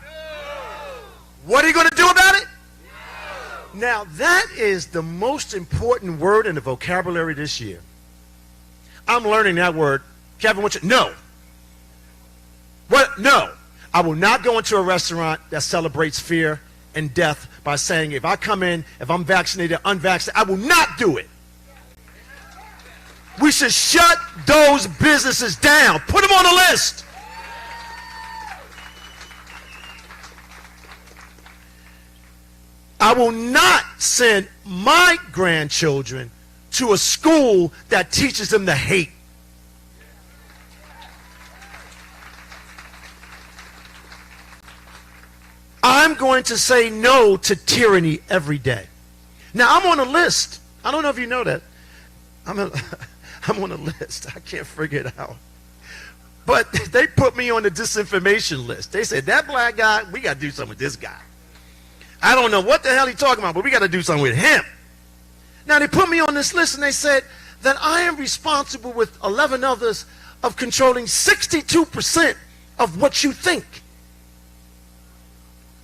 [SPEAKER 12] What are you going to do about it? Now, that is the most important word in the vocabulary this year. I'm learning that word. Kevin, what's it? No. What? No. I will not go into a restaurant that celebrates fear and death by saying, if I come in, if I'm vaccinated, unvaccinated, I will not do it. We should shut those businesses down. Put them on the list. I will not send my grandchildren to a school that teaches them to hate. I'm going to say no to tyranny every day. Now, I'm on a list. I don't know if you know that. I'm on a list. I can't figure it out. But they put me on the disinformation list. They said, that black guy, we got to do something with this guy. I don't know what the hell he's talking about, but we got to do something with him. Now, they put me on this list, and they said that I am responsible with 11 others of controlling 62% of what you think.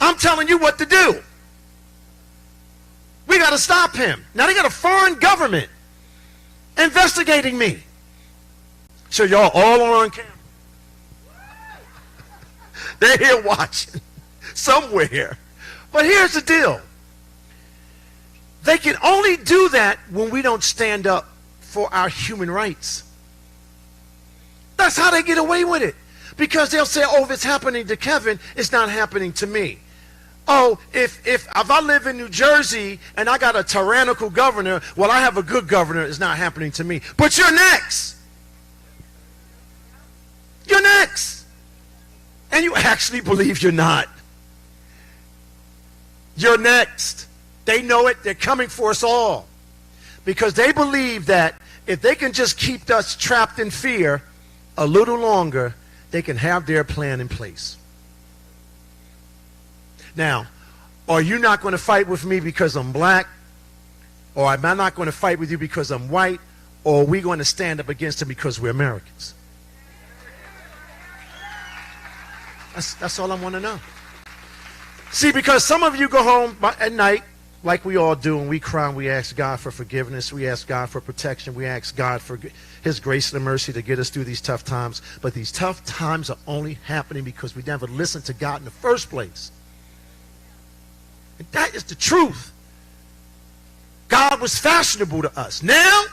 [SPEAKER 12] I'm telling you what to do. We got to stop him. Now, they got a foreign government investigating me. So y'all all on camera. They're here watching somewhere. But here's the deal. They can only do that when we don't stand up for our human rights. That's how they get away with it. Because they'll say, oh, if it's happening to Kevin, it's not happening to me. Oh, if I live in New Jersey and I got a tyrannical governor, well, I have a good governor, it's not happening to me. But you're next. You're next. And you actually believe you're not. You're next. They know it. They're coming for us all. Because they believe that if they can just keep us trapped in fear a little longer, they can have their plan in place. Now, are you not going to fight with me because I'm black? Or am I not going to fight with you because I'm white? Or are we going to stand up against them because we're Americans? That's all I want to know. See, because some of you go home at night, like we all do, and we cry and we ask God for forgiveness. We ask God for protection. We ask God for His grace and mercy to get us through these tough times. But these tough times are only happening because we never listened to God in the first place. And that is the truth. God was fashionable to us. Now,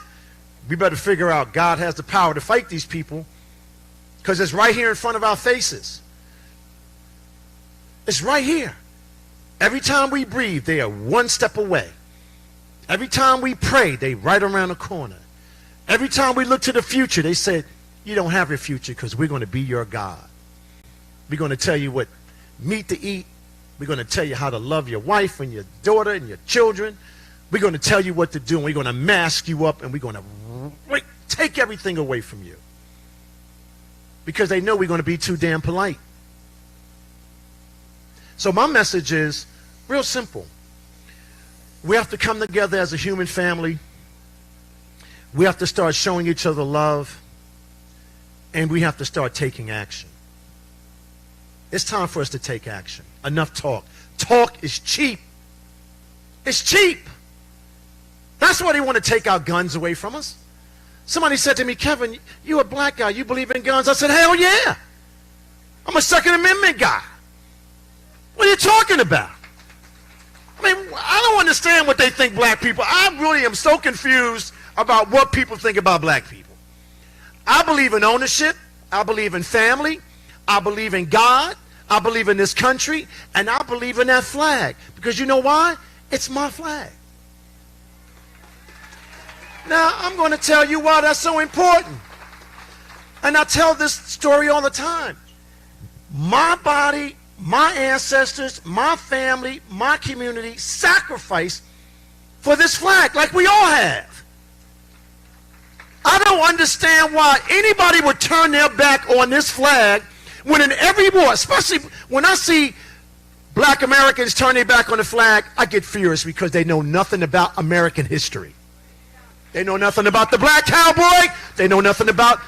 [SPEAKER 12] we better figure out God has the power to fight these people because it's right here in front of our faces. It's right here. Every time we breathe, they are one step away. Every time we pray, they right around the corner. Every time we look to the future, they say, you don't have your future because we're going to be your God. We're going to tell you what meat to eat. We're going to tell you how to love your wife and your daughter and your children. We're going to tell you what to do, and we're going to mask you up, and we're going to take everything away from you. Because they know we're going to be too damn polite. So my message is real simple. We have to come together as a human family. We have to start showing each other love. And we have to start taking action. It's time for us to take action. Enough talk. Talk is cheap. It's cheap. That's why they want to take our guns away from us. Somebody said to me, Kevin, you're a black guy. You believe in guns? I said, hell yeah. I'm a Second Amendment guy. What are you talking about? I mean, I don't understand what they think black people. I really am so confused about what people think about black people. I believe in ownership. I believe in family. I believe in God. I believe in this country. And I believe in that flag. Because you know why? It's my flag. Now, I'm going to tell you why that's so important. And I tell this story all the time. My body, my ancestors, my family, my community sacrificed for this flag, like we all have. I don't understand why anybody would turn their back on this flag when in every war, especially when I see black Americans turn their back on the flag, I get furious because they know nothing about American history. They know nothing about the black cowboy. They know nothing about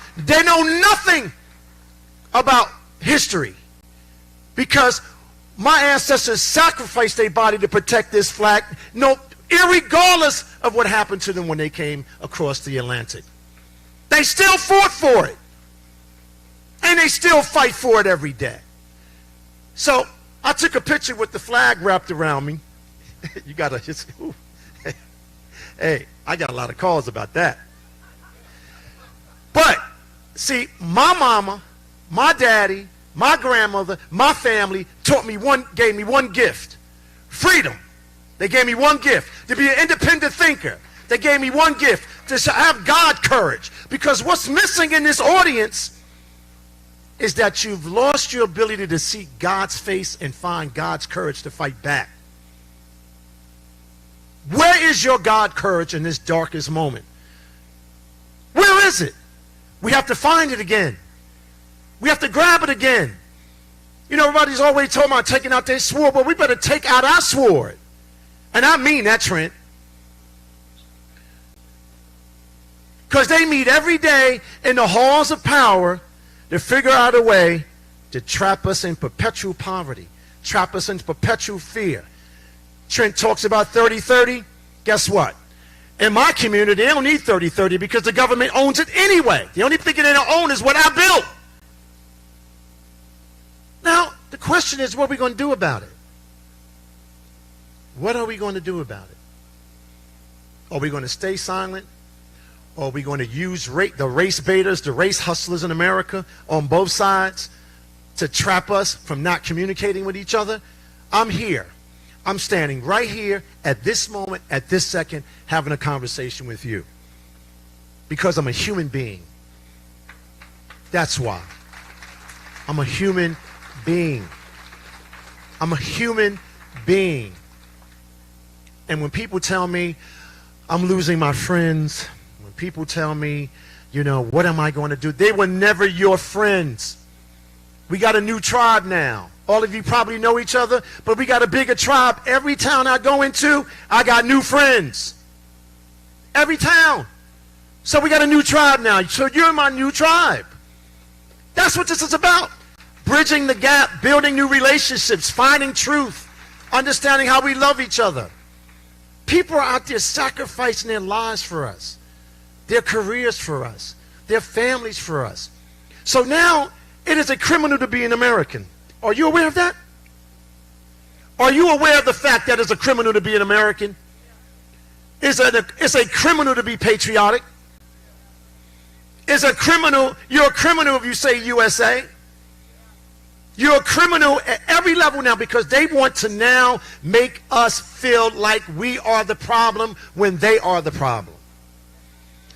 [SPEAKER 12] history. Because my ancestors sacrificed their body to protect this flag, irregardless of what happened to them when they came across the Atlantic. They still fought for it. And they still fight for it every day. So I took a picture with the flag wrapped around me. You got to just, ooh. Hey, I got a lot of calls about that. But, see, my mama, my daddy, my grandmother, my family gave me one gift. Freedom. They gave me one gift. To be an independent thinker. They gave me one gift. To have God courage. Because what's missing in this audience is that you've lost your ability to see God's face and find God's courage to fight back. Where is your God courage in this darkest moment? Where is it? We have to find it again. We have to grab it again. You know, everybody's always talking about taking out their sword, but we better take out our sword. And I mean that, Trent. Because they meet every day in the halls of power to figure out a way to trap us in perpetual poverty, trap us in perpetual fear. Trent talks about 30-30. Guess what? In my community, they don't need 30-30 because the government owns it anyway. The only thing they don't own is what I built. Now, the question is, what are we going to do about it? What are we going to do about it? Are we going to stay silent? Or are we going to use the race baiters, the race hustlers in America on both sides to trap us from not communicating with each other? I'm here. I'm standing right here at this moment, at this second, having a conversation with you. Because I'm a human being. That's why. I'm a human being. I'm a human being. And when people tell me I'm losing my friends, when people tell me, you know, what am I going to do? They were never your friends. We got a new tribe now. All of you probably know each other, but we got a bigger tribe. Every town I go into, I got new friends. Every town. So we got a new tribe now. So you're my new tribe. That's what this is about. Bridging the gap, building new relationships, finding truth, understanding how we love each other. People are out there sacrificing their lives for us, their careers for us, their families for us. So now it is a criminal to be an American. Are you aware of that? Are you aware of the fact that it's a criminal to be an American? It's a criminal to be patriotic. It's a criminal. You're a criminal if you say USA. You're a criminal at every level now because they want to now make us feel like we are the problem when they are the problem.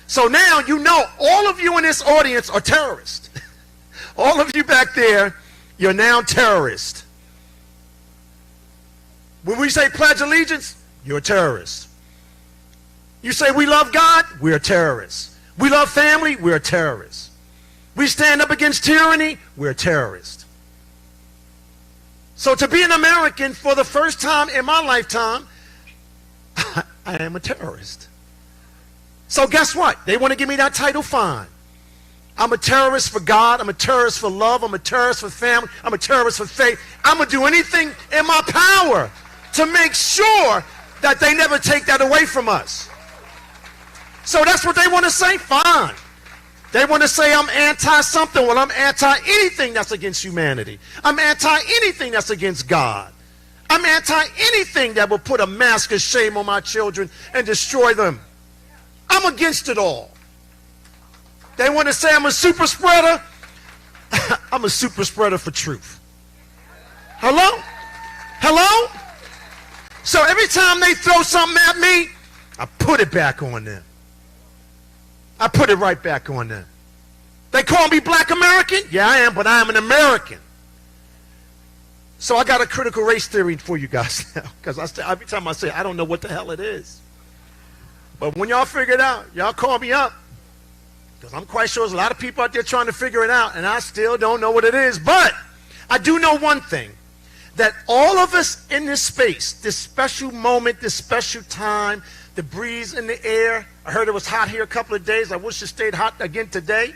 [SPEAKER 12] So now you know all of you in this audience are terrorists. All of you back there, you're now terrorists. When we say pledge allegiance, you're a terrorist. You say we love God, we're terrorists. We love family, we're terrorists. We stand up against tyranny, we're terrorists. So to be an American for the first time in my lifetime, I am a terrorist. So guess what? They want to give me that title, fine. I'm a terrorist for God. I'm a terrorist for love. I'm a terrorist for family. I'm a terrorist for faith. I'm going to do anything in my power to make sure that they never take that away from us. So that's what they want to say? Fine. They want to say I'm anti-something. Well, I'm anti-anything that's against humanity. I'm anti-anything that's against God. I'm anti-anything that will put a mask of shame on my children and destroy them. I'm against it all. They want to say I'm a super spreader. I'm a super spreader for truth. Hello? Hello? So every time they throw something at me, I put it back on them. I put it right back on them. They call me Black American? Yeah, I am, but I am an American. So I got a critical race theory for you guys now. Because every time I say I don't know what the hell it is. But when y'all figure it out, y'all call me up. Because I'm quite sure there's a lot of people out there trying to figure it out, and I still don't know what it is. But I do know one thing, that all of us in this space, this special moment, this special time, the breeze in the air. I heard it was hot here a couple of days. I wish it stayed hot again today.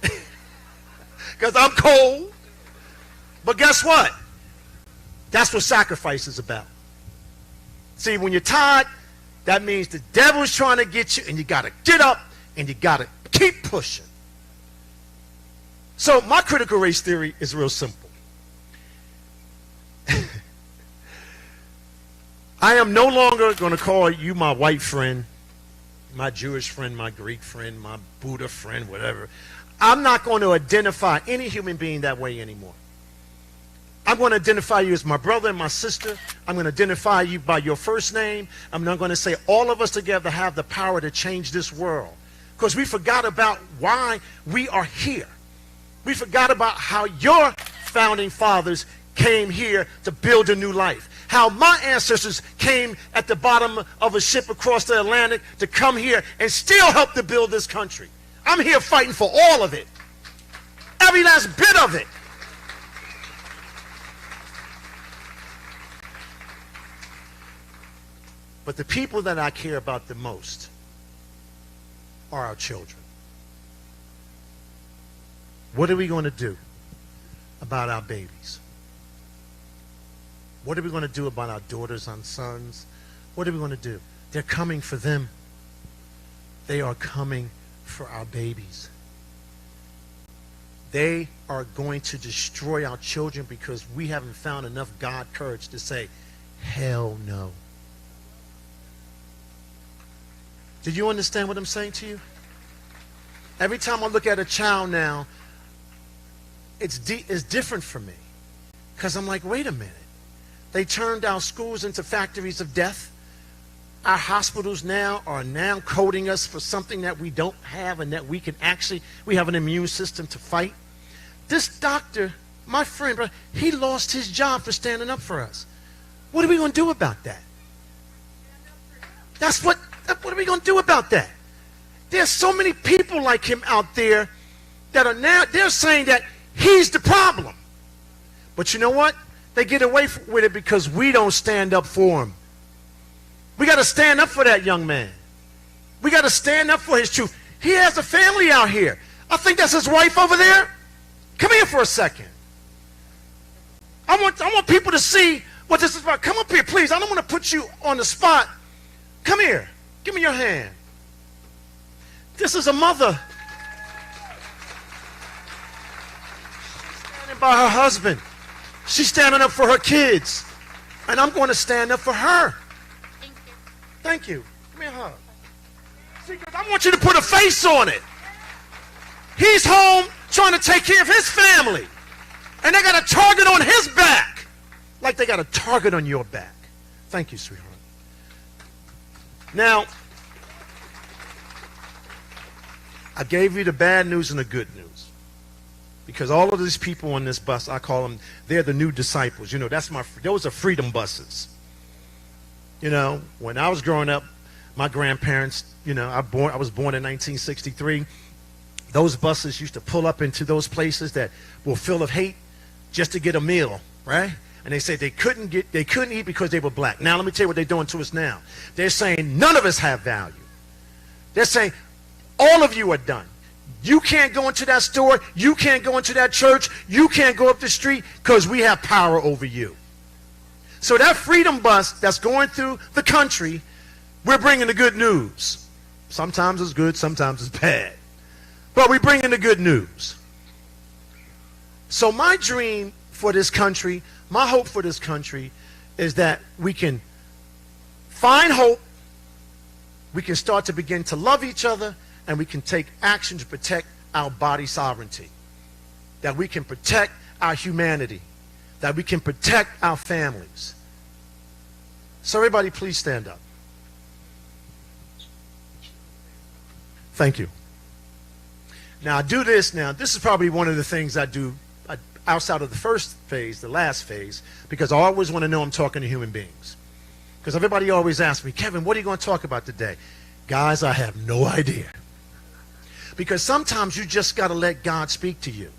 [SPEAKER 12] Because I'm cold. But guess what? That's what sacrifice is about. See, when you're tired, that means the devil is trying to get you, and you got to get up, and you got to keep pushing. So my critical race theory is real simple. I am no longer going to call you my white friend, my Jewish friend, my Greek friend, my Buddha friend, whatever. I'm not going to identify any human being that way anymore. I'm going to identify you as my brother and my sister. I'm going to identify you by your first name. I'm not going to say all of us together have the power to change this world. Because we forgot about why we are here. We forgot about how your founding fathers came here to build a new life. How my ancestors came at the bottom of a ship across the Atlantic to come here and still help to build this country. I'm here fighting for all of it. Every last bit of it. But the people that I care about the most are our children. What are we going to do about our babies? What are we going to do about our daughters and sons? What are we going to do? They're coming for them. They are coming for our babies. They are going to destroy our children because we haven't found enough God courage to say, hell no. Did you understand what I'm saying to you? Every time I look at a child now, it's different for me. Because I'm like, wait a minute. They turned our schools into factories of death. Our hospitals now are coding us for something that we don't have and that we can actually, we have an immune system to fight. This doctor, my friend, he lost his job for standing up for us. What are we going to do about that? What are we going to do about that? There's so many people like him out there that are now, they're saying that he's the problem. But you know what? They get away with it because we don't stand up for him. We got to stand up for that young man. We got to stand up for his truth. He has a family out here. I think that's his wife over there. Come here for a second. I want people to see what this is about. Come up here, please. I don't want to put you on the spot. Come here. Give me your hand. This is a mother. She's standing by her husband. She's standing up for her kids. And I'm going to stand up for her. Thank you. Thank you. Give me a hug. See, I want you to put a face on it. He's home trying to take care of his family. And they got a target on his back. Like they got a target on your back. Thank you, sweetheart. Now, I gave you the bad news and the good news. Because all of these people on this bus, I call them, they're the new disciples. You know, those are freedom buses. You know, when I was growing up, My grandparents, I was born in 1963. Those buses used to pull up into those places that were full of hate just to get a meal, right? And they said they couldn't eat because they were black. Now let me tell you what they're doing to us now. They're saying none of us have value. They're saying all of you are done. You can't go into that store. You can't go into that church. You can't go up the street because we have power over you. So that freedom bus that's going through the country, we're bringing the good news. Sometimes it's good, sometimes it's bad. But we're bringing the good news. So my dream for this country, my hope for this country is that we can find hope, we can start to begin to love each other, and we can take action to protect our body sovereignty. That we can protect our humanity. That we can protect our families. So everybody please stand up. Thank you. Now I do this now. This is probably one of the things I do outside of the first phase, the last phase, because I always want to know I'm talking to human beings. Because everybody always asks me, Kevin, what are you going to talk about today? Guys, I have no idea. Because sometimes you just got to let God speak to you.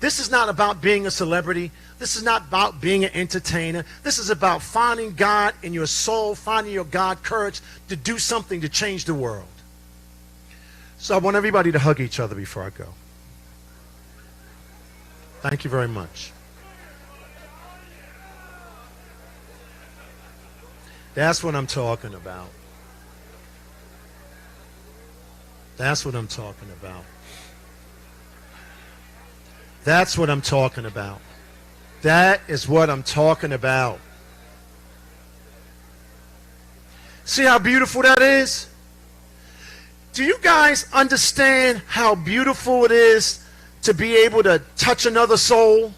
[SPEAKER 12] This is not about being a celebrity. This is not about being an entertainer. This is about finding God in your soul, finding your God courage to do something to change the world. So I want everybody to hug each other before I go. Thank you very much. That's what I'm talking about. That's what I'm talking about. That's what I'm talking about. That is what I'm talking about. See how beautiful that is? Do you guys understand how beautiful it is to be able to touch another soul,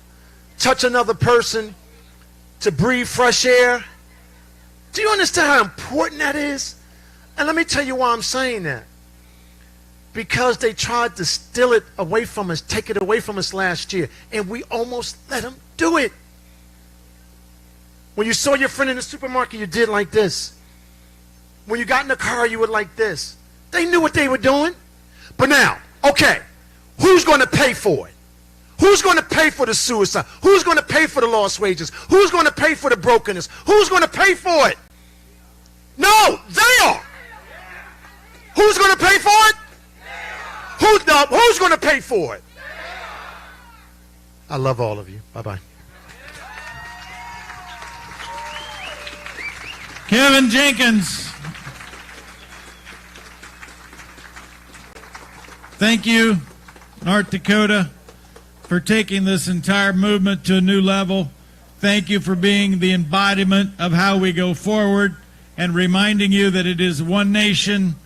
[SPEAKER 12] touch another person, to breathe fresh air? Do you understand how important that is? And let me tell you why I'm saying that. Because they tried to steal it away from us, take it away from us last year, and we almost let them do it. When you saw your friend in the supermarket, you did like this. When you got in the car, you were like this. They knew what they were doing. But now, okay, who's going to pay for it? Who's going to pay for the suicide? Who's going to pay for the lost wages? Who's going to pay for the brokenness? Who's going to pay for it? No, they are. Who's going to pay for it? Who's going to pay for it? I love all of you. Bye-bye.
[SPEAKER 4] Kevin Jenkins. Thank you, North Dakota, for taking this entire movement to a new level. Thank you for being the embodiment of how we go forward and reminding you that it is one nation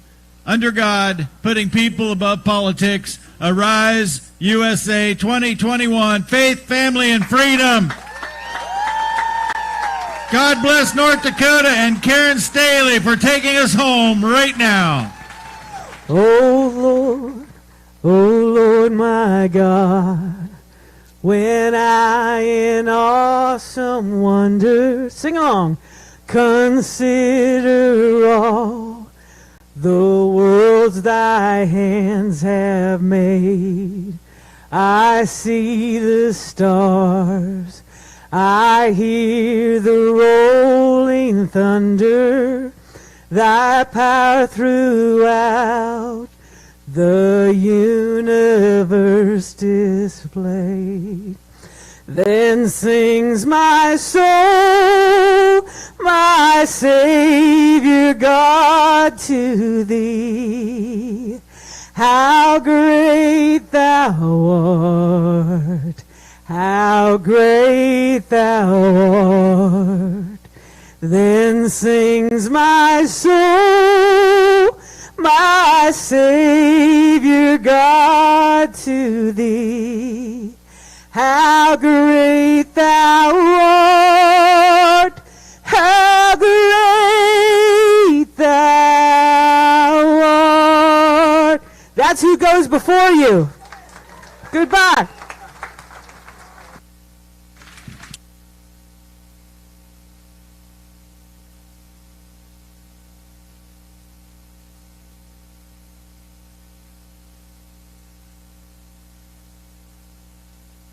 [SPEAKER 4] under God, putting people above politics. Arise, USA 2021, faith, family, and freedom. God bless North Dakota and Karen Staley for taking us home right now.
[SPEAKER 1] Oh Lord my God, when I in awesome wonder, sing along, consider all the worlds thy hands have made. I see the stars, I hear the rolling thunder, thy power throughout the universe displayed. Then sings my soul, my Savior God, to thee. How great thou art, how great thou art. Then sings my soul, my Savior God, to thee. How great thou art, how great thou art. That's who goes before you. Goodbye.